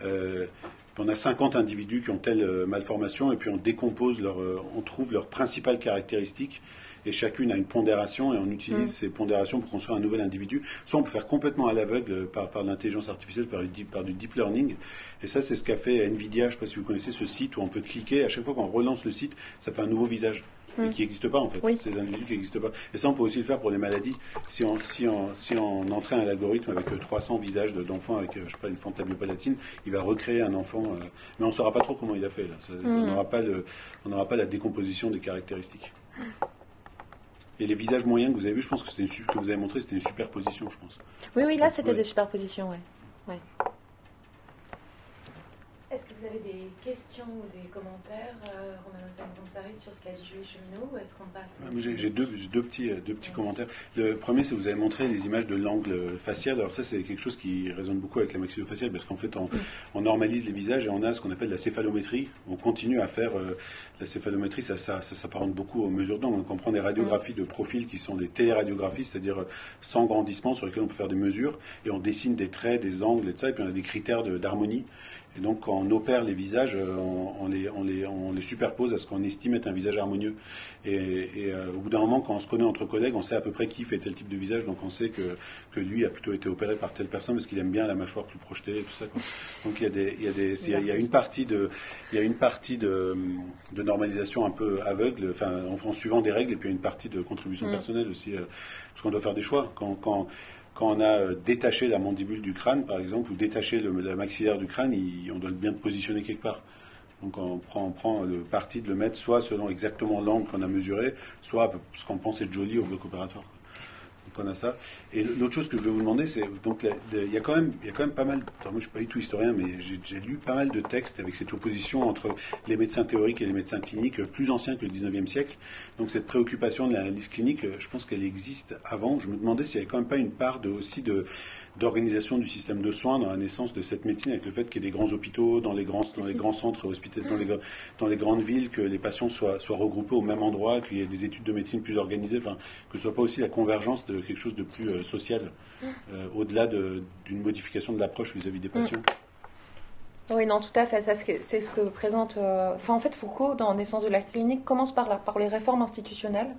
[SPEAKER 6] on a 50 individus qui ont telle malformation, et puis on décompose on trouve leurs principales caractéristiques, et chacune a une pondération, et on utilise ces pondérations pour construire un nouvel individu. Soit on peut faire complètement à l'aveugle par l'intelligence artificielle, par du deep learning, et ça c'est ce qu'a fait Nvidia. Je ne sais pas si vous connaissez ce site où on peut cliquer, à chaque fois qu'on relance le site, ça fait un nouveau visage. Et qui n'existe pas en fait, ces individus qui n'existent pas. Et ça on peut aussi le faire pour les maladies. Si on entraîne un algorithme avec 300 visages d'enfants avec, je sais pas, une fantabiopalatine, il va recréer un enfant, mais on ne saura pas trop comment il a fait là. On n'aura pas la décomposition des caractéristiques. Et les visages moyens que vous avez vus, je pense que vous avez montré, c'était une superposition, je pense.
[SPEAKER 4] Oui, là c'était des superpositions, ouais.
[SPEAKER 1] Est-ce que vous avez des questions ou des commentaires, Romano Santansari, sur ce qu'a dit Julie Cheminot, ou est-ce qu'on passe...
[SPEAKER 6] J'ai deux petits commentaires. Le premier, c'est que vous avez montré les images de l'angle facial. Alors ça, c'est quelque chose qui résonne beaucoup avec la maxillofaciale, parce qu'en fait, on normalise les visages et on a ce qu'on appelle la céphalométrie. On continue à faire... la céphalométrie, ça s'apparente beaucoup aux mesures d'angle. Donc on prend des radiographies de profil qui sont des téléradiographies, c'est-à-dire sans grandissement, sur lesquelles on peut faire des mesures, et on dessine des traits, des angles, etc. Et puis on a des critères d'harmonie. Et donc, quand on opère les visages, on les superpose à ce qu'on estime être un visage harmonieux. Et au bout d'un moment, quand on se connaît entre collègues, on sait à peu près qui fait tel type de visage. Donc, on sait que lui a plutôt été opéré par telle personne parce qu'il aime bien la mâchoire plus projetée et tout ça, quoi. Donc, il y a une partie de normalisation un peu aveugle, enfin, en suivant des règles, et puis une partie de contribution personnelle aussi, parce qu'on doit faire des choix. Quand on a détaché la mandibule du crâne, par exemple, ou détaché la maxillaire du crâne, on doit bien le positionner quelque part. Donc on prend le parti de le mettre soit selon exactement l'angle qu'on a mesuré, soit ce qu'on pense être joli au bloc opératoire. Donc on a ça. Et l'autre chose que je vais vous demander, c'est donc il y a quand même pas mal. Moi, je suis pas du tout historien, mais j'ai lu pas mal de textes avec cette opposition entre les médecins théoriques et les médecins cliniques plus anciens que le 19e siècle. Donc cette préoccupation de l'analyse clinique, je pense qu'elle existe avant. Je me demandais s'il n'y avait quand même pas une part d'organisation du système de soins dans la naissance de cette médecine, avec le fait qu'il y ait des grands hôpitaux dans les grands centres hospitaliers, dans les grandes villes, que les patients soient regroupés au même endroit, qu'il y ait des études de médecine plus organisées, enfin, que ce soit pas aussi la convergence de quelque chose de plus social, au-delà d'une modification de l'approche vis-à-vis des patients.
[SPEAKER 4] Oui, non, tout à fait. C'est ce que présente... en fait, Foucault, dans Naissance de la clinique, commence par les réformes institutionnelles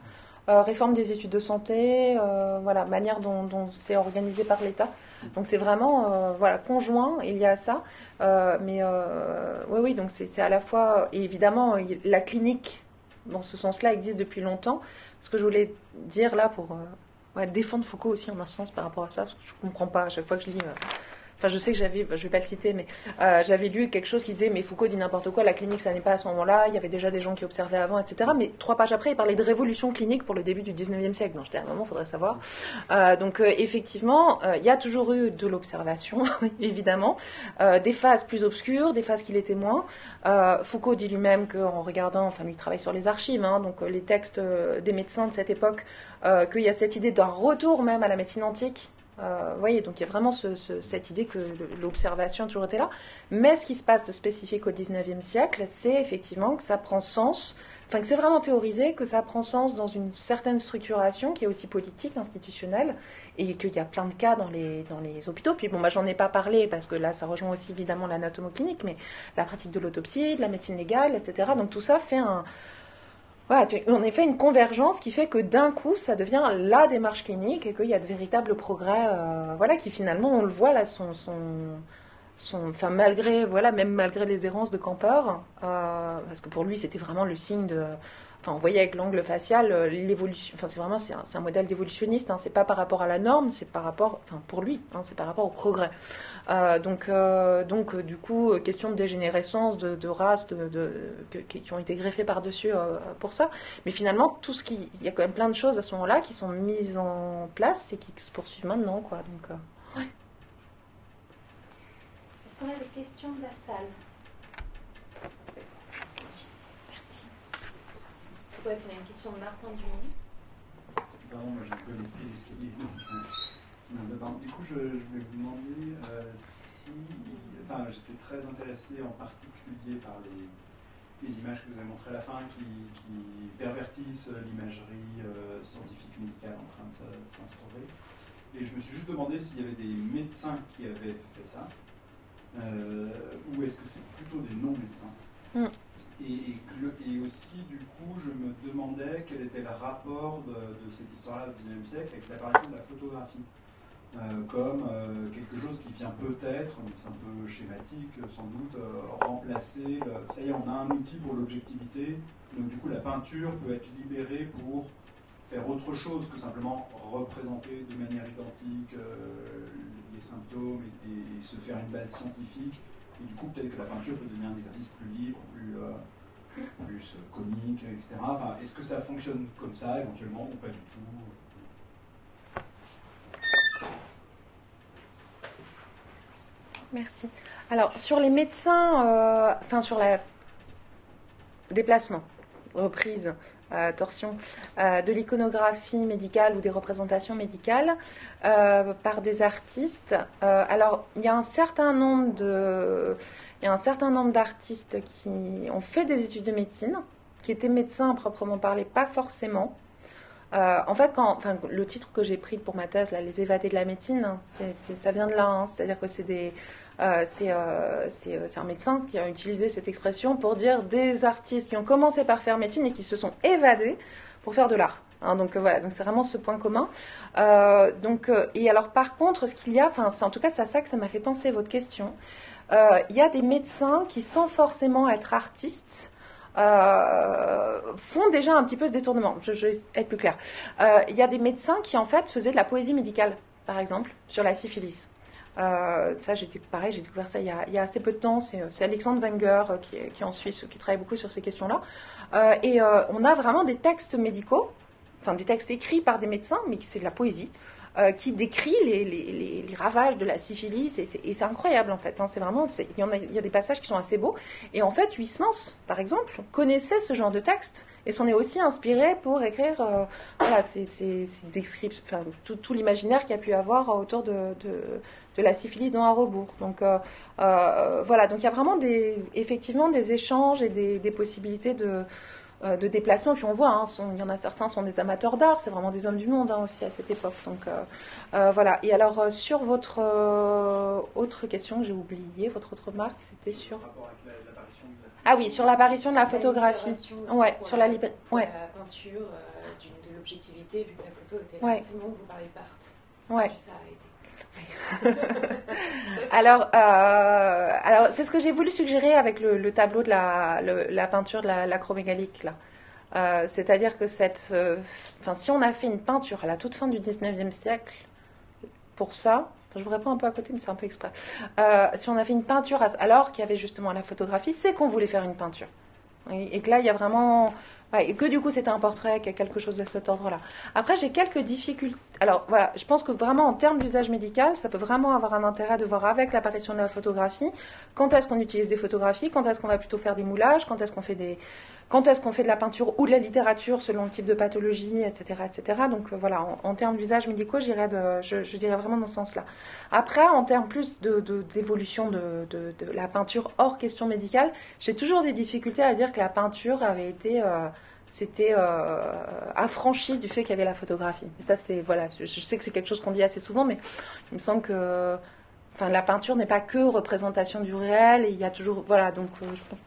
[SPEAKER 4] réforme des études de santé, voilà, manière dont c'est organisé par l'État. Donc c'est vraiment voilà, conjoint, il y a ça. Mais oui, donc c'est à la fois, et évidemment, la clinique, dans ce sens-là, existe depuis longtemps. Ce que je voulais dire là pour défendre Foucault aussi en un sens par rapport à ça, parce que je ne comprends pas à chaque fois que je lis... Enfin, je sais que je ne vais pas le citer, mais j'avais lu quelque chose qui disait mais Foucault dit n'importe quoi, la clinique ça n'est pas à ce moment-là, il y avait déjà des gens qui observaient avant, etc. Mais 3 pages après, il parlait de révolution clinique pour le début du 19e siècle. Donc j'étais à un moment, il faudrait savoir. Donc effectivement, il y a toujours eu de l'observation, évidemment, des phases plus obscures, des phases qui l'étaient moins. Foucault dit lui-même qu'en regardant, enfin lui il travaille sur les archives, hein, donc les textes des médecins de cette époque, qu'il y a cette idée d'un retour même à la médecine antique. Vous voyez, donc il y a vraiment cette idée que l'observation a toujours été là. Mais ce qui se passe de spécifique au XIXe siècle, c'est effectivement que ça prend sens, enfin que c'est vraiment théorisé, que ça prend sens dans une certaine structuration qui est aussi politique, institutionnelle, et qu'il y a plein de cas dans les hôpitaux. Puis bon, j'en ai pas parlé parce que là, ça rejoint aussi évidemment l'anatomoclinique, mais la pratique de l'autopsie, de la médecine légale, etc. Donc tout ça fait voilà, en effet, une convergence qui fait que d'un coup, ça devient la démarche clinique et qu'il y a de véritables progrès, voilà, qui finalement, on le voit là, enfin, même malgré les errances de Camper, parce que pour lui, c'était vraiment le signe de... Enfin, on voyait avec l'angle facial l'évolution. Enfin, c'est un modèle d'évolutionniste. Hein, c'est pas par rapport à la norme, c'est par rapport, enfin, pour lui, hein, c'est par rapport au progrès. Donc, du coup, question de dégénérescence, de races, qui ont été greffées par-dessus pour ça. Mais finalement, il y a quand même plein de choses à ce moment-là qui sont mises en place et qui se poursuivent maintenant, quoi. Donc, ouais.
[SPEAKER 1] Est-ce qu'on a des questions de la salle? Ouais, tu as une question de Martin Dumy.
[SPEAKER 7] Pardon, moi j'ai connaissé l'escalier. Du coup, je vais vous demander si. Enfin, j'étais très intéressé en particulier par les images que vous avez montrées à la fin qui pervertissent l'imagerie scientifique médicale en train de s'instaurer. Et je me suis juste demandé s'il y avait des médecins qui avaient fait ça, ou est-ce que c'est plutôt des non-médecins. Et aussi, du coup, je me demandais quel était le rapport de cette histoire-là du XIXe siècle avec l'apparition de la photographie, comme quelque chose qui vient peut-être, c'est un peu schématique sans doute, remplacer, ça y est, on a un outil pour l'objectivité, donc du coup la peinture peut être libérée pour faire autre chose que simplement représenter de manière identique les symptômes et se faire une base scientifique. Et du coup, peut-être que la peinture peut devenir un exercice plus libre, plus comique, etc. Enfin, est-ce que ça fonctionne comme ça, éventuellement, ou pas du tout?
[SPEAKER 4] Merci. Alors, sur les médecins, sur la déplacement, reprise, torsion, de l'iconographie médicale ou des représentations médicales par des artistes. Alors, il y a un certain nombre d'artistes qui ont fait des études de médecine, qui étaient médecins à proprement parler, pas forcément. En fait, le titre que j'ai pris pour ma thèse, là, Les évadés de la médecine, hein, ça vient de là. Hein, c'est-à-dire que c'est un médecin qui a utilisé cette expression pour dire des artistes qui ont commencé par faire médecine et qui se sont évadés pour faire de l'art. Hein, donc voilà, donc c'est vraiment ce point commun. Et alors par contre, ce qu'il y a, c'est en tout cas c'est à ça que ça m'a fait penser votre question. Il y a des médecins qui, sans forcément être artistes, font déjà un petit peu ce détournement. Je vais être plus claire. Il y a des médecins qui en fait faisaient de la poésie médicale, par exemple, sur la syphilis. Ça, j'ai découvert ça il y a assez peu de temps. C'est Alexandre Wenger qui est en Suisse, qui travaille beaucoup sur ces questions-là. On a vraiment des textes médicaux, enfin des textes écrits par des médecins, mais c'est de la poésie, qui décrit les ravages de la syphilis, et c'est incroyable en fait. Hein, il y a des passages qui sont assez beaux. Et en fait, Huysmans, par exemple, connaissait ce genre de texte et s'en est aussi inspiré pour écrire tout l'imaginaire qu'il y a pu avoir autour de la syphilis dans un rebours. Donc voilà, donc il y a vraiment effectivement des échanges et des possibilités de déplacement. Puis on voit, hein, il y en a certains sont des amateurs d'art, c'est vraiment des hommes du monde hein, aussi à cette époque. Donc voilà. Et alors sur votre autre question, j'ai oublié votre autre remarque, c'était sur.
[SPEAKER 7] Rapport avec l'apparition de la
[SPEAKER 4] Ah oui, sur l'apparition de la photographie.
[SPEAKER 1] libération aussi
[SPEAKER 4] Ouais,
[SPEAKER 1] pour
[SPEAKER 4] sur la peinture,
[SPEAKER 1] peinture, de l'objectivité, vu que la photo était là.
[SPEAKER 4] Ouais.
[SPEAKER 1] C'est le moment où vous parlez d'art.
[SPEAKER 4] Ouais.
[SPEAKER 1] Ça a été.
[SPEAKER 4] Alors c'est ce que j'ai voulu suggérer avec le tableau de la peinture de l'acromégalique là. C'est-à-dire que si on a fait une peinture à la toute fin du 19e siècle, pour ça, je vous réponds un peu à côté, mais c'est un peu exprès. Si on a fait une peinture alors qu'il y avait justement la photographie, c'est qu'on voulait faire une peinture. Et que là, il y a vraiment... Ouais, et que du coup, c'était un portrait, qu'il y a quelque chose de cet ordre-là. Après, j'ai quelques difficultés. Alors, voilà, je pense que vraiment, en termes d'usage médical, ça peut vraiment avoir un intérêt de voir avec l'apparition de la photographie, quand est-ce qu'on utilise des photographies, quand est-ce qu'on va plutôt faire des moulages, quand est-ce qu'on fait de la peinture ou de la littérature selon le type de pathologie, etc. etc. Donc voilà, en termes d'usage médicaux, je dirais vraiment dans ce sens-là. Après, en termes plus d'évolution de la peinture hors question médicale, j'ai toujours des difficultés à dire que la peinture avait été... affranchi du fait qu'il y avait la photographie. Et ça, c'est... Voilà, je sais que c'est quelque chose qu'on dit assez souvent, mais il me semble que... Enfin, la peinture n'est pas que représentation du réel, et il y a toujours... Voilà, donc je pense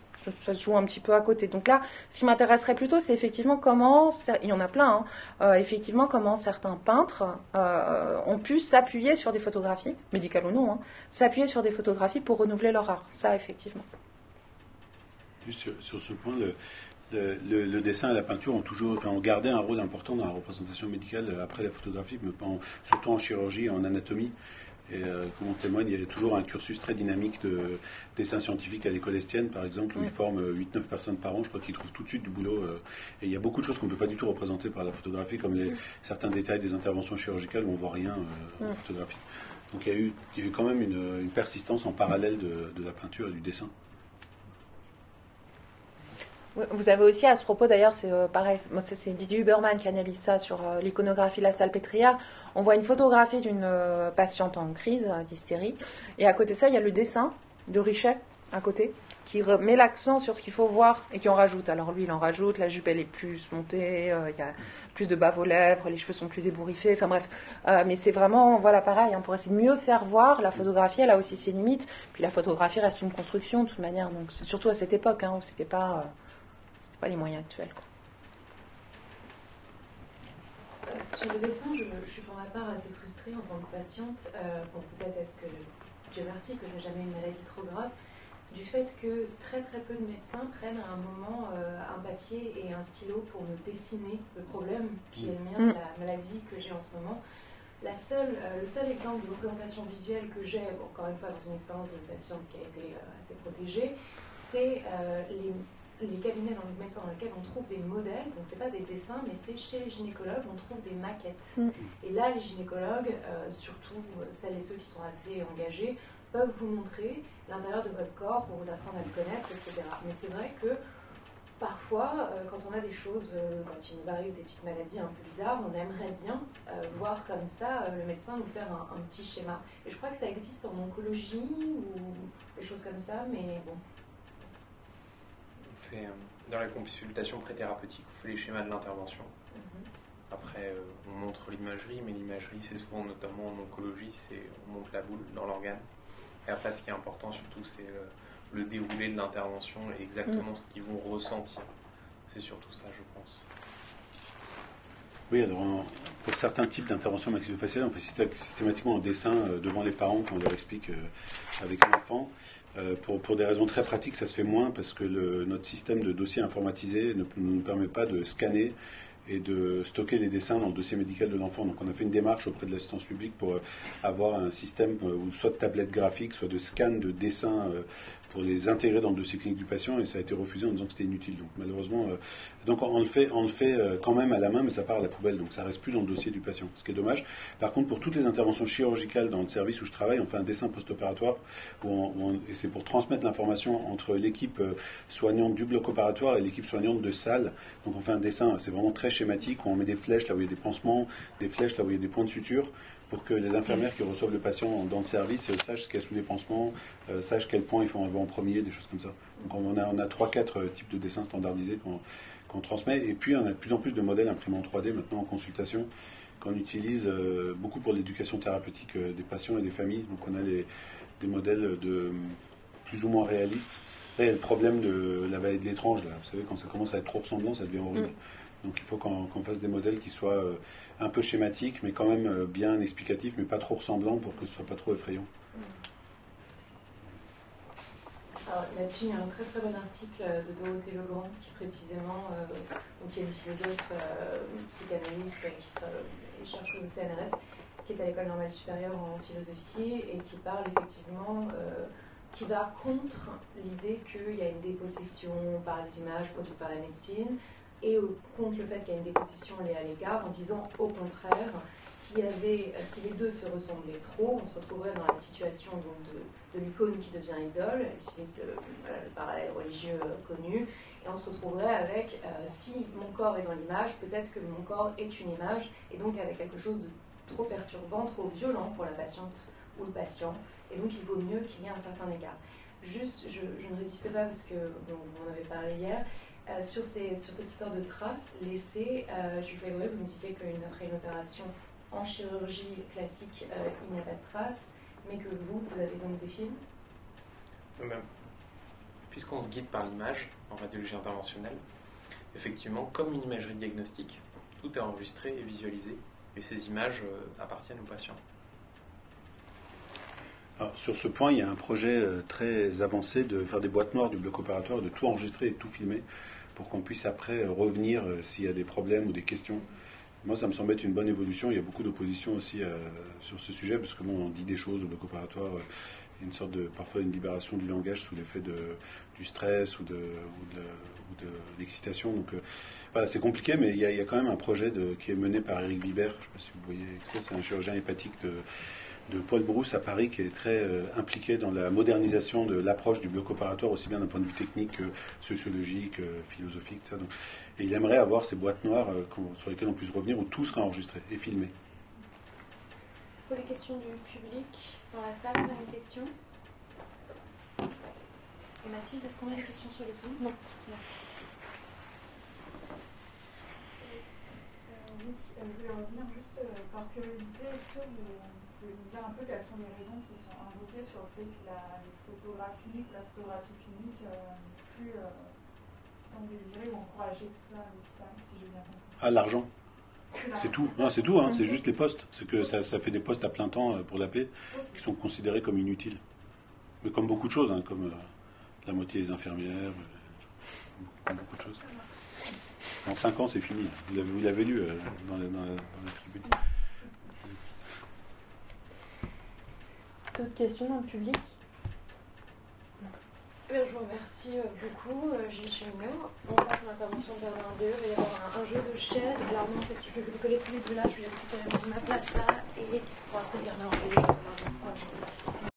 [SPEAKER 4] ça se joue un petit peu à côté. Donc là, ce qui m'intéresserait plutôt, c'est effectivement comment, il y en a plein, effectivement comment certains peintres ont pu s'appuyer sur des photographies, médicales ou non, s'appuyer sur des photographies pour renouveler leur art. Ça, effectivement.
[SPEAKER 6] Juste sur ce point, le dessin et la peinture ont gardé un rôle important dans la représentation médicale après la photographie, mais surtout en chirurgie et en anatomie. Et comme on témoigne, il y a toujours un cursus très dynamique de dessin scientifique à l'école Estienne, par exemple, où ils forment 8-9 personnes par an. Je crois qu'ils trouvent tout de suite du boulot. Et il y a beaucoup de choses qu'on ne peut pas du tout représenter par la photographie, comme certains détails des interventions chirurgicales où on ne voit rien en photographie. Donc il y a eu quand même une persistance en parallèle de la peinture et du dessin.
[SPEAKER 4] Vous avez aussi à ce propos, d'ailleurs, c'est pareil, c'est Didier Huberman qui analyse ça sur l'iconographie de la salpêtrière. On voit une photographie d'une patiente en crise d'hystérie, et à côté de ça, il y a le dessin de Richet, à côté, qui met l'accent sur ce qu'il faut voir et qui en rajoute. Alors lui, il en rajoute, la jupe, elle est plus montée, il y a plus de bave aux lèvres, les cheveux sont plus ébouriffés, enfin bref. Mais c'est vraiment, voilà, pareil, pour essayer de mieux faire voir, la photographie, elle a aussi ses limites. Puis la photographie reste une construction, de toute manière, donc surtout à cette époque, où c'était pas les moyens actuels, quoi.
[SPEAKER 1] Sur le dessin, je suis pour ma part assez frustrée en tant que patiente. Peut-être est-ce que, Dieu merci, que je n'ai jamais une maladie trop grave, du fait que très très peu de médecins prennent à un moment un papier et un stylo pour me dessiner le problème qui est le mien, la maladie que j'ai en ce moment. Le seul exemple de représentation visuelle que j'ai, encore une fois dans une expérience d'une patiente qui a été assez protégée, c'est les cabinets dans lesquels on trouve des modèles, donc c'est pas des dessins, mais c'est chez les gynécologues, on trouve des maquettes. Et là, les gynécologues, surtout celles et ceux qui sont assez engagés, peuvent vous montrer l'intérieur de votre corps pour vous apprendre à le connaître, etc. Mais c'est vrai que parfois, quand on a des choses, quand il nous arrive des petites maladies un peu bizarres, on aimerait bien voir comme ça le médecin nous faire un petit schéma. Et je crois que ça existe en oncologie ou des choses comme ça, mais bon.
[SPEAKER 2] Dans la consultation pré-thérapeutique, on fait les schémas de l'intervention. Après, on montre l'imagerie, mais l'imagerie, c'est souvent, notamment en oncologie, on monte la boule dans l'organe. Et après, ce qui est important surtout, c'est le déroulé de l'intervention et exactement ce qu'ils vont ressentir. C'est surtout ça, je pense.
[SPEAKER 6] Oui, alors pour certains types d'interventions maxillofaciales, on fait systématiquement un dessin devant les parents quand on leur explique avec un enfant. Pour des raisons très pratiques, ça se fait moins parce que notre système de dossier informatisé ne nous permet pas de scanner et de stocker les dessins dans le dossier médical de l'enfant. Donc on a fait une démarche auprès de l'assistance publique pour avoir un système soit de tablette graphique, soit de scan de dessins pour les intégrer dans le dossier clinique du patient, et ça a été refusé en disant que c'était inutile. Donc malheureusement, on le fait quand même à la main, mais ça part à la poubelle, donc ça reste plus dans le dossier du patient, ce qui est dommage. Par contre, pour toutes les interventions chirurgicales dans le service où je travaille, on fait un dessin post-opératoire, et c'est pour transmettre l'information entre l'équipe soignante du bloc opératoire et l'équipe soignante de salle. Donc on fait un dessin, c'est vraiment très schématique, où on met des flèches là où il y a des pansements, des flèches là où il y a des points de suture, pour que les infirmières qui reçoivent le patient dans le service sachent ce qu'il y a sous les pansements, sachent quel point il faut enlever en premier, des choses comme ça. Donc on a 3-4 types de dessins standardisés qu'on transmet, et puis on a de plus en plus de modèles imprimés en 3D maintenant en consultation, qu'on utilise beaucoup pour l'éducation thérapeutique des patients et des familles. Donc on a des modèles plus ou moins réalistes, Là, il y a le problème de la vallée de l'étrange, là. Vous savez, quand ça commence à être trop ressemblant, ça devient horrible. Donc il faut qu'on fasse des modèles qui soient un peu schématiques, mais quand même bien explicatifs, mais pas trop ressemblants pour que ce soit pas trop effrayant.
[SPEAKER 1] Alors, là-dessus, il y a un très très bon article de Dorothée Legrand qui précisément, qui est une philosophe, psychanalyste et chercheuse au CNRS, qui est à l'École normale supérieure en philosophie et qui parle effectivement, qui va contre l'idée qu'il y a une dépossession par les images produites par la médecine et contre le fait qu'il y a une dépossession liée à l'égard, en disant au contraire, si les deux se ressemblaient trop, on se retrouverait dans la situation donc, de l'icône qui devient idole, elle utilise le parallèle religieux connu, et on se retrouverait avec, si mon corps est dans l'image, peut-être que mon corps est une image, et donc avec quelque chose de trop perturbant, trop violent pour la patiente ou le patient, et donc il vaut mieux qu'il y ait un certain écart. Juste, je ne résiste pas parce que vous en avez parlé hier, sur cette histoire de traces laissées, Jules Grégory, vous me disiez qu'après une opération en chirurgie classique, il n'y a pas de traces, mais que vous avez donc des films.
[SPEAKER 2] Puisqu'on se guide par l'image en radiologie interventionnelle, effectivement, comme une imagerie diagnostique, tout est enregistré et visualisé, et ces images appartiennent aux patients.
[SPEAKER 6] Alors, sur ce point, il y a un projet très avancé de faire des boîtes noires du bloc opératoire, de tout enregistrer et de tout filmer, pour qu'on puisse après revenir s'il y a des problèmes ou des questions. Moi, ça me semble être une bonne évolution. Il y a beaucoup d'opposition aussi sur ce sujet, parce que bon, on dit des choses au bloc opératoire, une sorte de, parfois une libération du langage sous l'effet du stress ou de l'excitation. Donc voilà, c'est compliqué, mais il y a quand même un projet qui est mené par Éric Bibert. Je ne sais pas si vous voyez, c'est un chirurgien hépatique de Paul Brousse à Paris, qui est très impliqué dans la modernisation de l'approche du bloc opératoire, aussi bien d'un point de vue technique que sociologique, philosophique, ça. Donc, et il aimerait avoir ces boîtes noires sur lesquelles on puisse revenir, où tout sera enregistré et filmé.
[SPEAKER 1] Pour les questions du public, dans la salle, on a une question. Et Mathilde, est-ce qu'on a des questions sur le Zoom? Non.
[SPEAKER 3] Oui, je voulais revenir juste par curiosité. Est-ce que vous pouvez nous dire un peu quelles sont les raisons qui sont invoquées sur le fait que les photographes cliniques, la photographie clinique n'est plus tant désirée ou encouragée que ça, si j'ai bien compris?
[SPEAKER 6] Ah, l'argent. C'est tout. Non, c'est tout. Hein. C'est juste les postes. C'est que ça fait des postes à plein temps pour la paix qui sont considérés comme inutiles. Mais comme beaucoup de choses, hein, comme la moitié des infirmières, comme beaucoup de choses. En 5 ans, c'est fini. Vous l'avez lu dans la tribune.
[SPEAKER 4] D'autres questions dans le public?
[SPEAKER 1] Je vous remercie beaucoup, Gilles Cheminots. On passe à l'intervention de Bernard Gueux. Il va y avoir un jeu de chaises. Alors, moi, en fait, je vais vous coller tous les deux là. Je vais récupérer ma place là. Et pour rester Bernard Gueux.